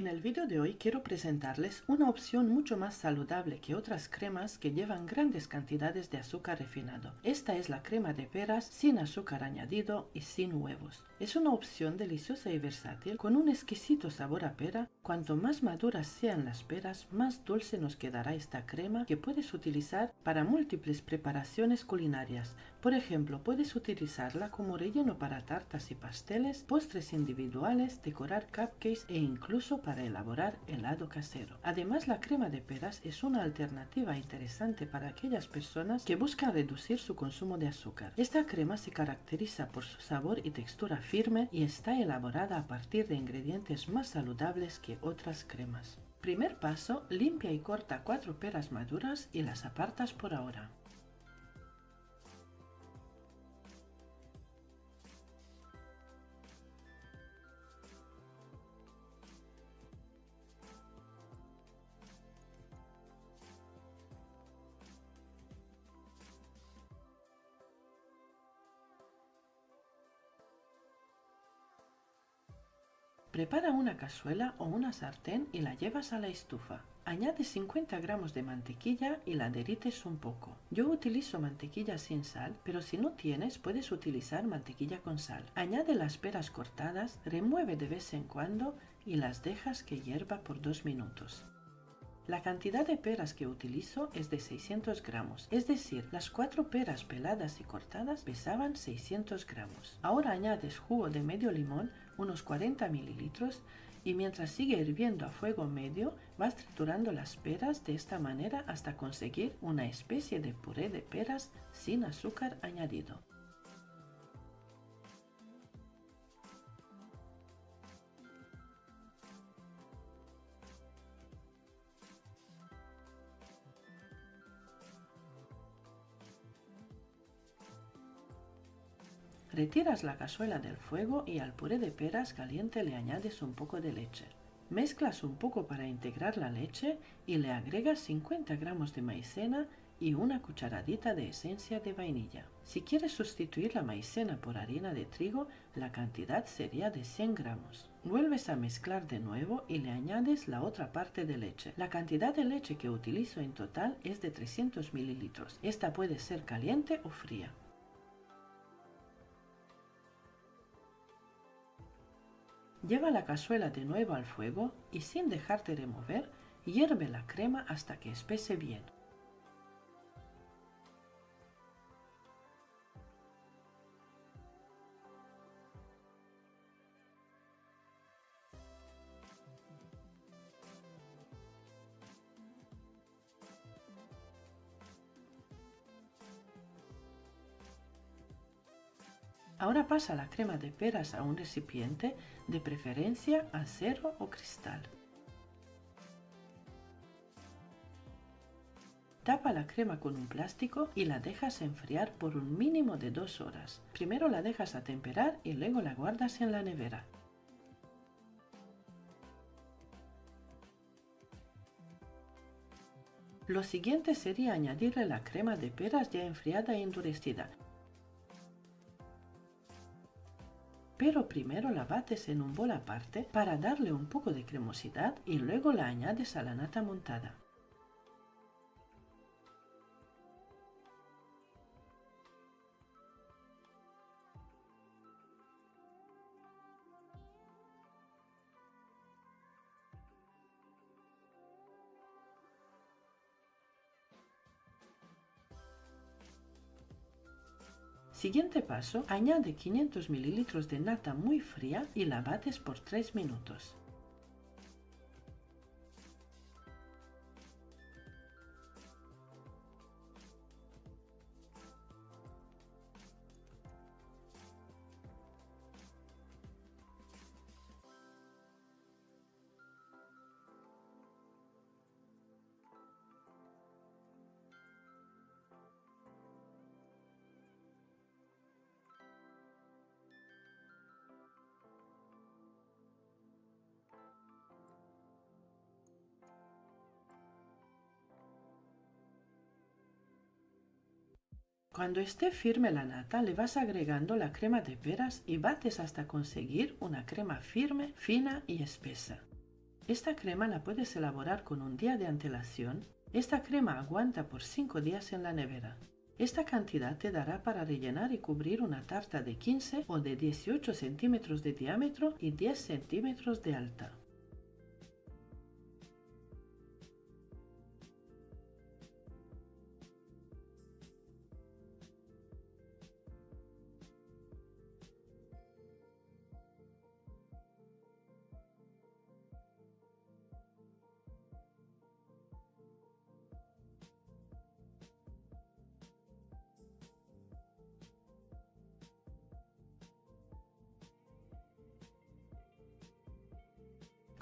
En el vídeo de hoy quiero presentarles una opción mucho más saludable que otras cremas que llevan grandes cantidades de azúcar refinado. Esta es la crema de peras sin azúcar añadido y sin huevos. Es una opción deliciosa y versátil con un exquisito sabor a pera. Cuanto más maduras sean las peras, más dulce nos quedará esta crema que puedes utilizar para múltiples preparaciones culinarias. Por ejemplo, puedes utilizarla como relleno para tartas y pasteles, postres individuales, decorar cupcakes e incluso para elaborar helado casero. Además, la crema de peras es una alternativa interesante para aquellas personas que buscan reducir su consumo de azúcar. Esta crema se caracteriza por su sabor y textura firme y está elaborada a partir de ingredientes más saludables que otras cremas. Primer paso, limpia y corta 4 peras maduras y las apartas por ahora. Prepara una cazuela o una sartén y la llevas a la estufa. Añade 50 gramos de mantequilla y la derrites un poco. Yo utilizo mantequilla sin sal, pero si no tienes puedes utilizar mantequilla con sal. Añade las peras cortadas, remueve de vez en cuando y las dejas que hierva por 2 minutos. La cantidad de peras que utilizo es de 600 gramos, es decir, las 4 peras peladas y cortadas pesaban 600 gramos. Ahora añades jugo de medio limón, unos 40 mililitros, y mientras sigue hirviendo a fuego medio, vas triturando las peras de esta manera hasta conseguir una especie de puré de peras sin azúcar añadido. Retiras la cazuela del fuego y al puré de peras caliente le añades un poco de leche. Mezclas un poco para integrar la leche y le agregas 50 gramos de maicena y una cucharadita de esencia de vainilla. Si quieres sustituir la maicena por harina de trigo, la cantidad sería de 100 gramos. Vuelves a mezclar de nuevo y le añades la otra parte de leche. La cantidad de leche que utilizo en total es de 300 mililitros. Esta puede ser caliente o fría. Lleva la cazuela de nuevo al fuego y sin dejarte remover, hierve la crema hasta que espese bien. Ahora pasa la crema de peras a un recipiente, de preferencia acero o cristal. Tapa la crema con un plástico y la dejas enfriar por un mínimo de 2 horas. Primero la dejas atemperar y luego la guardas en la nevera. Lo siguiente sería añadirle la crema de peras ya enfriada e endurecida. Pero primero la bates en un bol aparte para darle un poco de cremosidad y luego la añades a la nata montada. Siguiente paso, añade 500 mililitros de nata muy fría y la bates por 3 minutos. Cuando esté firme la nata, le vas agregando la crema de peras y bates hasta conseguir una crema firme, fina y espesa. Esta crema la puedes elaborar con un día de antelación. Esta crema aguanta por 5 días en la nevera. Esta cantidad te dará para rellenar y cubrir una tarta de 15 o de 18 centímetros de diámetro y 10 centímetros de alta.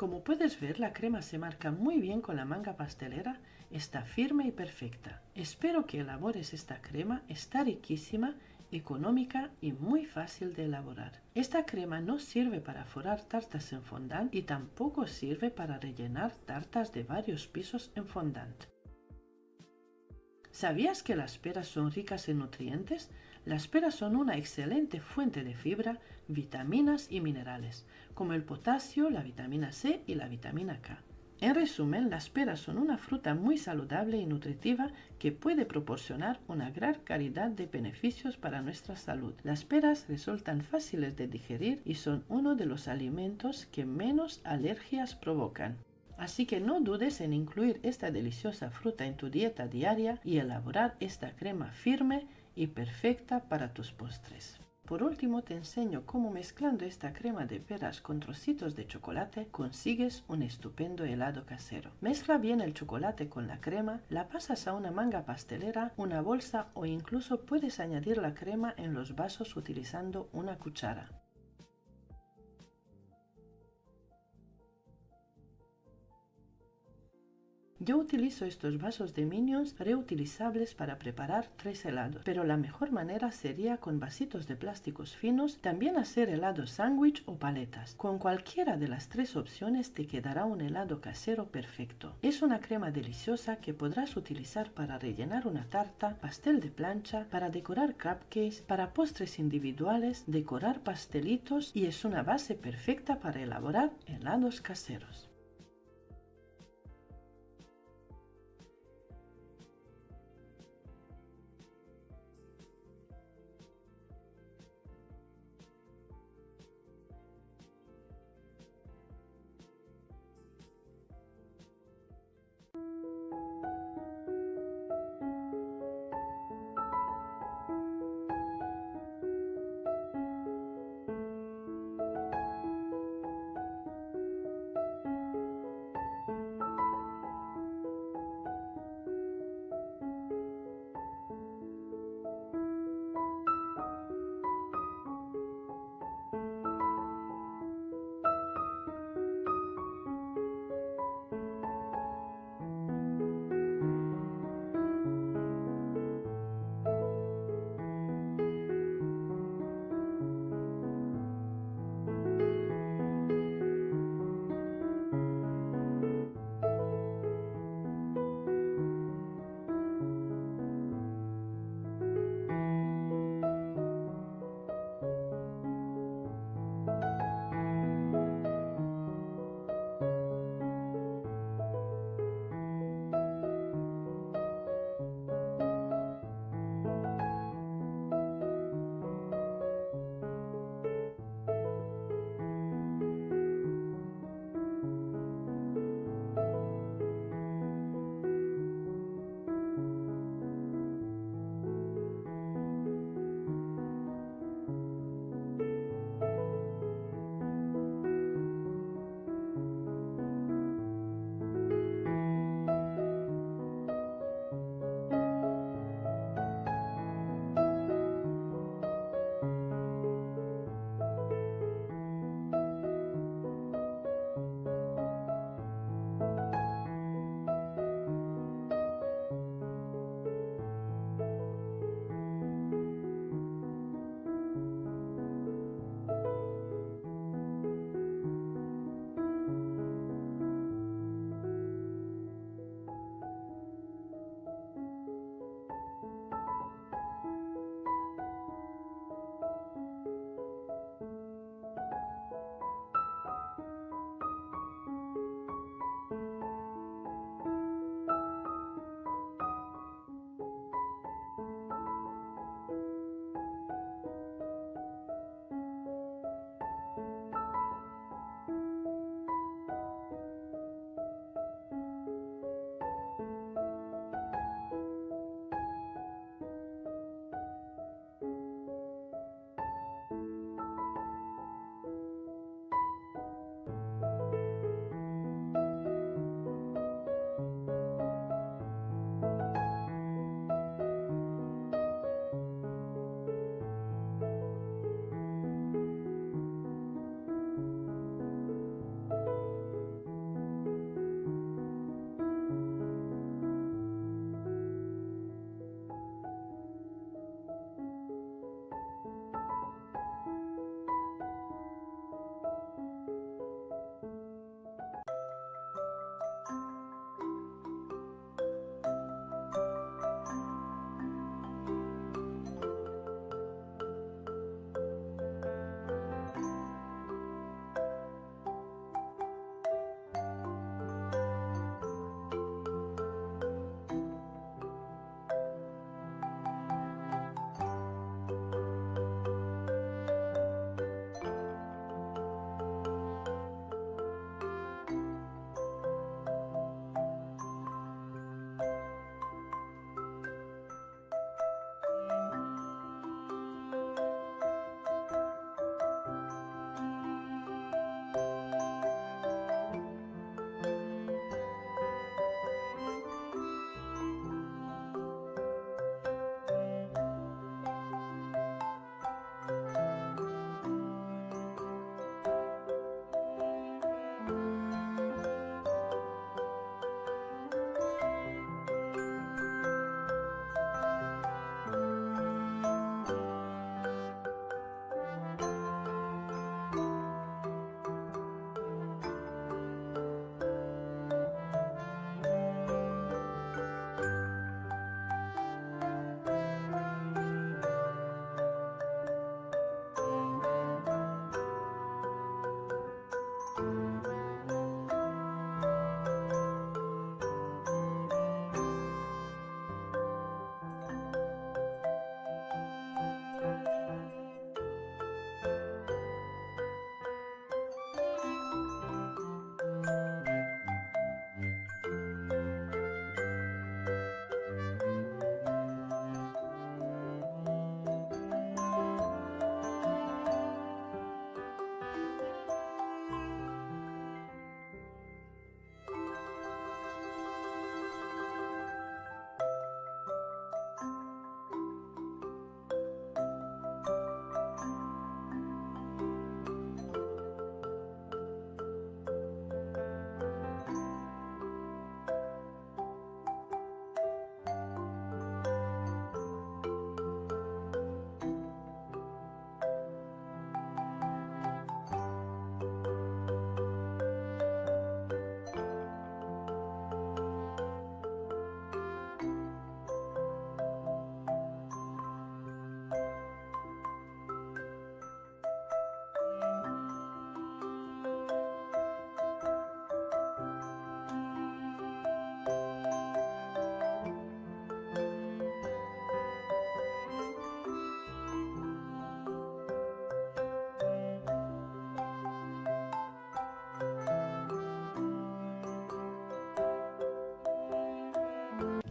Como puedes ver, la crema se marca muy bien con la manga pastelera, está firme y perfecta. Espero que elabores esta crema, está riquísima, económica y muy fácil de elaborar. Esta crema no sirve para forrar tartas en fondant y tampoco sirve para rellenar tartas de varios pisos en fondant. ¿Sabías que las peras son ricas en nutrientes? Las peras son una excelente fuente de fibra, vitaminas y minerales, como el potasio, la vitamina C y la vitamina K. En resumen, las peras son una fruta muy saludable y nutritiva que puede proporcionar una gran cantidad de beneficios para nuestra salud. Las peras resultan fáciles de digerir y son uno de los alimentos que menos alergias provocan. Así que no dudes en incluir esta deliciosa fruta en tu dieta diaria y elaborar esta crema firme y perfecta para tus postres. Por último, te enseño cómo mezclando esta crema de peras con trocitos de chocolate consigues un estupendo helado casero. Mezcla bien el chocolate con la crema, la pasas a una manga pastelera, una bolsa o incluso puedes añadir la crema en los vasos utilizando una cuchara. Yo utilizo estos vasos de Minions reutilizables para preparar 3 helados, pero la mejor manera sería con vasitos de plásticos finos también hacer helados sándwich o paletas. Con cualquiera de las 3 opciones te quedará un helado casero perfecto. Es una crema deliciosa que podrás utilizar para rellenar una tarta, pastel de plancha, para decorar cupcakes, para postres individuales, decorar pastelitos y es una base perfecta para elaborar helados caseros.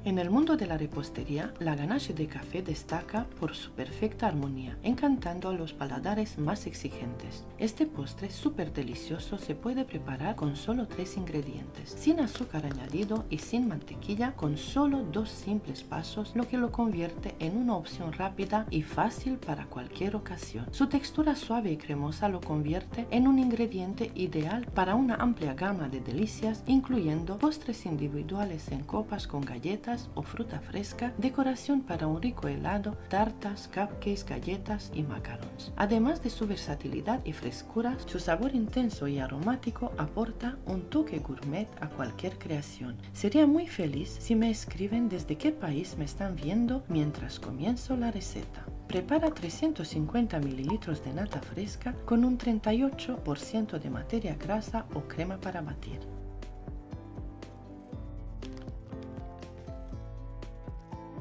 En el mundo de la repostería, la ganache de café destaca por su perfecta armonía, encantando a los paladares más exigentes. Este postre súper delicioso se puede preparar con solo 3 ingredientes, sin azúcar añadido y sin mantequilla, con solo 2 simples pasos, lo que lo convierte en una opción rápida y fácil para cualquier ocasión. Su textura suave y cremosa lo convierte en un ingrediente ideal para una amplia gama de delicias, incluyendo postres individuales en copas con galletas o fruta fresca, decoración para un rico helado, tartas, cupcakes, galletas y macarons. Además de su versatilidad y frescura, su sabor intenso y aromático aporta un toque gourmet a cualquier creación. Sería muy feliz si me escriben desde qué país me están viendo mientras comienzo la receta. Prepara 350 ml de nata fresca con un 38% de materia grasa o crema para batir.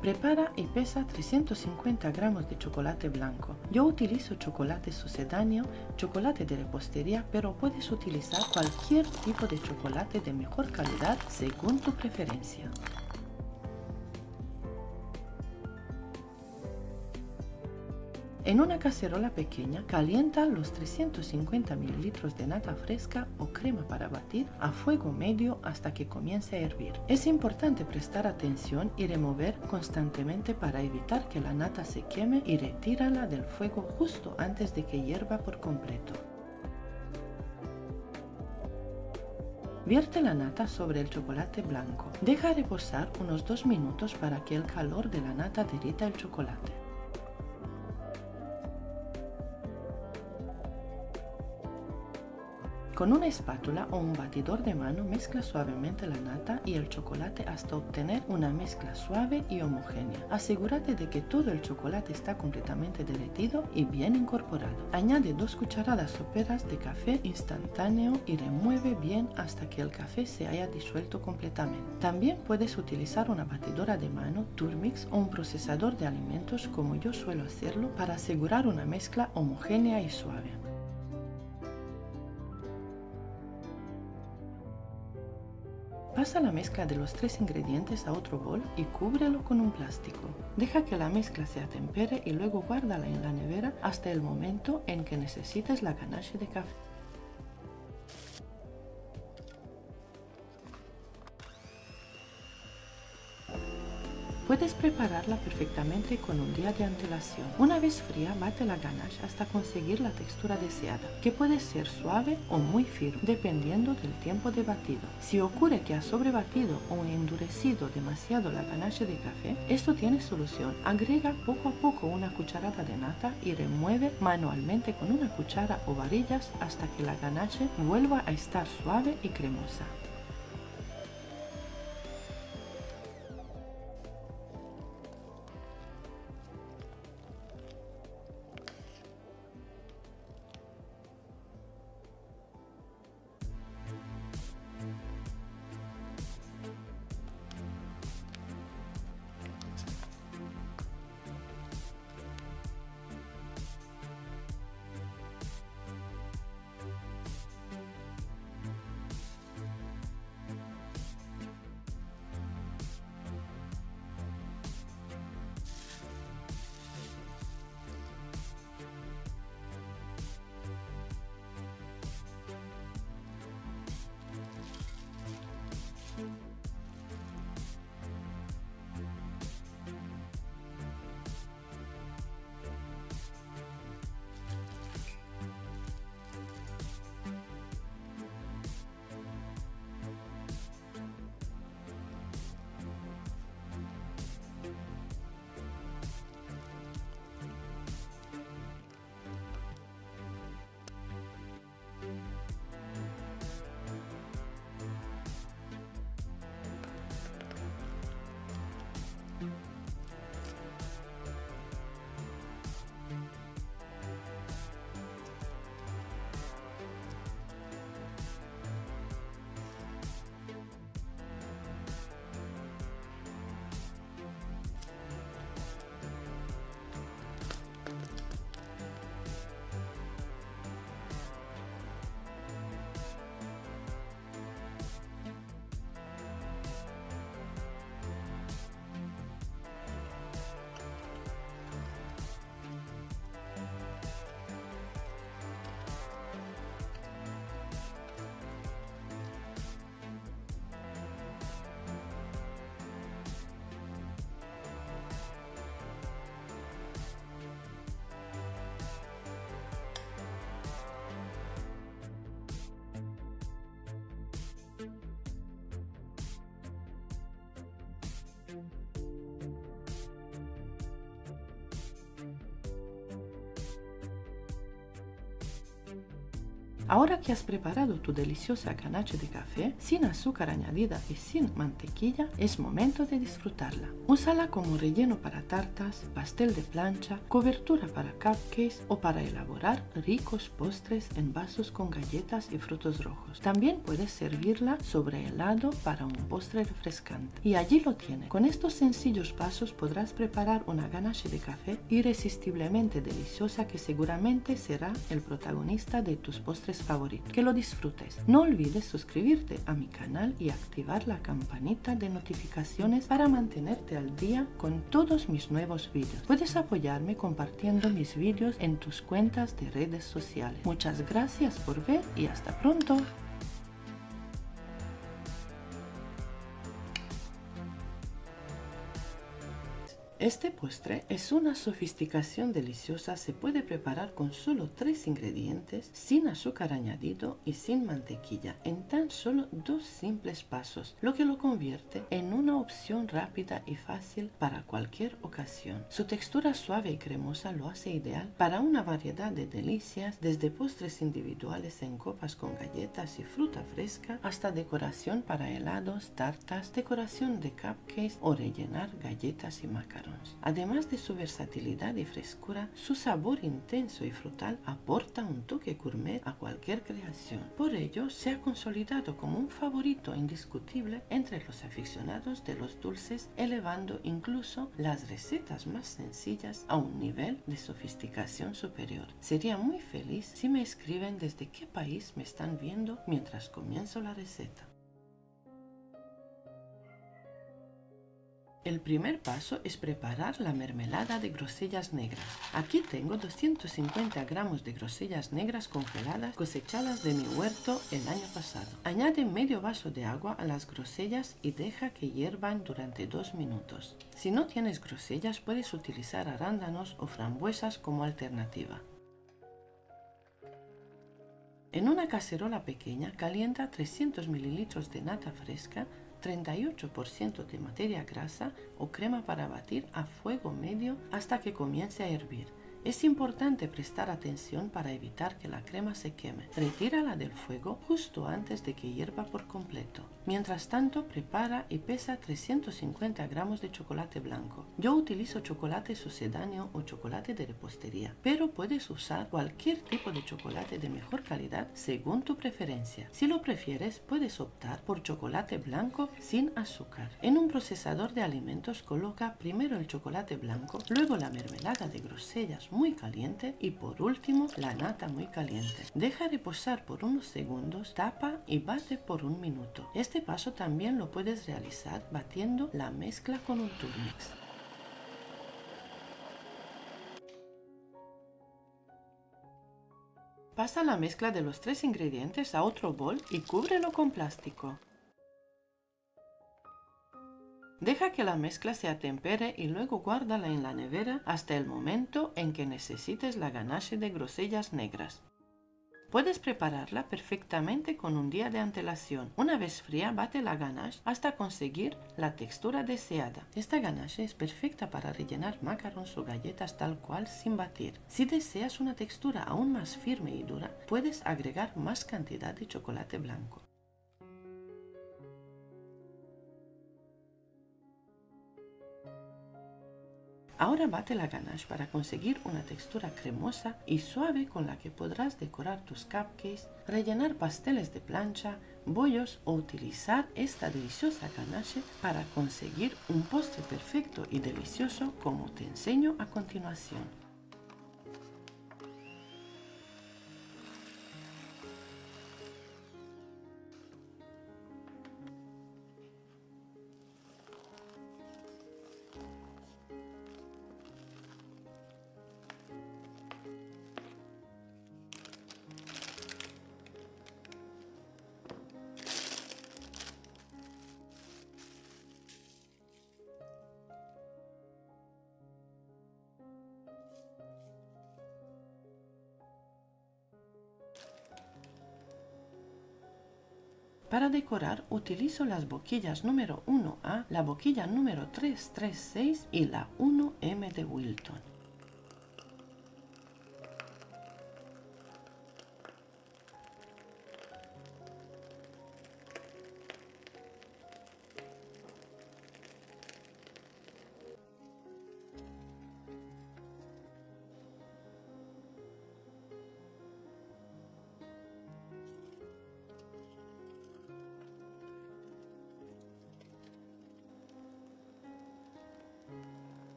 Prepara y pesa 350 gramos de chocolate blanco. Yo utilizo chocolate sucedáneo, chocolate de repostería, pero puedes utilizar cualquier tipo de chocolate de mejor calidad según tu preferencia. En una cacerola pequeña, calienta los 350 ml de nata fresca o crema para batir a fuego medio hasta que comience a hervir. Es importante prestar atención y remover constantemente para evitar que la nata se queme, y retírala del fuego justo antes de que hierva por completo. Vierte la nata sobre el chocolate blanco. Deja reposar unos 2 minutos para que el calor de la nata derrita el chocolate. Con una espátula o un batidor de mano mezcla suavemente la nata y el chocolate hasta obtener una mezcla suave y homogénea. Asegúrate de que todo el chocolate está completamente derretido y bien incorporado. Añade 2 cucharadas soperas de café instantáneo y remueve bien hasta que el café se haya disuelto completamente. También puedes utilizar una batidora de mano, Turmix o un procesador de alimentos como yo suelo hacerlo para asegurar una mezcla homogénea y suave. Pasa la mezcla de los 3 ingredientes a otro bol y cúbrelo con un plástico. Deja que la mezcla se atempere y luego guárdala en la nevera hasta el momento en que necesites la ganache de café. Puedes prepararla perfectamente con un día de antelación. Una vez fría, bate la ganache hasta conseguir la textura deseada, que puede ser suave o muy firme, dependiendo del tiempo de batido. Si ocurre que has sobrebatido o endurecido demasiado la ganache de café, esto tiene solución. Agrega poco a poco una cucharada de nata y remueve manualmente con una cuchara o varillas hasta que la ganache vuelva a estar suave y cremosa. Ahora que has preparado tu deliciosa ganache de café, sin azúcar añadida y sin mantequilla, es momento de disfrutarla. Úsala como relleno para tartas, pastel de plancha, cobertura para cupcakes o para elaborar ricos postres en vasos con galletas y frutos rojos. También puedes servirla sobre helado para un postre refrescante. Y allí lo tienes. Con estos sencillos pasos podrás preparar una ganache de café irresistiblemente deliciosa que seguramente será el protagonista de tus postres favoritos. Que lo disfrutes. No olvides suscribirte a mi canal y activar la campanita de notificaciones para mantenerte al día con todos mis nuevos vídeos. Puedes apoyarme compartiendo mis vídeos en tus cuentas de redes sociales. Muchas gracias por ver y hasta pronto. Este postre es una sofisticación deliciosa, se puede preparar con solo 3 ingredientes, sin azúcar añadido y sin mantequilla, en tan solo 2 simples pasos, lo que lo convierte en una opción rápida y fácil para cualquier ocasión. Su textura suave y cremosa lo hace ideal para una variedad de delicias, desde postres individuales en copas con galletas y fruta fresca, hasta decoración para helados, tartas, decoración de cupcakes o rellenar galletas y macarons. Además de su versatilidad y frescura, su sabor intenso y frutal aporta un toque gourmet a cualquier creación. Por ello, se ha consolidado como un favorito indiscutible entre los aficionados de los dulces, elevando incluso las recetas más sencillas a un nivel de sofisticación superior. Sería muy feliz si me escriben desde qué país me están viendo mientras comienzo la receta. El primer paso es preparar la mermelada de grosellas negras. Aquí tengo 250 gramos de grosellas negras congeladas cosechadas de mi huerto el año pasado. Añade medio vaso de agua a las grosellas y deja que hiervan durante 2 minutos. Si no tienes grosellas, puedes utilizar arándanos o frambuesas como alternativa. En una cacerola pequeña calienta 300 ml de nata fresca, 38% de materia grasa o crema para batir a fuego medio hasta que comience a hervir. Es importante prestar atención para evitar que la crema se queme. Retírala del fuego justo antes de que hierva por completo. Mientras tanto, prepara y pesa 350 gramos de chocolate blanco. Yo utilizo chocolate sucedáneo o chocolate de repostería, pero puedes usar cualquier tipo de chocolate de mejor calidad según tu preferencia. Si lo prefieres, puedes optar por chocolate blanco sin azúcar. En un procesador de alimentos coloca primero el chocolate blanco, luego la mermelada de grosellas muy caliente y por último la nata muy caliente. Deja reposar por unos segundos, tapa y bate por 1 minuto. Este paso también lo puedes realizar batiendo la mezcla con un Turmix. Pasa la mezcla de los 3 ingredientes a otro bol y cúbrelo con plástico. Deja que la mezcla se atempere y luego guárdala en la nevera hasta el momento en que necesites la ganache de grosellas negras. Puedes prepararla perfectamente con un día de antelación. Una vez fría, bate la ganache hasta conseguir la textura deseada. Esta ganache es perfecta para rellenar macarons o galletas tal cual sin batir. Si deseas una textura aún más firme y dura, puedes agregar más cantidad de chocolate blanco. Ahora bate la ganache para conseguir una textura cremosa y suave con la que podrás decorar tus cupcakes, rellenar pasteles de plancha, bollos o utilizar esta deliciosa ganache para conseguir un postre perfecto y delicioso como te enseño a continuación. Para decorar utilizo las boquillas número 1A, la boquilla número 336 y la 1M de Wilton.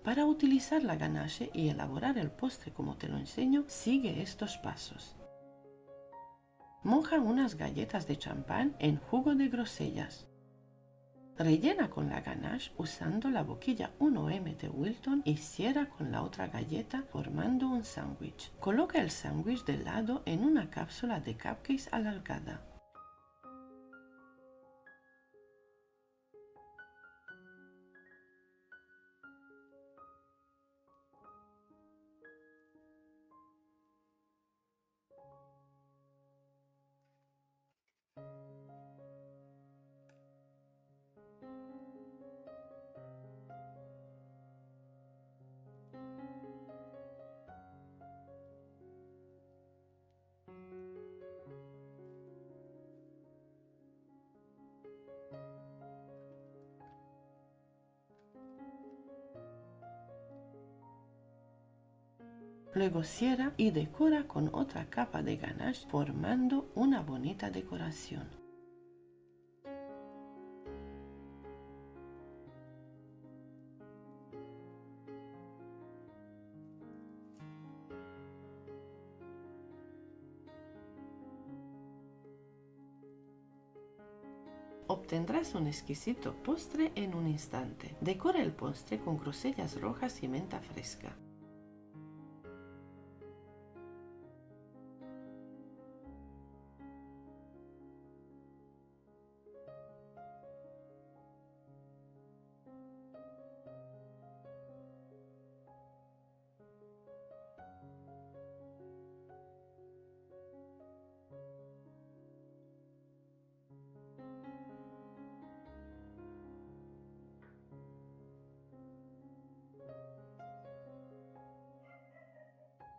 Para utilizar la ganache y elaborar el postre como te lo enseño, sigue estos pasos. Moja unas galletas de champán en jugo de grosellas. Rellena con la ganache usando la boquilla 1M de Wilton y cierra con la otra galleta formando un sándwich. Coloca el sándwich de lado en una cápsula de cupcakes alargada. Luego cierra y decora con otra capa de ganache formando una bonita decoración. Obtendrás un exquisito postre en un instante. Decora el postre con grosellas rojas y menta fresca.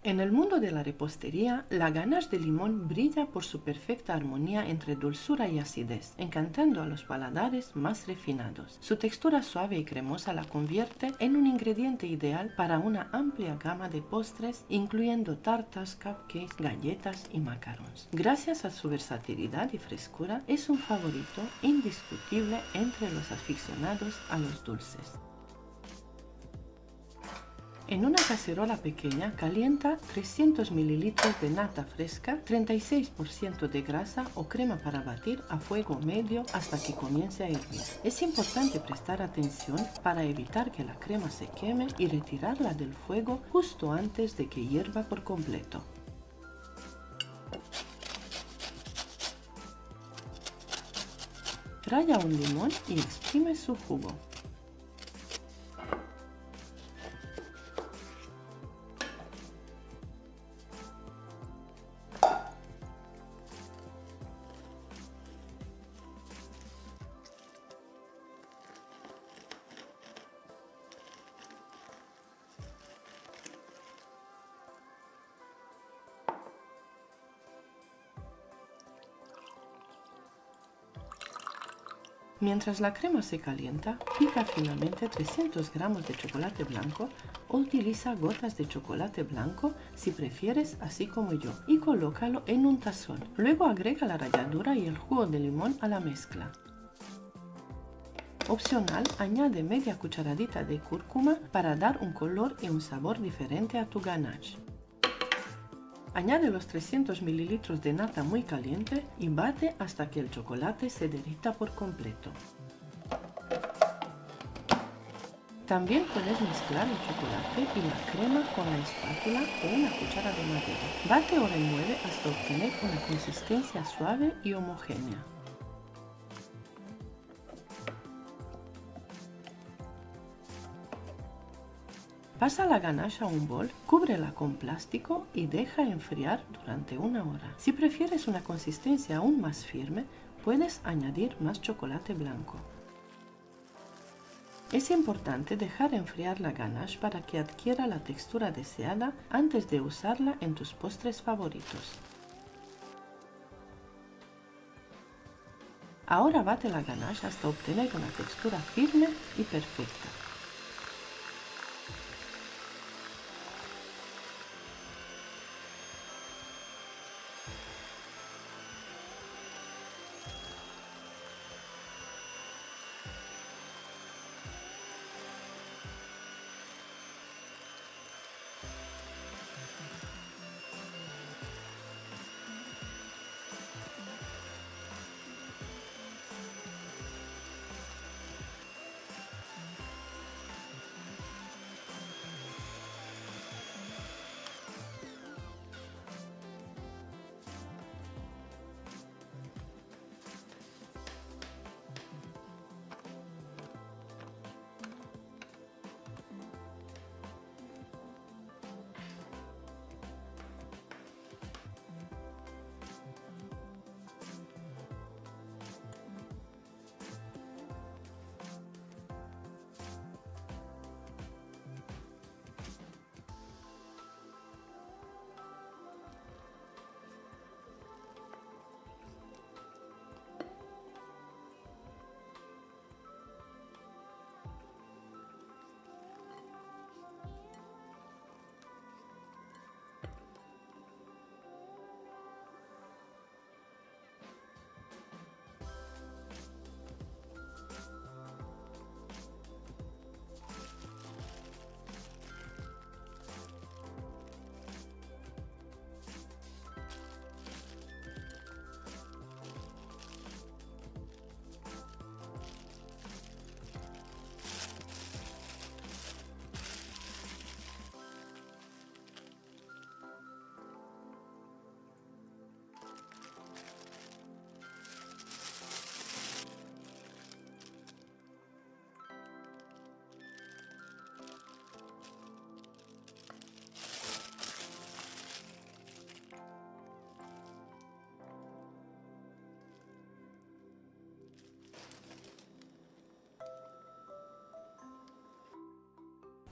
En el mundo de la repostería, la ganache de limón brilla por su perfecta armonía entre dulzura y acidez, encantando a los paladares más refinados. Su textura suave y cremosa la convierte en un ingrediente ideal para una amplia gama de postres, incluyendo tartas, cupcakes, galletas y macarons. Gracias a su versatilidad y frescura, es un favorito indiscutible entre los aficionados a los dulces. En una cacerola pequeña calienta 300 ml de nata fresca, 36% de grasa o crema para batir a fuego medio hasta que comience a hervir. Es importante prestar atención para evitar que la crema se queme y retirarla del fuego justo antes de que hierva por completo. Ralla un limón y exprime su jugo. Mientras la crema se calienta, pica finamente 300 gramos de chocolate blanco o utiliza gotas de chocolate blanco si prefieres, así como yo, y colócalo en un tazón. Luego agrega la ralladura y el jugo de limón a la mezcla. Opcional, añade media cucharadita de cúrcuma para dar un color y un sabor diferente a tu ganache. Añade los 300 ml de nata muy caliente y bate hasta que el chocolate se derrita por completo. También puedes mezclar el chocolate y la crema con la espátula o una cuchara de madera. Bate o remueve hasta obtener una consistencia suave y homogénea. Pasa la ganache a un bol, cúbrela con plástico y deja enfriar durante una hora. Si prefieres una consistencia aún más firme, puedes añadir más chocolate blanco. Es importante dejar enfriar la ganache para que adquiera la textura deseada antes de usarla en tus postres favoritos. Ahora bate la ganache hasta obtener una textura firme y perfecta.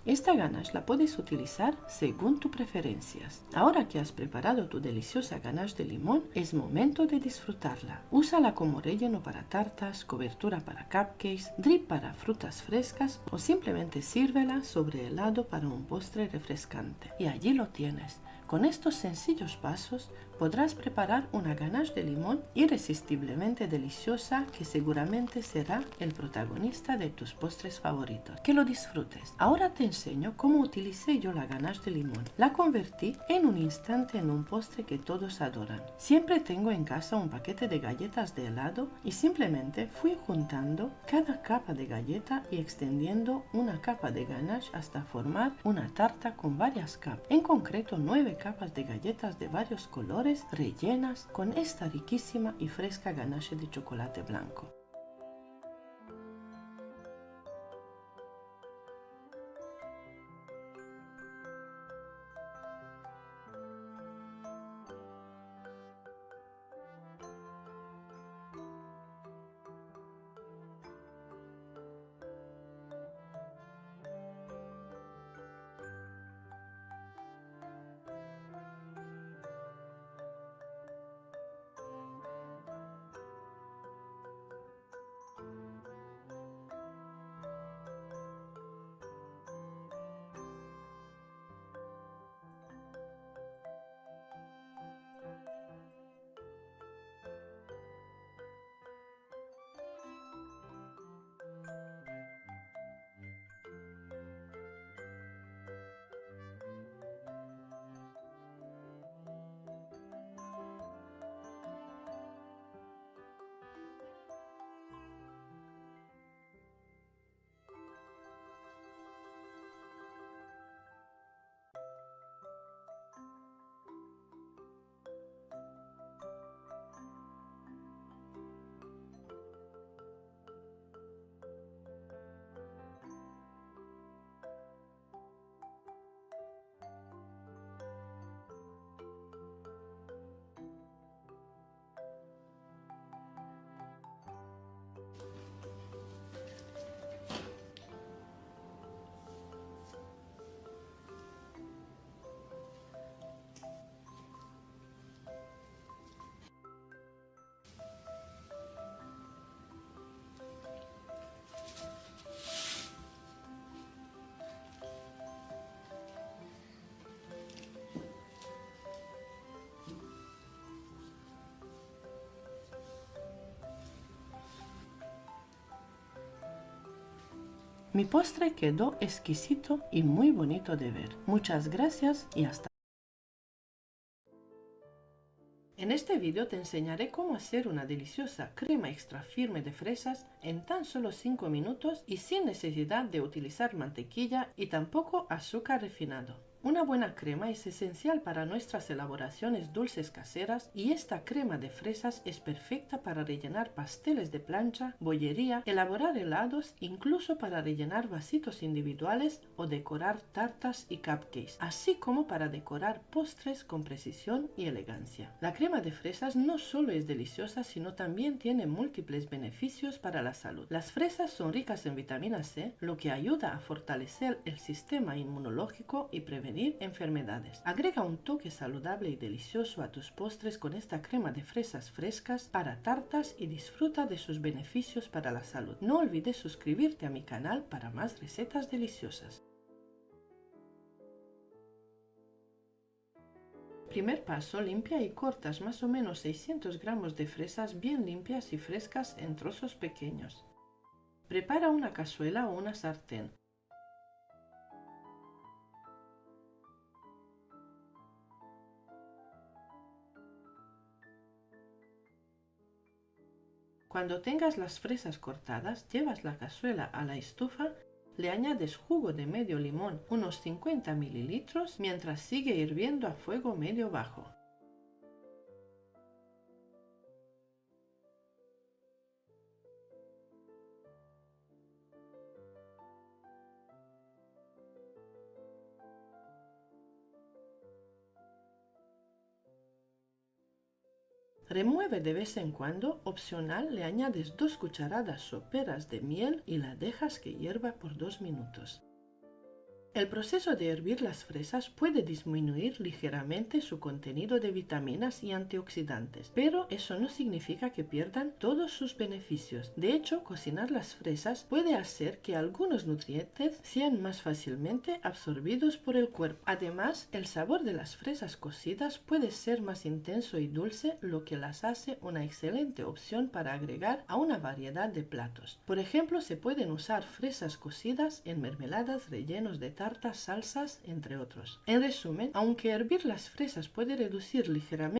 Esta ganache la puedes utilizar según tus preferencias. Ahora que has preparado tu deliciosa ganache de limón, es momento de disfrutarla. Úsala como relleno para tartas, cobertura para cupcakes, drip para frutas frescas o simplemente sírvela sobre helado para un postre refrescante. Y allí lo tienes. Con estos sencillos pasos podrás preparar una ganache de limón irresistiblemente deliciosa que seguramente será el protagonista de tus postres favoritos. Que lo disfrutes. Ahora te enseño cómo utilicé yo la ganache de limón. La convertí en un instante en un postre que todos adoran. Siempre tengo en casa un paquete de galletas de helado y simplemente fui juntando cada capa de galleta y extendiendo una capa de ganache hasta formar una tarta con varias capas. En concreto 9 capas de galletas de varios colores rellenas con esta riquísima y fresca ganache de chocolate blanco. Mi postre quedó exquisito y muy bonito de ver. Muchas gracias y hasta. En este vídeo te enseñaré cómo hacer una deliciosa crema extra firme de fresas en tan solo 5 minutos y sin necesidad de utilizar mantequilla y tampoco azúcar refinado. Una buena crema es esencial para nuestras elaboraciones dulces caseras y esta crema de fresas es perfecta para rellenar pasteles de plancha, bollería, elaborar helados, incluso para rellenar vasitos individuales o decorar tartas y cupcakes, así como para decorar postres con precisión y elegancia. La crema de fresas no solo es deliciosa, sino también tiene múltiples beneficios para la salud. Las fresas son ricas en vitamina C, lo que ayuda a fortalecer el sistema inmunológico y prevenir enfermedades. Agrega un toque saludable y delicioso a tus postres con esta crema de fresas frescas para tartas y disfruta de sus beneficios para la salud. No olvides suscribirte a mi canal para más recetas deliciosas. Primer paso, limpia y cortas más o menos 600 gramos de fresas bien limpias y frescas en trozos pequeños. Prepara una cazuela o una sartén. Cuando tengas las fresas cortadas, llevas la cazuela a la estufa, le añades jugo de medio limón, unos 50 mililitros, mientras sigue hirviendo a fuego medio bajo. Remueve de vez en cuando, opcional le añades 2 cucharadas soperas de miel y la dejas que hierva por 2 minutos. El proceso de hervir las fresas puede disminuir ligeramente su contenido de vitaminas y antioxidantes, pero eso no significa que pierdan todos sus beneficios. De hecho, cocinar las fresas puede hacer que algunos nutrientes sean más fácilmente absorbidos por el cuerpo. Además, el sabor de las fresas cocidas puede ser más intenso y dulce, lo que las hace una excelente opción para agregar a una variedad de platos. Por ejemplo, se pueden usar fresas cocidas en mermeladas, rellenos de tartas, salsas, entre otros. En resumen, aunque hervir las fresas puede reducir ligeramente